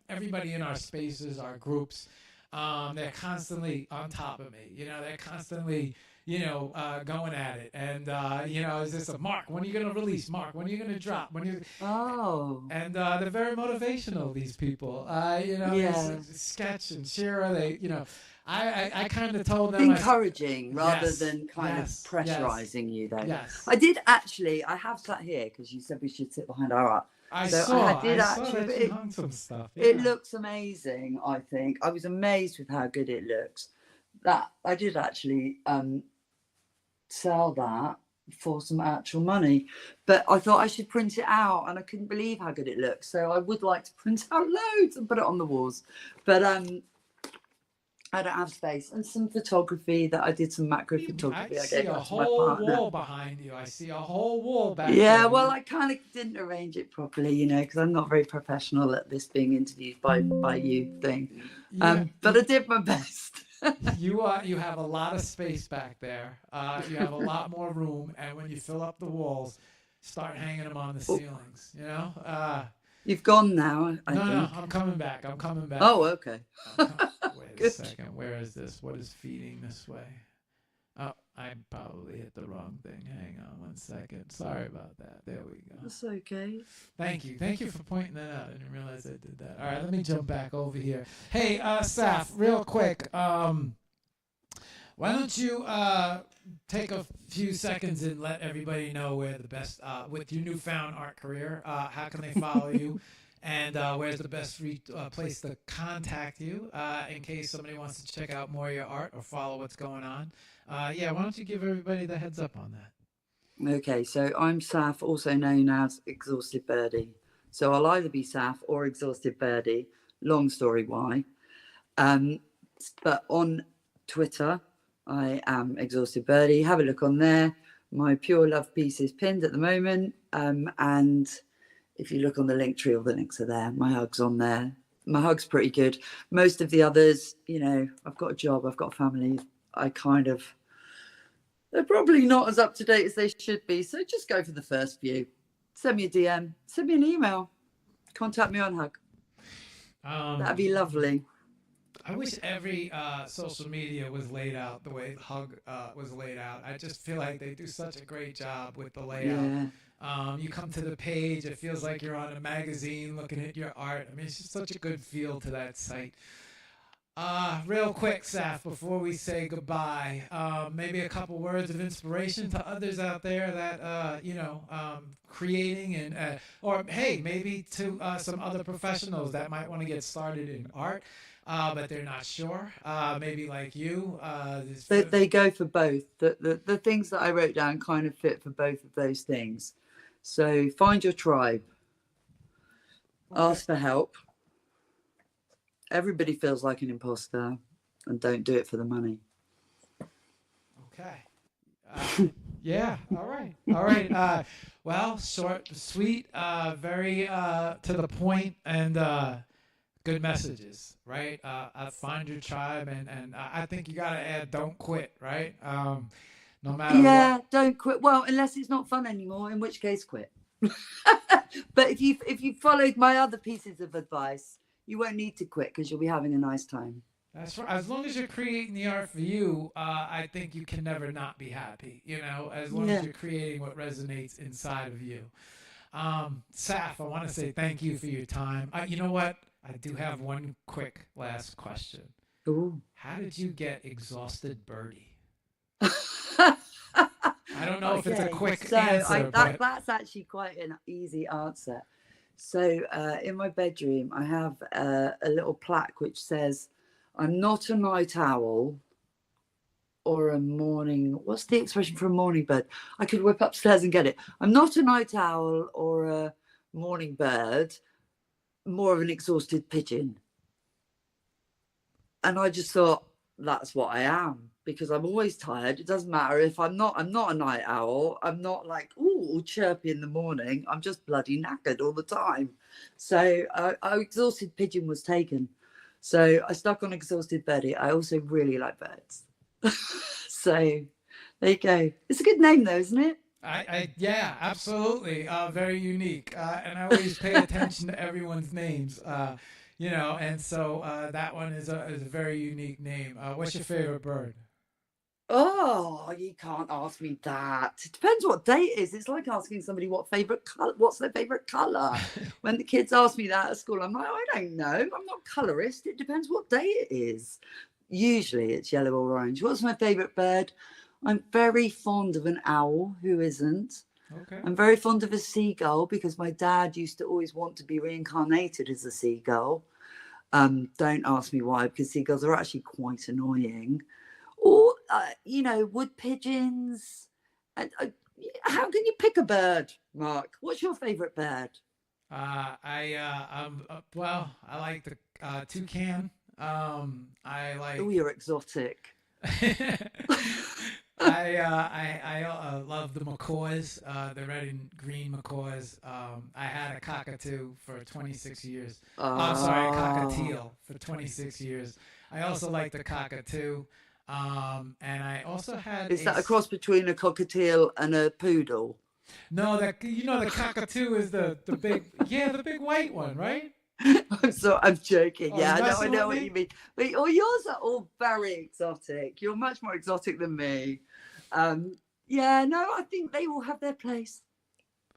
everybody in our spaces, our groups, they're constantly on top of me. You know, they're constantly, you know, going at it. And, you know, is this a Mark? When are you going to release? Mark, when are you going to drop? When you? Oh. And they're very motivational, these people. You know, Yeah. Sketch and Shira, they, you know, I kind of told them. Encouraging rather Yes, than kind yes, of pressurizing you, though. Yes. I did actually, I have sat here because you said we should sit behind our art. I So saw did that actually, you hung some stuff. it yeah. looks amazing, I think. I was amazed with how good it looks. That I did actually sell that for some actual money, but I thought I should print it out, and I couldn't believe how good it looks. So I would like to print out loads and put it on the walls, but I don't have space. And some photography that I did, some macro photography. I see gave a that to my whole partner. wall behind you. I see a whole wall back Yeah, there. well, I kind of didn't arrange it properly, you know, because I'm not very professional at this being interviewed by you thing. Yeah, But I did my best. you have a lot of space back there. You have a lot more room, and when you fill up the walls, start hanging them on the ceilings. You know. You've gone now, I think. No, I'm coming back. I'm coming back. Oh, okay. Wait a Good. second. Where is this? What is feeding this way? Oh, I probably hit the wrong thing. Hang on 1 second. Sorry about that. There we go. That's okay. Thank you. Thank you for pointing that out. I didn't realize I did that. All right, let me jump back over here. Hey, Saf, real quick. Why don't you take a few seconds and let everybody know where the best, with your newfound art career, how can they follow you? And where's the best place to contact you in case somebody wants to check out more of your art or follow what's going on? Yeah, why don't you give everybody the heads up on that? Okay, so I'm Saf, also known as Exhausted Birdie. So I'll either be Saf or Exhausted Birdie. Long story why. But on Twitter, I am Exhausted Birdie. Have a look on there. My Pure Love piece is pinned at the moment. And if you look on the link tree, all the links are there. My hug's on there. My hug's pretty good. Most of the others, you know, I've got a job, I've got a family. They're probably not as up to date as they should be. So just go for the first few. Send me a DM, send me an email, contact me on Hug. That'd be lovely. I wish every social media was laid out the way Hug was laid out. I just feel like they do such a great job with the layout. Yeah. You come to the page, it feels like you're on a magazine looking at your art. I mean, it's just such a good feel to that site. Real quick, Saf, before we say goodbye, maybe a couple words of inspiration to others out there that, you know, creating and, or hey, maybe to some other professionals that might want to get started in art. But they're not sure. Maybe like you. They go for both. The things that I wrote down kind of fit for both of those things. So find your tribe. Ask for help. Everybody feels like an imposter, and don't do it for the money. Okay. Yeah. All right. All right. Well, short, sweet, very to the point, and good messages, right? Find your tribe, and I think you gotta add, don't quit, right? No matter what. Don't quit. Well, unless it's not fun anymore, in which case quit. But if you followed my other pieces of advice, you won't need to quit because you'll be having a nice time. That's right. As long as you're creating the art for you, I think you can never not be happy. You know, as long as you're creating what resonates inside of you. Saf, I want to say thank you for your time. You know what? I do have one quick last question. Ooh. How did you get Exhausted Birdie? I don't know if it's a quick answer. That's actually quite an easy answer. So in my bedroom, I have a little plaque which says, "I'm not a night owl or a morning." What's the expression for a morning bird? I could whip upstairs and get it. "I'm not a night owl or a morning bird, more of an exhausted pigeon." And I just thought, that's what I am, because I'm always tired. It doesn't matter if I'm not a night owl. I'm not like, all chirpy in the morning. I'm just bloody knackered all the time. So exhausted pigeon was taken. So I stuck on exhausted birdie. I also really like birds. So there you go. It's a good name though, isn't it? Yeah, absolutely. Very unique. And I always pay attention to everyone's names. And so that one is a very unique name. What's your favorite bird? Oh, you can't ask me that. It depends what day it is. It's like asking somebody what's their favorite color. When the kids ask me that at school, I'm like, I don't know. I'm not colorist. It depends what day it is. Usually it's yellow or orange. What's my favorite bird? I'm very fond of an owl. Who isn't? Okay. I'm very fond of a seagull because my dad used to always want to be reincarnated as a seagull. Don't ask me why, because seagulls are actually quite annoying. Or, wood pigeons. How can you pick a bird, Mark? What's your favorite bird? I like the toucan. I like. Oh, you're exotic. I love the macaws, the red and green macaws. I had a cockatoo for 26 years. I'm sorry, a cockatiel for 26 years. I also like the cockatoo. And I also had. Is that a cross between a cockatiel and a poodle? No, the cockatoo is the big white one, right? I'm joking. Oh, Yeah, I know with what me? you mean. But yours are all very exotic. You're much more exotic than me. I think they will have their place.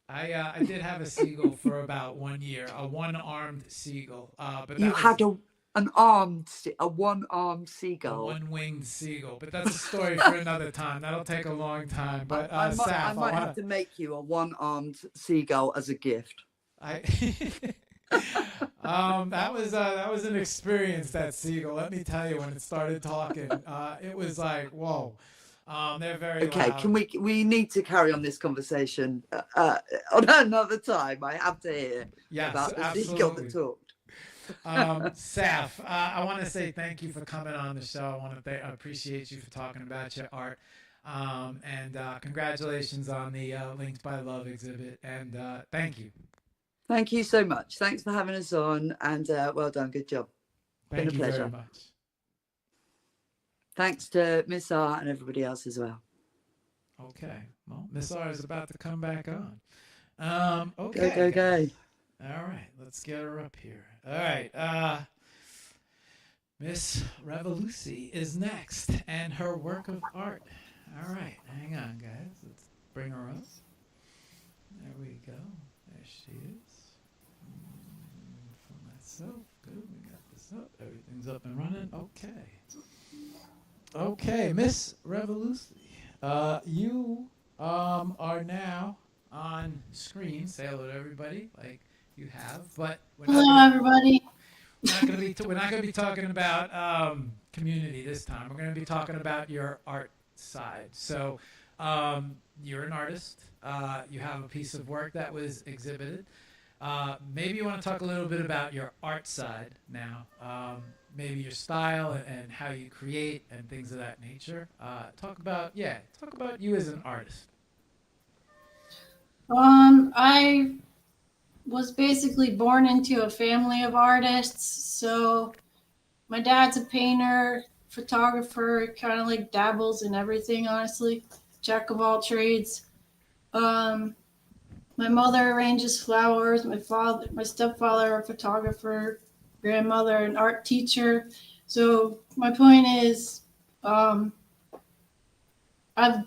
I did have a seagull for about 1 year, a one-armed seagull. But You had a one-armed seagull. A one-winged seagull. But that's a story for another time. That'll take a long time. But I Saf, might have to make you a one-armed seagull as a gift. That was an experience, that seagull. Let me tell you, when it started talking, it was like, whoa. They're very okay. loud. Can we need to carry on this conversation on another time? I have to hear about the seagull that talked. Saf, I want to say thank you for coming on the show. I appreciate you for talking about your art. And congratulations on the Linked by Love exhibit. And thank you. Thank you so much. Thanks for having us on. And well done. Good job. Thank Been a you pleasure. very much. Thanks to Miss R and everybody else as well. Okay. Well, Miss R is about to come back on. Okay. Go. All right. Let's get her up here. All right. Miss Revolucy is next, and her work of art. All right. Hang on, guys. Let's bring her up. There we go. There she is. For myself. Good. We got this up. Everything's up and running. Okay, Miss Revolucy. You are now on screen. Say hello to everybody, like you have. But Hello, everybody. we're not gonna be talking about community this time. We're gonna be talking about your art side. So you're an artist. You have a piece of work that was exhibited. Maybe you want to talk a little bit about your art side now. Maybe your style and how you create and things of that nature. Talk about you as an artist. I was basically born into a family of artists. So my dad's a painter, photographer, kind of like dabbles in everything, honestly. Jack of all trades. My mother arranges flowers. My stepfather, a photographer, grandmother, an art teacher. So my point is, I've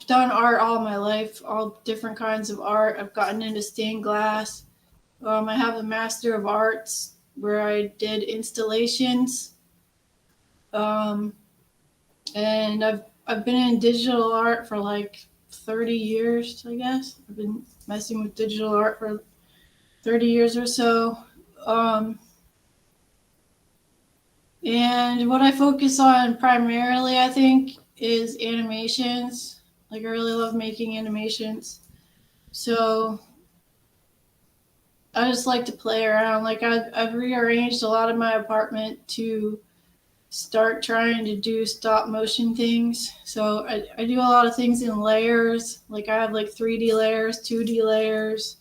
done art all my life, all different kinds of art. I've gotten into stained glass. I have a Master of Arts where I did installations. And I've been in digital art for like 30 years, I guess. I've been messing with digital art for 30 years or so. And what I focus on primarily, I think, is animations. Like, I really love making animations. So I just like to play around. Like, I've rearranged a lot of my apartment to start trying to do stop motion things. So I do a lot of things in layers. Like, I have like 3D layers, 2D layers.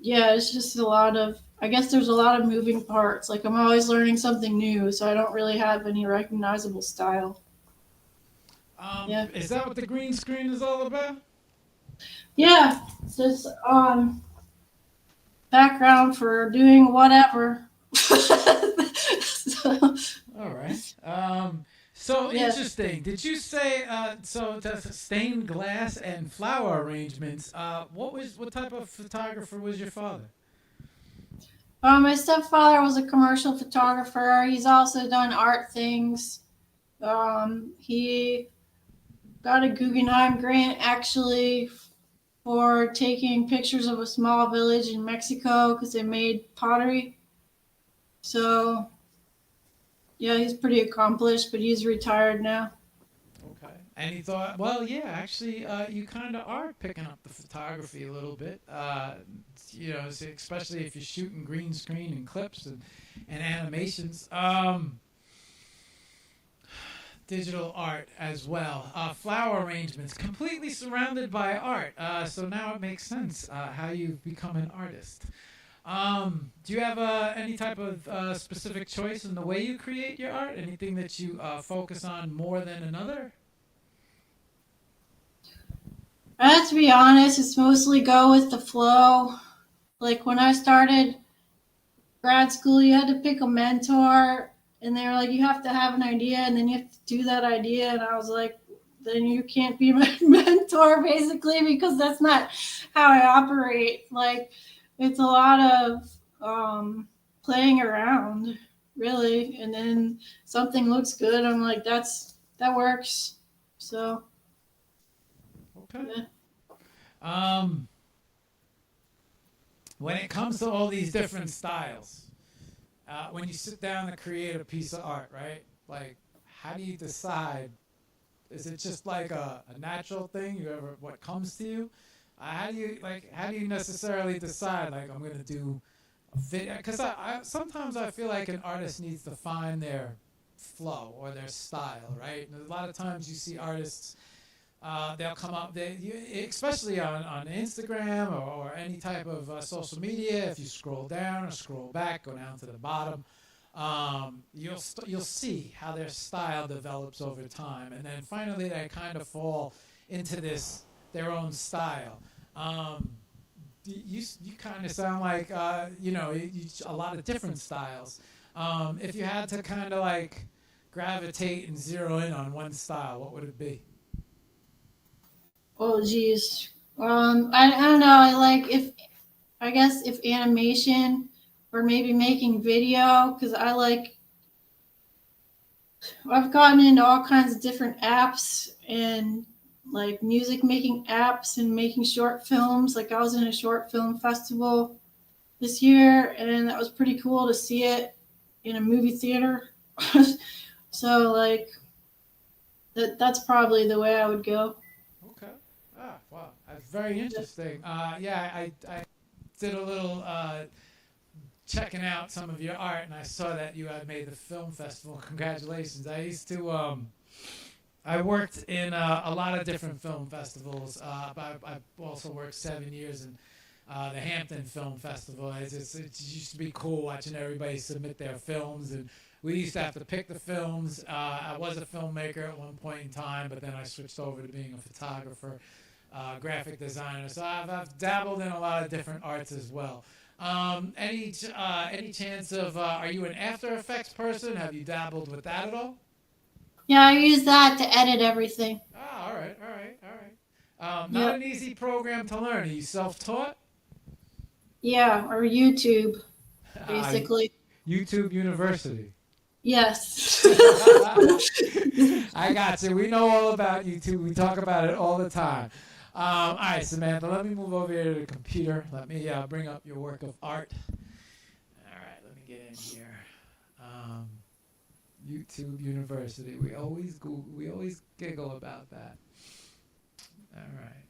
Yeah, it's just a lot of, I guess there's a lot of moving parts. Like, I'm always learning something new, so I don't really have any recognizable style. Yeah. Is that what the green screen is all about? Yeah, it's just background for doing whatever. So, All right. So Yeah. interesting. Did you say so? That's stained glass and flower arrangements. What type of photographer was your father? my stepfather was a commercial photographer. He's also done art things. He got a Guggenheim grant actually for taking pictures of a small village in Mexico because they made pottery. So, yeah, he's pretty accomplished, but he's retired now. Okay. And he thought, well, yeah, actually, you kind of are picking up the photography a little bit. Especially if you're shooting green screen and clips and animations. Digital art as well. Flower arrangements, completely surrounded by art. So now it makes sense how you've become an artist. Do you have any type of specific choice in the way you create your art? Anything that you focus on more than another? I have to be honest, it's mostly go with the flow. Like, when I started grad school, you had to pick a mentor, and they were like, you have to have an idea, and then you have to do that idea. And I was like, then you can't be my mentor, basically, because that's not how I operate. Like, it's a lot of playing around, really. And then something looks good, I'm like, that works. So, Okay. yeah. When it comes to all these different styles, when you sit down to create a piece of art, right? Like, how do you decide? Is it just like a natural thing? What comes to you? How do you necessarily decide? Like, I'm gonna do a video, because I sometimes I feel like an artist needs to find their flow or their style, right? And a lot of times you see artists. They'll come up, especially on Instagram or any type of social media. If you scroll down or scroll back, go down to the bottom, you'll see how their style develops over time, and then finally they kind of fall into their own style. You kind of sound like a lot of different styles. If you had to kind of like gravitate and zero in on one style, what would it be? Oh, geez. I don't know. I guess if animation or maybe making video, because I've gotten into all kinds of different apps and like music making apps and making short films. Like, I was in a short film festival this year, and that was pretty cool to see it in a movie theater. So, like, that's probably the way I would go. Okay. Wow. That's very interesting. I did a little checking out some of your art, and I saw that you had made the film festival. Congratulations. I worked in a lot of different film festivals. I also worked 7 years in the Hampton Film Festival. It used to be cool watching everybody submit their films, and we used to have to pick the films. I was a filmmaker at one point in time, but then I switched over to being a photographer, graphic designer. So I've dabbled in a lot of different arts as well. Any chance of are you an After Effects person? Have you dabbled with that at all? Yeah, I use that to edit everything. All right. Not an easy program to learn. Are you self-taught? Yeah, or YouTube, basically. YouTube University. Yes. I got you. We know all about YouTube. We talk about it all the time. All right, Samantha, let me move over here to the computer. Let me bring up your work of art. All right, let me get in here. YouTube University. We always giggle about that. All right.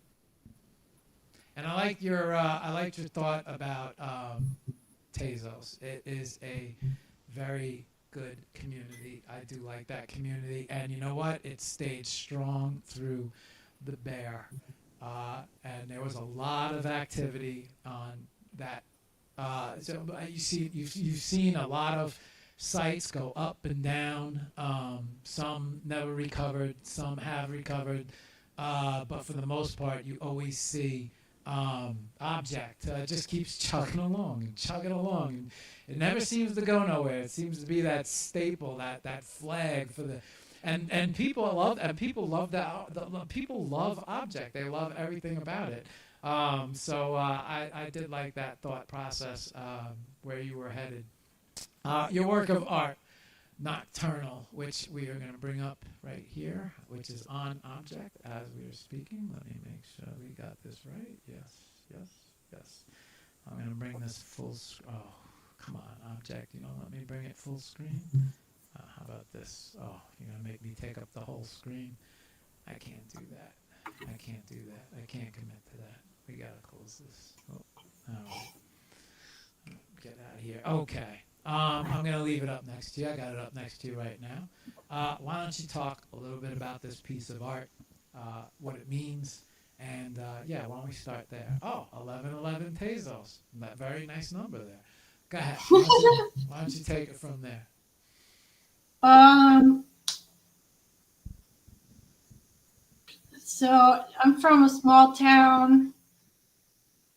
And I liked your thought about Tezos. It is a very good community. I do like that community, and you know what? It stayed strong through the bear, and there was a lot of activity on that. So you've seen a lot of sites go up and down. Some never recovered, some have recovered, but for the most part, you always see object just keeps chugging along and chugging along, and it never seems to go nowhere. It seems to be that staple, that flag for the, and people love that. People love object. They love everything about it. So I did like that thought process where you were headed. Your work of art, Nocturnal, which we are going to bring up right here, which is on object as we are speaking. Let me make sure we got this right. Yes. I'm going to bring this full screen. Oh, come on, object. You don't let me bring it full screen? How about this? Oh, you're going to make me take up the whole screen? I can't do that. I can't commit to that. We got to close this. Oh, all right. Get out of here. Okay. I'm going to leave it up next to you. I got it up next to you right now. Why don't you talk a little bit about this piece of art, what it means, and why don't we start there? Oh, 1111 Tezos. That very nice number there. Go ahead. Why don't you take it from there? So I'm from a small town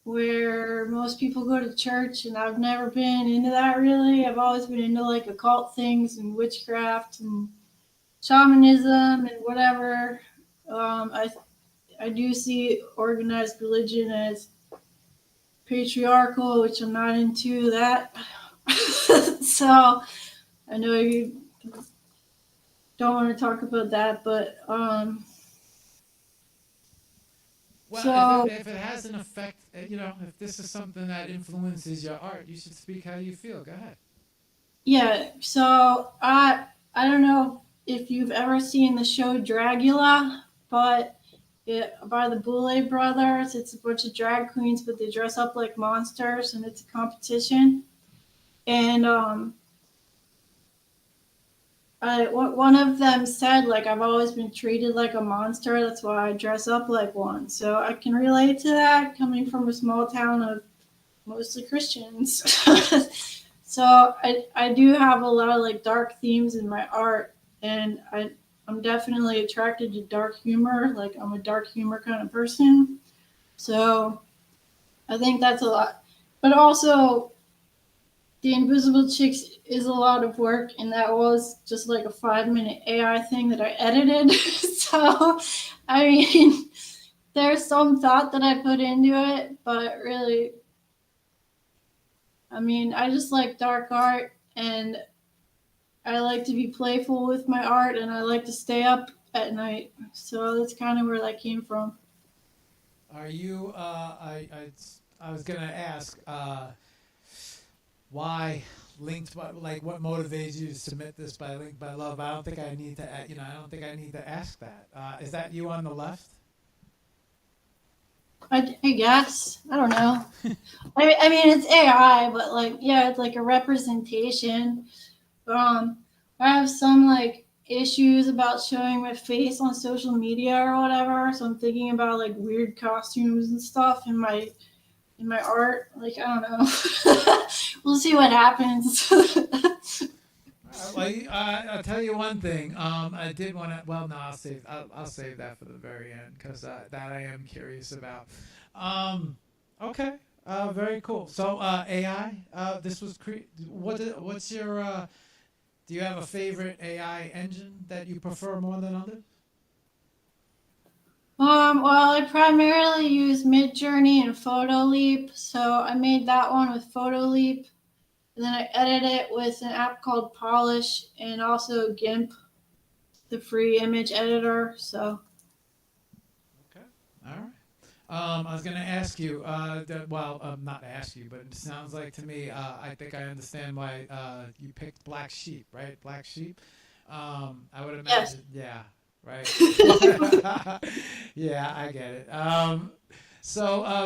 where most people go to church, and I've never been into that really. I've always been into like occult things and witchcraft and shamanism and whatever. I do see organized religion as patriarchal, which I'm not into that. So I know you don't want to talk about that, but Well, so if it has an effect, if this is something that influences your art, you should speak how you feel. Go ahead. yeah, so I don't know if you've ever seen the show Dragula, but by the Boulay brothers. It's a bunch of drag queens, but they dress up like monsters, and it's a competition. And one of them said, like, I've always been treated like a monster. That's why I dress up like one. So I can relate to that coming from a small town of mostly Christians. So I do have a lot of like dark themes in my art, and I'm definitely attracted to dark humor. Like, I'm a dark humor kind of person. So I think that's a lot. But also, The Invisible Chicks is a lot of work, and that was just like a 5-minute AI thing that I edited. So, I mean, there's some thought that I put into it, but really, I mean, I just like dark art, and I like to be playful with my art, and I like to stay up at night. So that's kind of where that came from. Are you? I was gonna ask why linked by, like, what motivates you to submit this by link by love. I don't think I need to. I don't think I need to ask that. Is that you on the left? I guess. I don't know. I mean, it's AI, but like, yeah, it's like a representation. I have some like issues about showing my face on social media or whatever, so I'm thinking about like weird costumes and stuff in my art. Like, I don't know. We'll see what happens. Well, I'll tell you one thing. I did want to. Well, no, I'll save that for the very end, because that I am curious about. Okay. Very cool. So AI. This was what's your? Do you have a favorite AI engine that you prefer more than others? Well, I primarily use Midjourney and PhotoLeap, so I made that one with PhotoLeap, and then I edit it with an app called Polish, and also GIMP, the free image editor. So Okay. All right. I was gonna ask you. Not ask you, but it sounds like to me. I think I understand why you picked Black Sheep, right? Black Sheep. I would Yes. imagine. Yeah. Right. Yeah, I get it.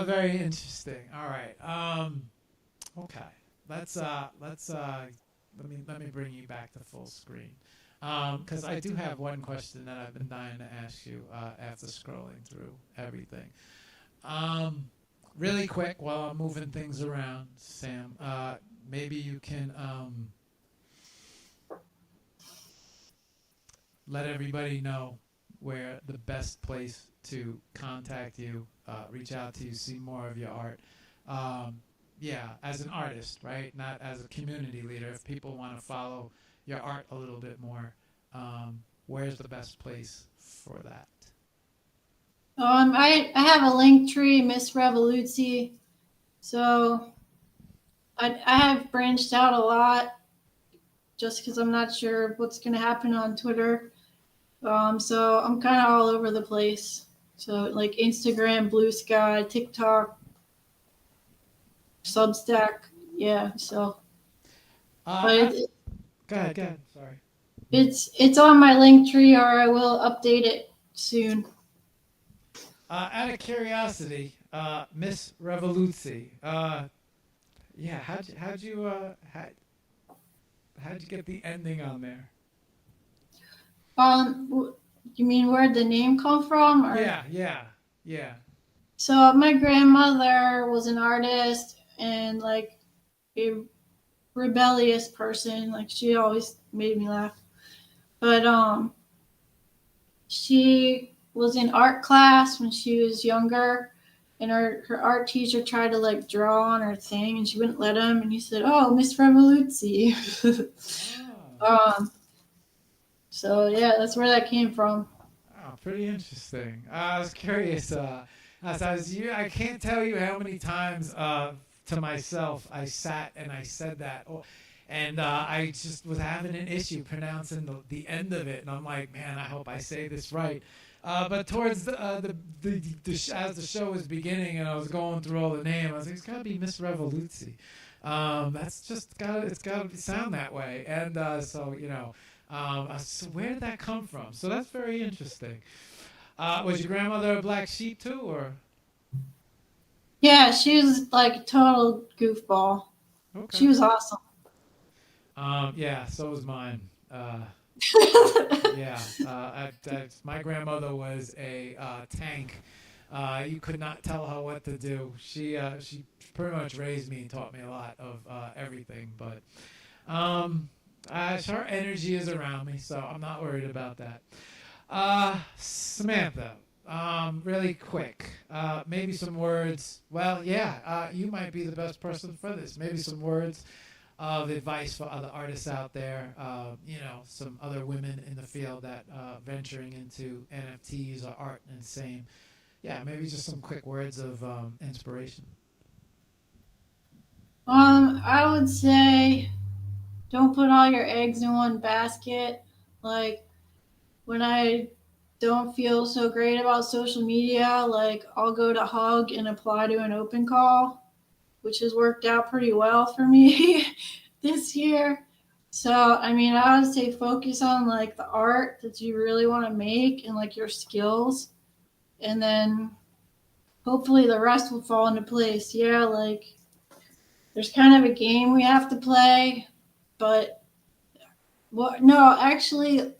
Very interesting. All right. Okay. Let me bring you back to full screen. Because I do have one question that I've been dying to ask you after scrolling through everything. Really quick, while I'm moving things around, Sam, maybe you can let everybody know where the best place to contact you, reach out to you, see more of your art. Yeah, as an artist, right? Not as a community leader. If people want to follow your art a little bit more, where's the best place for that? I have a link tree, Miss Revoluzi. So I have branched out a lot just because I'm not sure what's going to happen on Twitter. So I'm kind of all over the place. So like Instagram, Blue Sky, TikTok, Substack. Yeah. So, but Go ahead, go ahead. Sorry. it's on my link tree, or I will update it soon. Out of curiosity, Miss Revoluzi, yeah, how'd you get the ending on there? You mean where'd the name come from? Or? Yeah. So my grandmother was an artist and like a rebellious person. Like she always made me laugh. But she was in art class when she was younger, and her art teacher tried to like draw on her thing, and she wouldn't let him. And he said, "Oh, Miss Revoluzi." Oh. So yeah, that's where that came from. Oh, pretty interesting. I was curious. I can't tell you how many times to myself I sat and I said that, and I just was having an issue pronouncing the end of it, and I'm like, man, I hope I say this right. But towards as the show was beginning and I was going through all the names, I was like, it's got to be Miss Revoluzi. That's just it's got to sound that way, and so where did that come from? So that's very interesting. Was your grandmother a black sheep too, or? Yeah, she was like a total goofball. Okay. She was awesome. Yeah, so was mine. Yeah, my grandmother was a tank. You could not tell her what to do. She pretty much raised me and taught me a lot of everything. But her energy is around me, so I'm not worried about that. Samantha, really quick, maybe some words. Well, yeah, you might be the best person for this. Maybe some words of advice for other artists out there, some other women in the field that venturing into NFTs or art and same. Yeah, maybe just some quick words of inspiration. I would say don't put all your eggs in one basket. Like when I don't feel so great about social media, like I'll go to Hug and apply to an open call, which has worked out pretty well for me this year. So, I mean, I would say focus on like the art that you really want to make and like your skills. And then hopefully the rest will fall into place. Yeah, like there's kind of a game we have to play, but no, actually,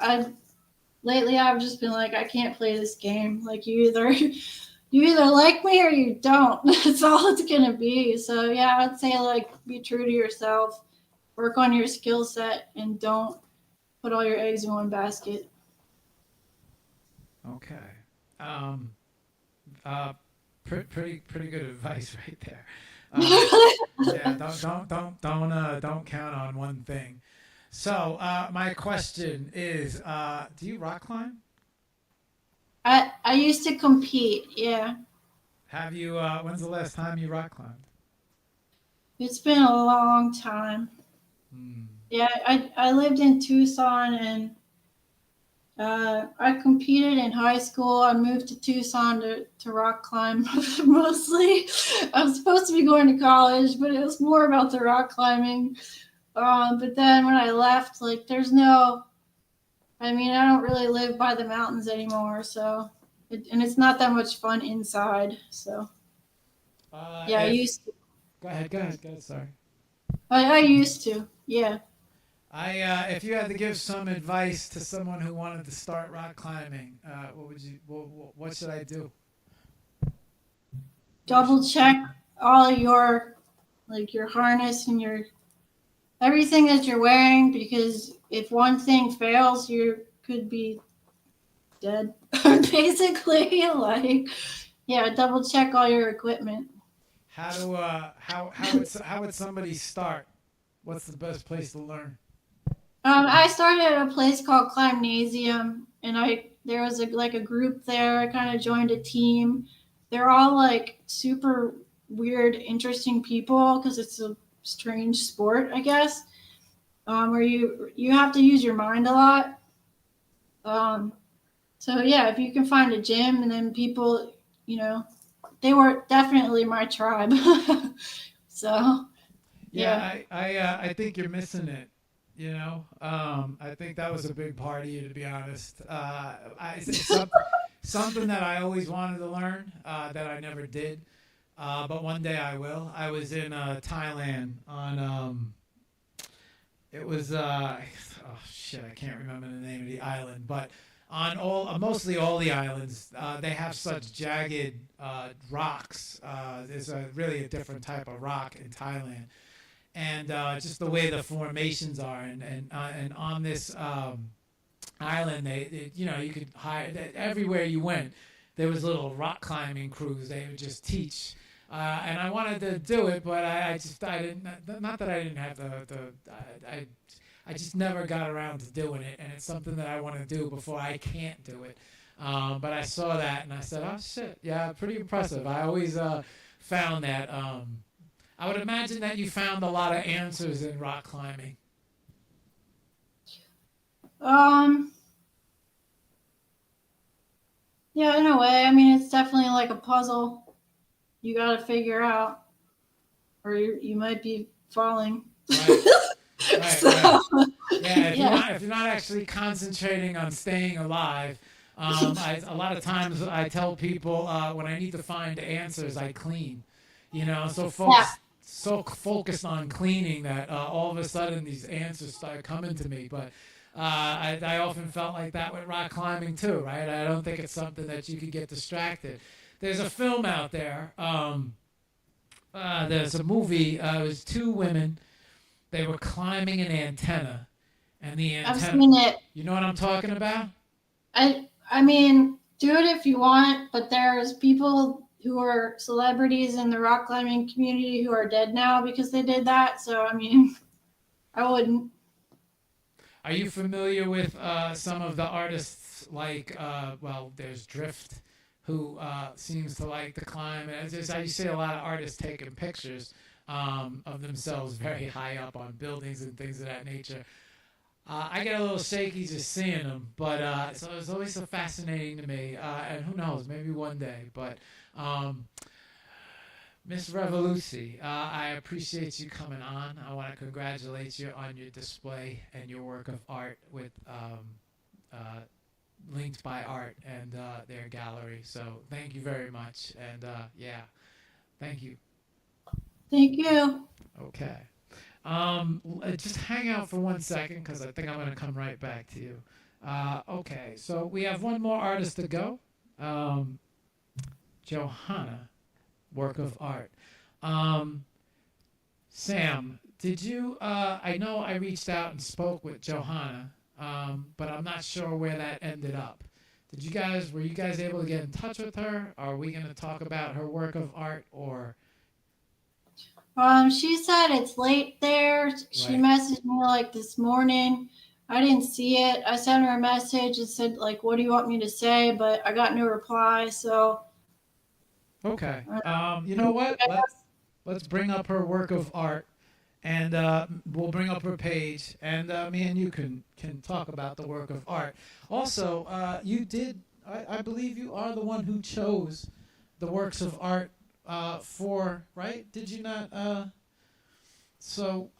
lately I've just been like, I can't play this game. Like you either like me or you don't. That's all it's gonna be. So yeah, I'd say like be true to yourself, work on your skill set, and don't put all your eggs in one basket. Okay. Um, pretty good advice right there. Yeah, don't count on one thing. So my question is, do you rock climb? I used to compete. Yeah, Have you? When's the last time you rock climbed? it's been a long time. Hmm. Yeah, I lived in Tucson, and I competed in high school. I moved to Tucson to rock climb mostly. I was supposed to be going to college, but it was more about the rock climbing. But then when I left, like, I mean, I don't really live by the mountains anymore, so, and it's not that much fun inside. So, yeah, I If used to. go ahead, go ahead, go ahead. Sorry. I used to, yeah. If you had to give some advice to someone who wanted to start rock climbing, what would you? What should I do? Double check all your, like, your harness and your everything that you're wearing, because if one thing fails, you could be dead. Basically, like, yeah, double check all your equipment. How would somebody start? What's the best place to learn? I started at a place called Climbnasium, and there was like a group there. I kind of joined a team. They're all like super weird, interesting people because it's a strange sport, I guess, where you have to use your mind a lot. Um, so yeah, if you can find a gym, and then people, you know, they were definitely my tribe. So Yeah, yeah. I think you're missing it. I think that was a big part of you, to be honest. Something that I always wanted to learn that I never did, but one day I will. I was in Thailand on it was oh shit, I can't remember the name of the island, but on mostly all the islands, they have such jagged rocks. There's really a different type of rock in Thailand, and just the way the formations are, and on this island, you could hire everywhere you went. There was little rock climbing crews. They would just teach. And I wanted to do it, but I didn't. Not that I didn't have I just never got around to doing it, and it's something that I want to do before I can't do it. But I saw that and I said, oh shit, yeah, pretty impressive. I always found that. I would imagine that you found a lot of answers in rock climbing. Um, yeah, in a way. I mean, it's definitely like a puzzle you got to figure out, or you might be falling. Right, right, So, right. Yeah, yeah. if you're not actually concentrating on staying alive, a lot of times I tell people when I need to find answers, I clean. Yeah. So focused on cleaning that all of a sudden these answers start coming to me. But I often felt like that with rock climbing too, right? I don't think it's something that you could get distracted. There's a film out there. There's a movie. It was two women. They were climbing an antenna, and the I've antenna. seen it. You know what I'm talking about? I mean, do it if you want, but there's people who are celebrities in the rock climbing community who are dead now because they did that. So I mean, I wouldn't. Are you familiar with some of the artists like, there's Drift, who seems to like to climb. And you see a lot of artists taking pictures of themselves very high up on buildings and things of that nature. I get a little shaky just seeing them, but so it's always so fascinating to me. And who knows, maybe one day. But Miss Revoluci, I appreciate you coming on. I want to congratulate you on your display and your work of art with Linked by Art and their gallery. So thank you very much. And yeah, thank you. Thank you. Okay. Just hang out for 1 second because I think I'm going to come right back to you. Okay, so we have one more artist to go. Johanna, work of art. Sam, did you? I know I reached out and spoke with Johanna, but I'm not sure where that ended up. Were you guys able to get in touch with her? Are we going to talk about her work of art or? She said it's late there. She Right. messaged me like this morning. I didn't see it. I sent her a message and said, like, what do you want me to say? But I got no reply. So Okay. You know what? Let's bring up her work of art, and we'll bring up her page, and me and you can talk about the work of art. Also, you did. I believe you are the one who chose the works of art for, right? Did you not? So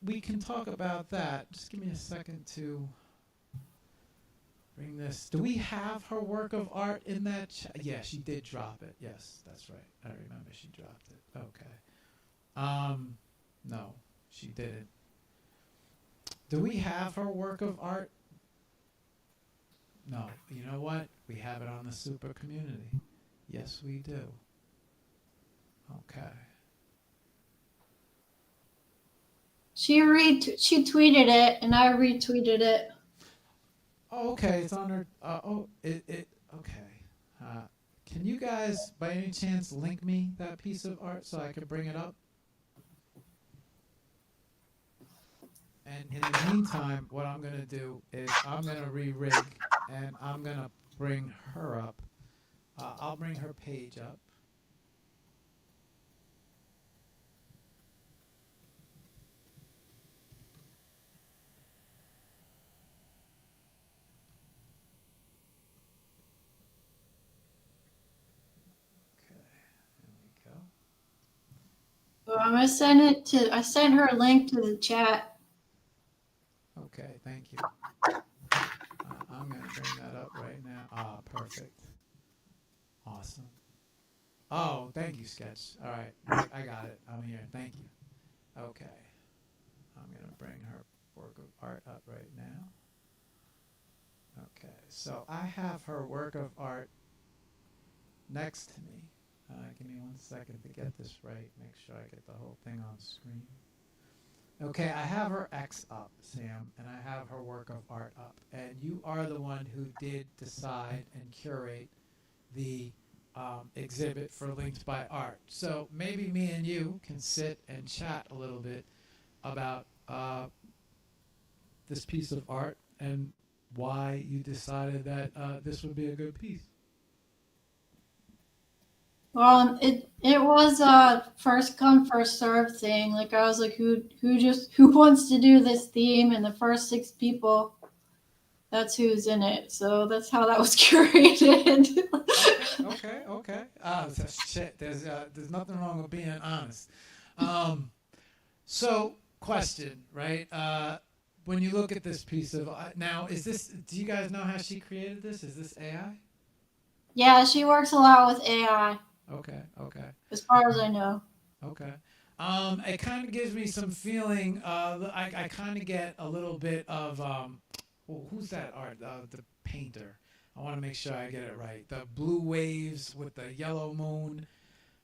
we can talk about that. Just give me a second to bring this. Do we have her work of art in that? Yeah, she did drop it. Yes, that's right. I remember she dropped it. Okay. No, she didn't. Do we have her work of art? No. You know what? We have it on the super community. Yes, we do. Okay. She tweeted it, and I retweeted it. Oh, okay. It's on her. Okay. Can you guys, by any chance, link me that piece of art so I could bring it up? And in the meantime, what I'm gonna do is I'm gonna re-rig, and I'm gonna bring her up. I'll bring her page up. Okay, there we go. So I'm gonna send it to. I sent her a link to the chat. Okay, thank you. I'm gonna bring that up right now. Ah, perfect. Awesome. Oh, thank you, Sketch. All right, I got it. I'm here. Thank you. Okay. I'm going to bring her work of art up right now. Okay, so I have her work of art next to me. Give me 1 second to get this right. Make sure I get the whole thing on screen. Okay, I have her X up, Sam, and I have her work of art up. And you are the one who did decide and curate the exhibit for Linked by Art. So maybe me and you can sit and chat a little bit about this piece of art and why you decided that this would be a good piece. Well, it was a first come first serve thing. Like I was like, who wants to do this theme, and the first 6 people, that's who's in it. So that's how that was curated. Okay. Shit. There's nothing wrong with being honest. So question, right? When you look at this piece of now, is this? Do you guys know how she created this? Is this AI? Yeah, she works a lot with AI. Okay. As far as I know. Okay. It kind of gives me some feeling. I kind of get a little bit of. Well, who's that art? The painter. I want to make sure I get it right. The blue waves with the yellow moon.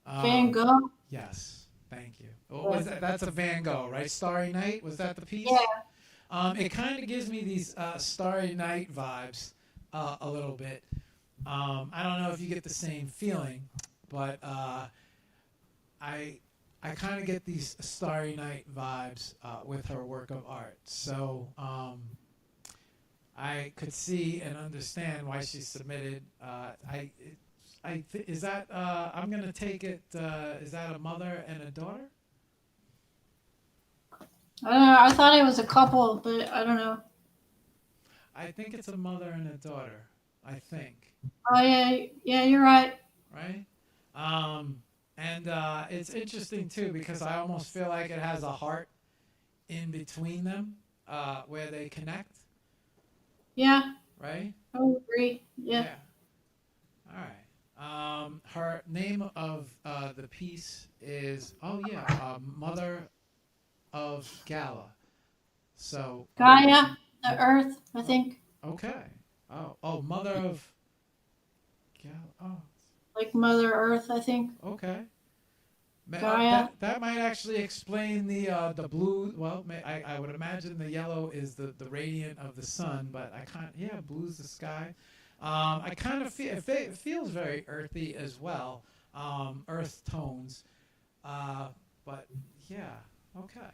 Van Gogh. Yes. Thank you. Oh, was that? That's a Van Gogh, right? Starry Night. Was that the piece? Yeah. It kind of gives me these Starry Night vibes a little bit. I don't know if you get the same feeling, but I kind of get these Starry Night vibes with her work of art. So I could see and understand why she submitted. Is that I'm gonna take it. Is that a mother and a daughter? I don't know. I thought it was a couple, but I don't know. I think it's a mother and a daughter. I think. Oh yeah, you're right. Right. And it's interesting too because I almost feel like it has a heart in between them where they connect. Yeah, Right. I would agree. Yeah. All right. Her name of the piece is Mother of Gala. So Gaia, the Earth, I think. Okay. Oh, Mother of Gala. Oh, Like Mother Earth, I think. okay. Gaia. That might actually explain the blue. Well, I would imagine the yellow is the radiant of the sun, but I can't. Yeah, blue's the sky. I kind of feel it feels very earthy as well, earth tones. But yeah, okay.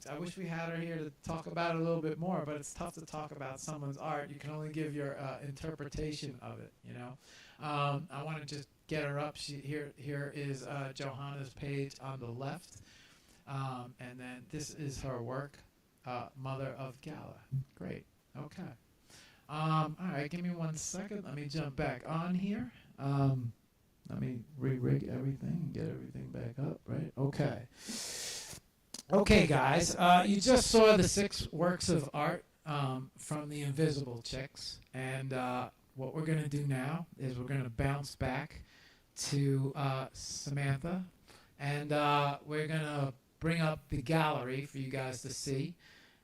I wish we had her here to talk about it a little bit more, but it's tough to talk about someone's art. You can only give your interpretation of it, you know. I want to just get her up. Here is Johanna's page on the left. And then this is her work, Mother of Gala. Great. Okay. All right, give me 1 second. Let me jump back on here. Let me re-rig everything and get everything back up, right? Okay. Okay, guys. You just saw the 6 works of art from the Invisible Chicks. And what we're going to do now is we're going to bounce back to Samantha. And we're going to bring up the gallery for you guys to see.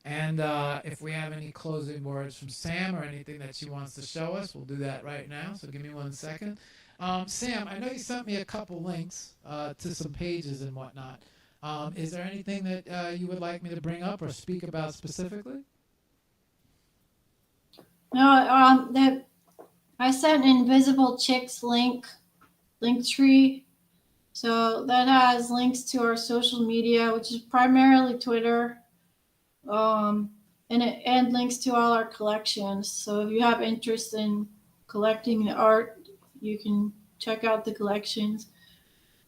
And if we have any closing words from Sam or anything that she wants to show us, we'll do that right now. So give me 1 second. Sam, I know you sent me a couple links to some pages and whatnot. Is there anything that you would like me to bring up or speak about specifically? No, that I sent an Invisible Chicks link tree. So that has links to our social media, which is primarily Twitter, and links to all our collections. So if you have interest in collecting the art, you can check out the collections.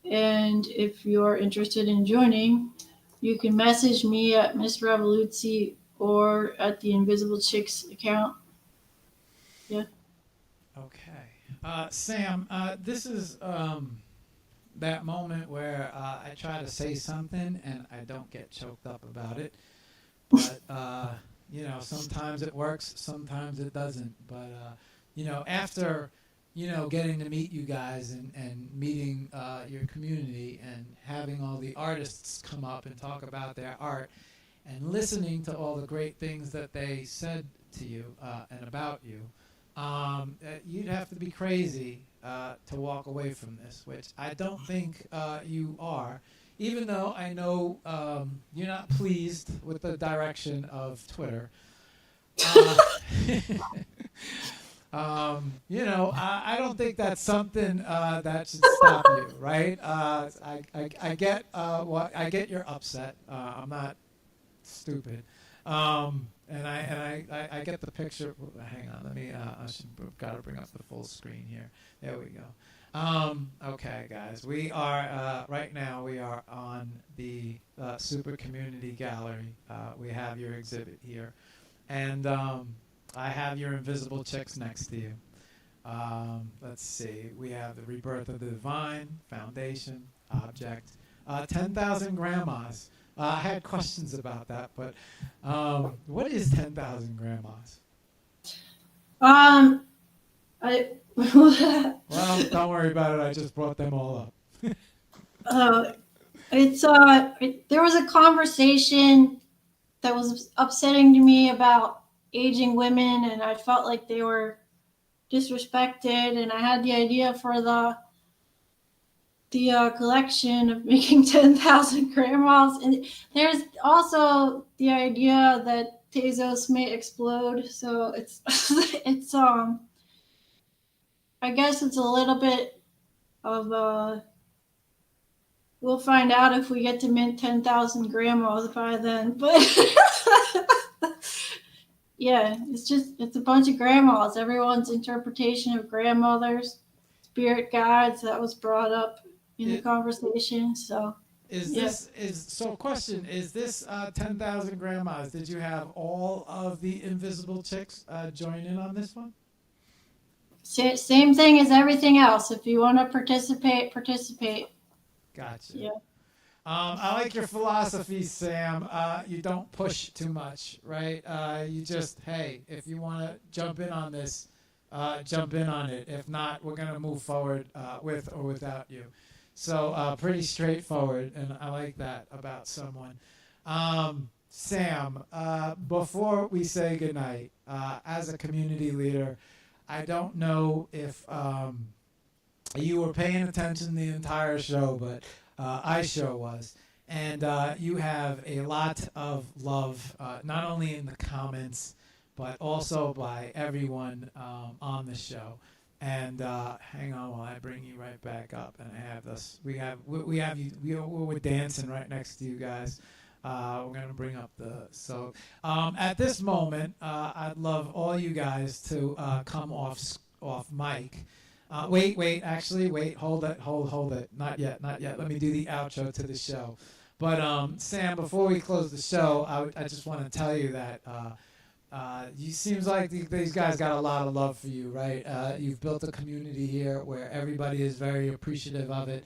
And if you're interested in joining, you can message me at Miss Revoluzi or at the Invisible Chicks account. Yeah. Okay. Sam, this is that moment where I try to say something and I don't get choked up about it. But, sometimes it works, sometimes it doesn't. But, after, getting to meet you guys and meeting your community and having all the artists come up and talk about their art and listening to all the great things that they said to you and about you, you'd have to be crazy to walk away from this, which I don't think you are, even though I know you're not pleased with the direction of Twitter. I don't think that's something that should stop you, right? I get I get you're upset. I'm not stupid. And I get the picture. Hang on, let me. I should got to bring up the full screen here. There we go. Okay, guys, we are right now. We are on the Super Community Gallery. We have your exhibit here, and I have your Invisible Chicks next to you. Let's see. We have the Rebirth of the Divine, Foundation, Object, 10,000 Grandmas. I had questions about that, but what is 10,000 Grandmas? Well, don't worry about it. I just brought them all up. There was a conversation that was upsetting to me about aging women, and I felt like they were disrespected, and I had the idea for the collection of making 10,000 grandmas. And there's also the idea that Tezos may explode. So it's I guess it's a little bit of we'll find out if we get to mint 10,000 grandmas by then. But yeah, it's a bunch of grandmas. Everyone's interpretation of grandmothers, spirit guides, that was brought up in the conversation. So question, is this 10,000 grandmas? Did you have all of the Invisible Chicks join in on this one? Same thing as everything else. If you want to participate. Gotcha. Yeah. I like your philosophy, Sam. You don't push too much, right? You just, hey, if you want to jump in on this, jump in on it. If not, we're going to move forward with or without you. So pretty straightforward, and I like that about someone. Sam, before we say goodnight, as a community leader, I don't know if you were paying attention the entire show, but I sure was. And you have a lot of love, not only in the comments, but also by everyone on the show. And hang on while I bring you right back up. And I have this. We have you. We're dancing right next to you guys. We're gonna bring up so at this moment, I'd love all you guys to come off mic. Wait, hold it, not yet. Let me do the outro to the show. But Sam, before we close the show, I just want to tell you that you seems like these guys got a lot of love for you, right? You've built a community here where everybody is very appreciative of it.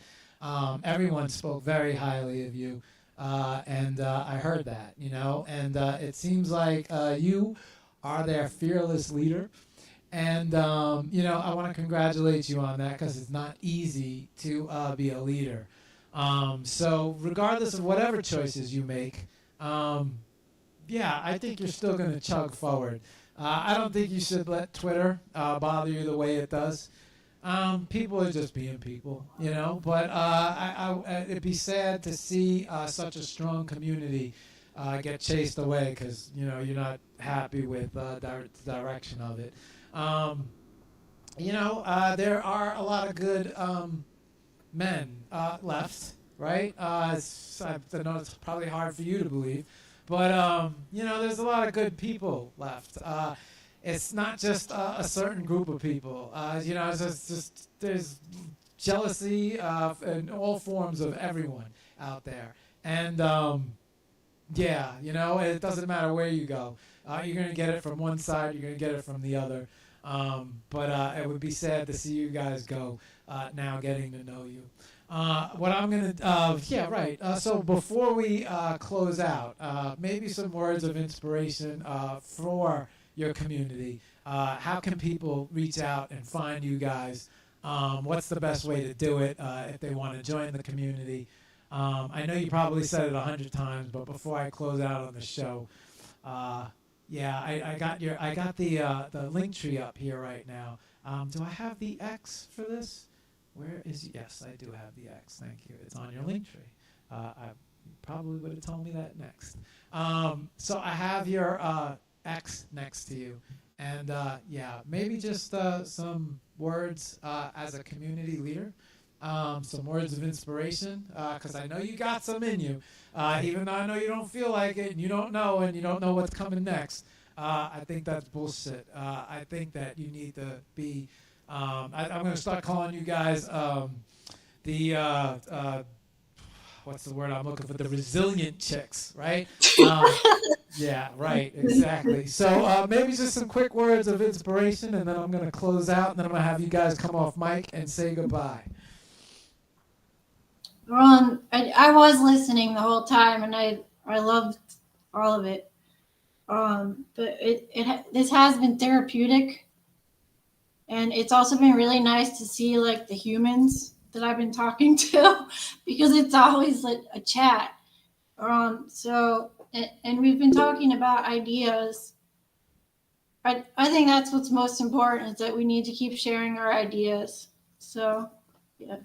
Everyone spoke very highly of you, and I heard that, you know. And it seems like you are their fearless leader. And, you know, I want to congratulate you on that because it's not easy to be a leader. So regardless of whatever choices you make, yeah, I think you're still going to chug forward. I don't think you should let Twitter bother you the way it does. People are just being people, you know. But it'd be sad to see such a strong community get chased away because, you know, you're not happy with the direction of it. You know, there are a lot of good men left, right? I know it's probably hard for you to believe, but you know, there's a lot of good people left. It's not just a certain group of people. You know, it's just there's jealousy in all forms of everyone out there, and yeah, you know, it doesn't matter where you go. You're gonna get it from one side. You're gonna get it from the other. But it would be sad to see you guys go now getting to know you. What I'm going to, yeah, right. So before we close out, maybe some words of inspiration for your community. How can people reach out and find you guys? What's the best way to do it if they want to join the community? I know you probably said it 100 times, but before I close out on the show, yeah, I got the link tree up here right now. Do I have the X for this? Where is, yes, I do have the X. Thank you. It's on your link tree. I probably would have told me that next. So I have your X next to you, and yeah, maybe just some words as a community leader. Some words of inspiration, because I know you got some in you, even though I know you don't feel like it and you don't know what's coming next. I think that's bullshit. I think that you need to be, I'm going to start calling you guys what's the word I'm looking for? The resilient chicks, right? Yeah, right, exactly. So maybe just some quick words of inspiration, and then I'm going to close out, and then I'm going to have you guys come off mic and say goodbye. Ron, I was listening the whole time, and I loved all of it. But this has been therapeutic, and it's also been really nice to see like the humans that I've been talking to, because it's always like a chat. So we've been talking about ideas. I think that's what's most important, is that we need to keep sharing our ideas. So, yeah.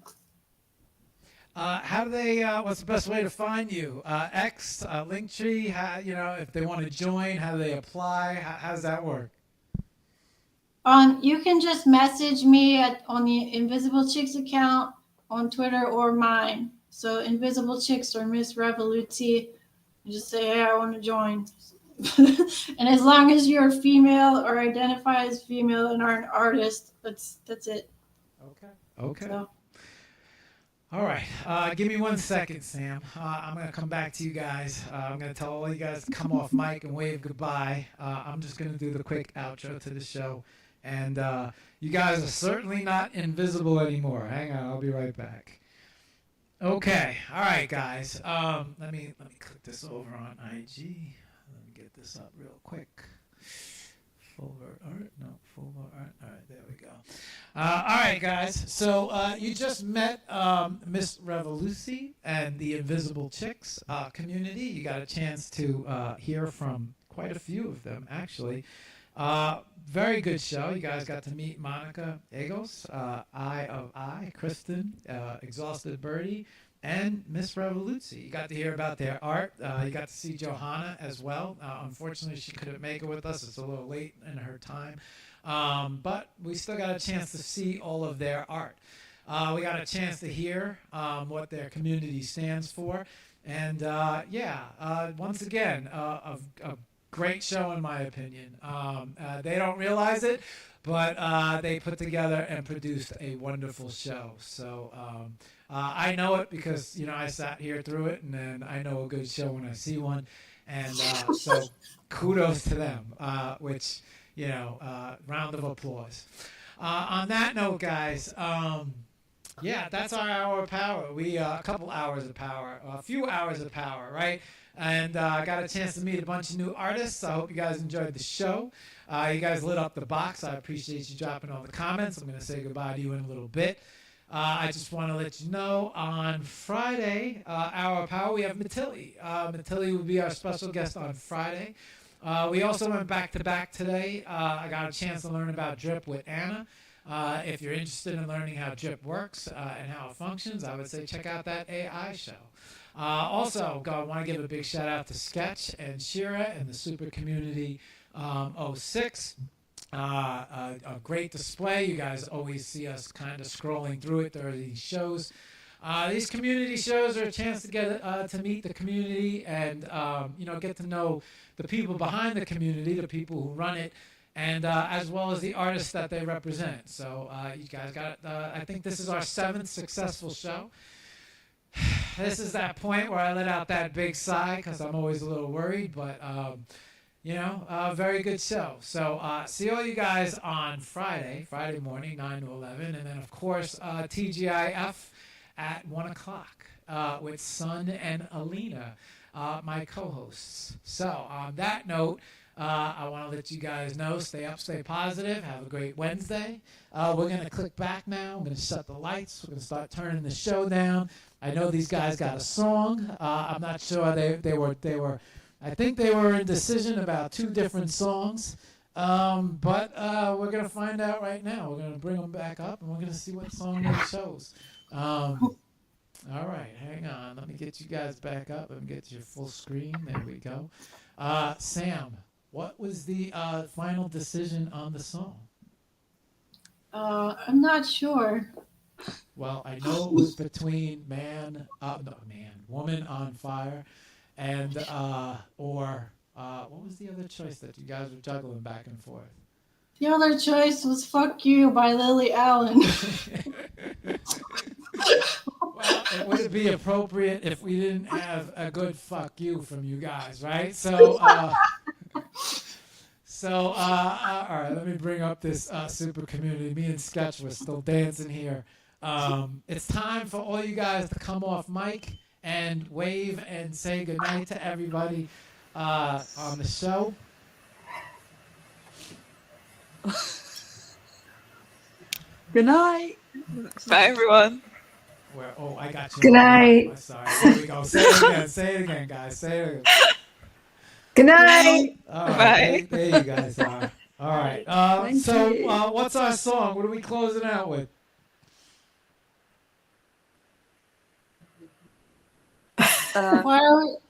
How do they? What's the best way to find you? X, Linktree. How, you know, if they want to join, how do they apply? How does that work? You can just message me on the Invisible Chicks account on Twitter or mine. So Invisible Chicks or Miss Revoluti. You just say, hey, I want to join. And as long as you're female or identify as female and are an artist, that's it. Okay. So. All right. Give me 1 second, Sam. I'm going to come back to you guys. I'm going to tell all you guys to come off mic and wave goodbye. I'm just going to do the quick outro to the show. And you guys are certainly not invisible anymore. Hang on. I'll be right back. Okay. All right, guys. Let me click this over on IG. Let me get this up real quick. Full art? No, full art. All right, there we go. All right, guys. So you just met Miss Revoluti and the Invisible Chicks community. You got a chance to hear from quite a few of them, actually. Very good show. You guys got to meet Monica Egos, Eye of I, Kristen, Exhausted Birdie, and Miss Revoluti. You got to hear about their art. You got to see Johanna as well. Unfortunately, she couldn't make it with us. It's a little late in her time. But we still got a chance to see all of their art. We got a chance to hear what their community stands for. And once again, a great show in my opinion. They don't realize it, but they put together and produced a wonderful show. So I know it because, I sat here through it, and then I know a good show when I see one. And so kudos to them, which, round of applause. On that note, guys, yeah, that's our hour of power. We a couple hours of power, a few hours of power, right? And I got a chance to meet a bunch of new artists. I hope you guys enjoyed the show. You guys lit up the box. I appreciate you dropping all the comments. I'm going to say goodbye to you in a little bit. I just want to let you know on Friday, Hour of Power, we have Matilli. Matilli will be our special guest on Friday. We also went back to back today. I got a chance to learn about drip with Anna. If you're interested in learning how drip works and how it functions, I would say check out that AI show. Also, I want to give a big shout out to Sketch and Shira and the Super Community 06. A great display. You guys always see us kind of scrolling through it. There are these shows. These community shows are a chance to get to meet the community and get to know the people behind the community, the people who run it, and as well as the artists that they represent. So you guys got. I think this is our 7th successful show. This is that point where I let out that big sigh because I'm always a little worried, but. Very good show. So see all you guys on Friday morning, 9 to 11. And then, of course, TGIF at 1 o'clock with Sun and Alina, my co-hosts. So on that note, I want to let you guys know, stay up, stay positive. Have a great Wednesday. We're going to click back now. I'm going to shut the lights. We're going to start turning the show down. I know these guys got a song. I'm not sure they were I think they were in decision about 2 different songs, but we're going to find out right now. We're going to bring them back up, and we're going to see what song they chose. All right, hang on. Let me get you guys back up and get your full screen. There we go. Sam, what was the final decision on the song? I'm not sure. Well, I know it was between Woman on Fire. And what was the other choice that you guys were juggling back and forth? The other choice was "Fuck You" by Lily Allen. Well, it would be appropriate if we didn't have a good "fuck you" from you guys, right? So, all right, let me bring up this super community. Me and Sketch were still dancing here. It's time for all you guys to come off mic and wave and say goodnight to everybody on the show. Good night. Bye, everyone. I got you. Good night. Oh, sorry. There we go. Say it again. Say it again, guys. Say it again. Good night. All right. Bye. There you guys are. All right. What's our song? What are we closing out with? Well,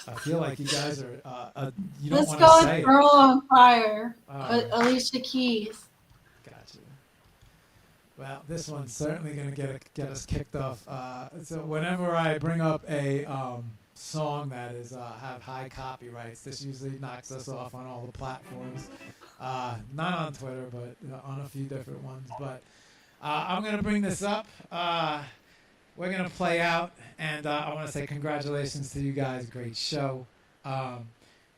I feel like you guys are. You don't let's want go to say with it. "Girl on Fire," Right. Alicia Keys. Gotcha. Well, this one's certainly going to get us kicked off. So whenever I bring up a song that is have high copyrights, this usually knocks us off on all the platforms. Not on Twitter, but on a few different ones. But I'm going to bring this up. We're going to play out, and I want to say congratulations to you guys. Great show.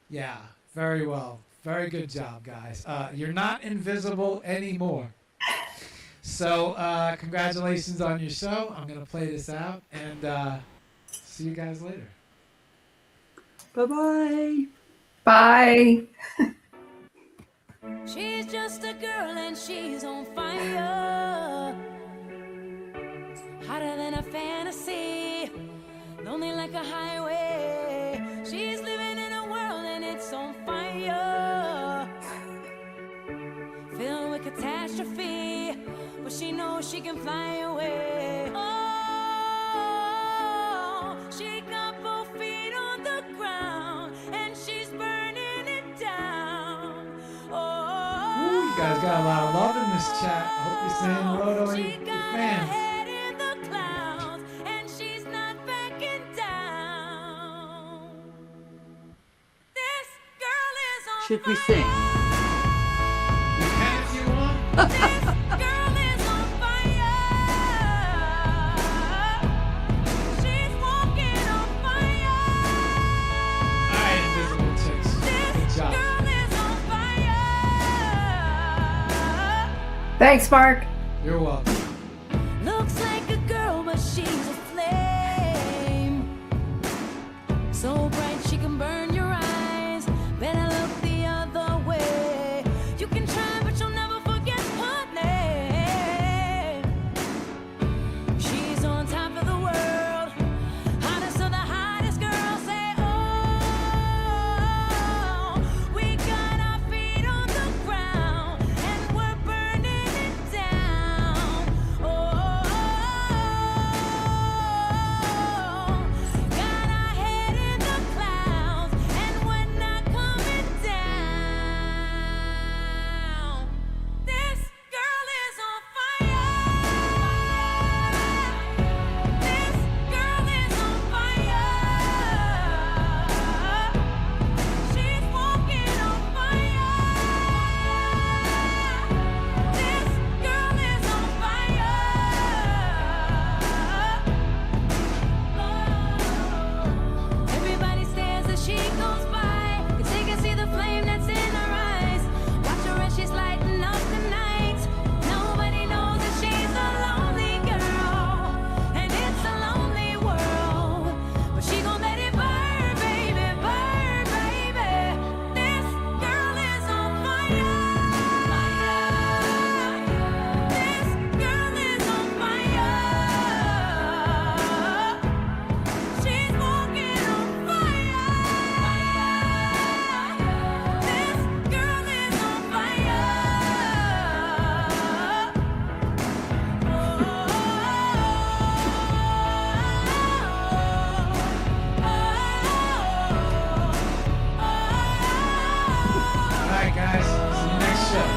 Yeah, very well. Very good job, guys. You're not invisible anymore. So congratulations on your show. I'm going to play this out, and see you guys later. Bye-bye. Bye. She's just a girl and she's on fire. Hotter than a fantasy, lonely like a highway. She's living in a world and it's on fire, filled with catastrophe, but she knows she can fly away. Oh, she got both feet on the ground and she's burning it down. Oh, Ooh, you guys got a lot of love in this chat. I hope you're saying hello to she your got her fans. head in the clouds and she's not backing down. This girl is on Should we fire. sing? You can if you want. This Thanks, Mark. You're welcome. Looks like a girl, but she's a flame. So bright she can burn your eyes. Better look the other way. You can try, but you'll never forget her name. She's on top of the world. Hottest of the hottest girls say, oh, we got our feet on the ground and we're burning it down. Oh, got our head in the clouds and we're not coming down. This girl is on fire. This girl is on fire. She's walking on fire. This girl is on fire. Everybody stares as she goes by. 'Cause they can see the flame that's in her eyes. Watch her as she's lighting up the night. Nobody knows that she's a lonely girl, and it's a lonely world. But she gon' let it burn, baby, burn, baby. This girl is on fire. This girl is on fire. She's walking on fire. This girl is on fire. All right, guys. See you next show.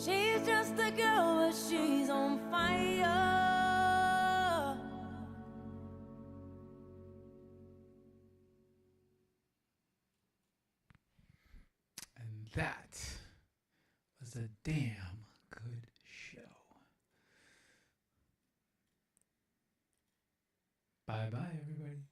She's just a girl, but she's on fire. And that was a damn good show. Bye bye, everybody.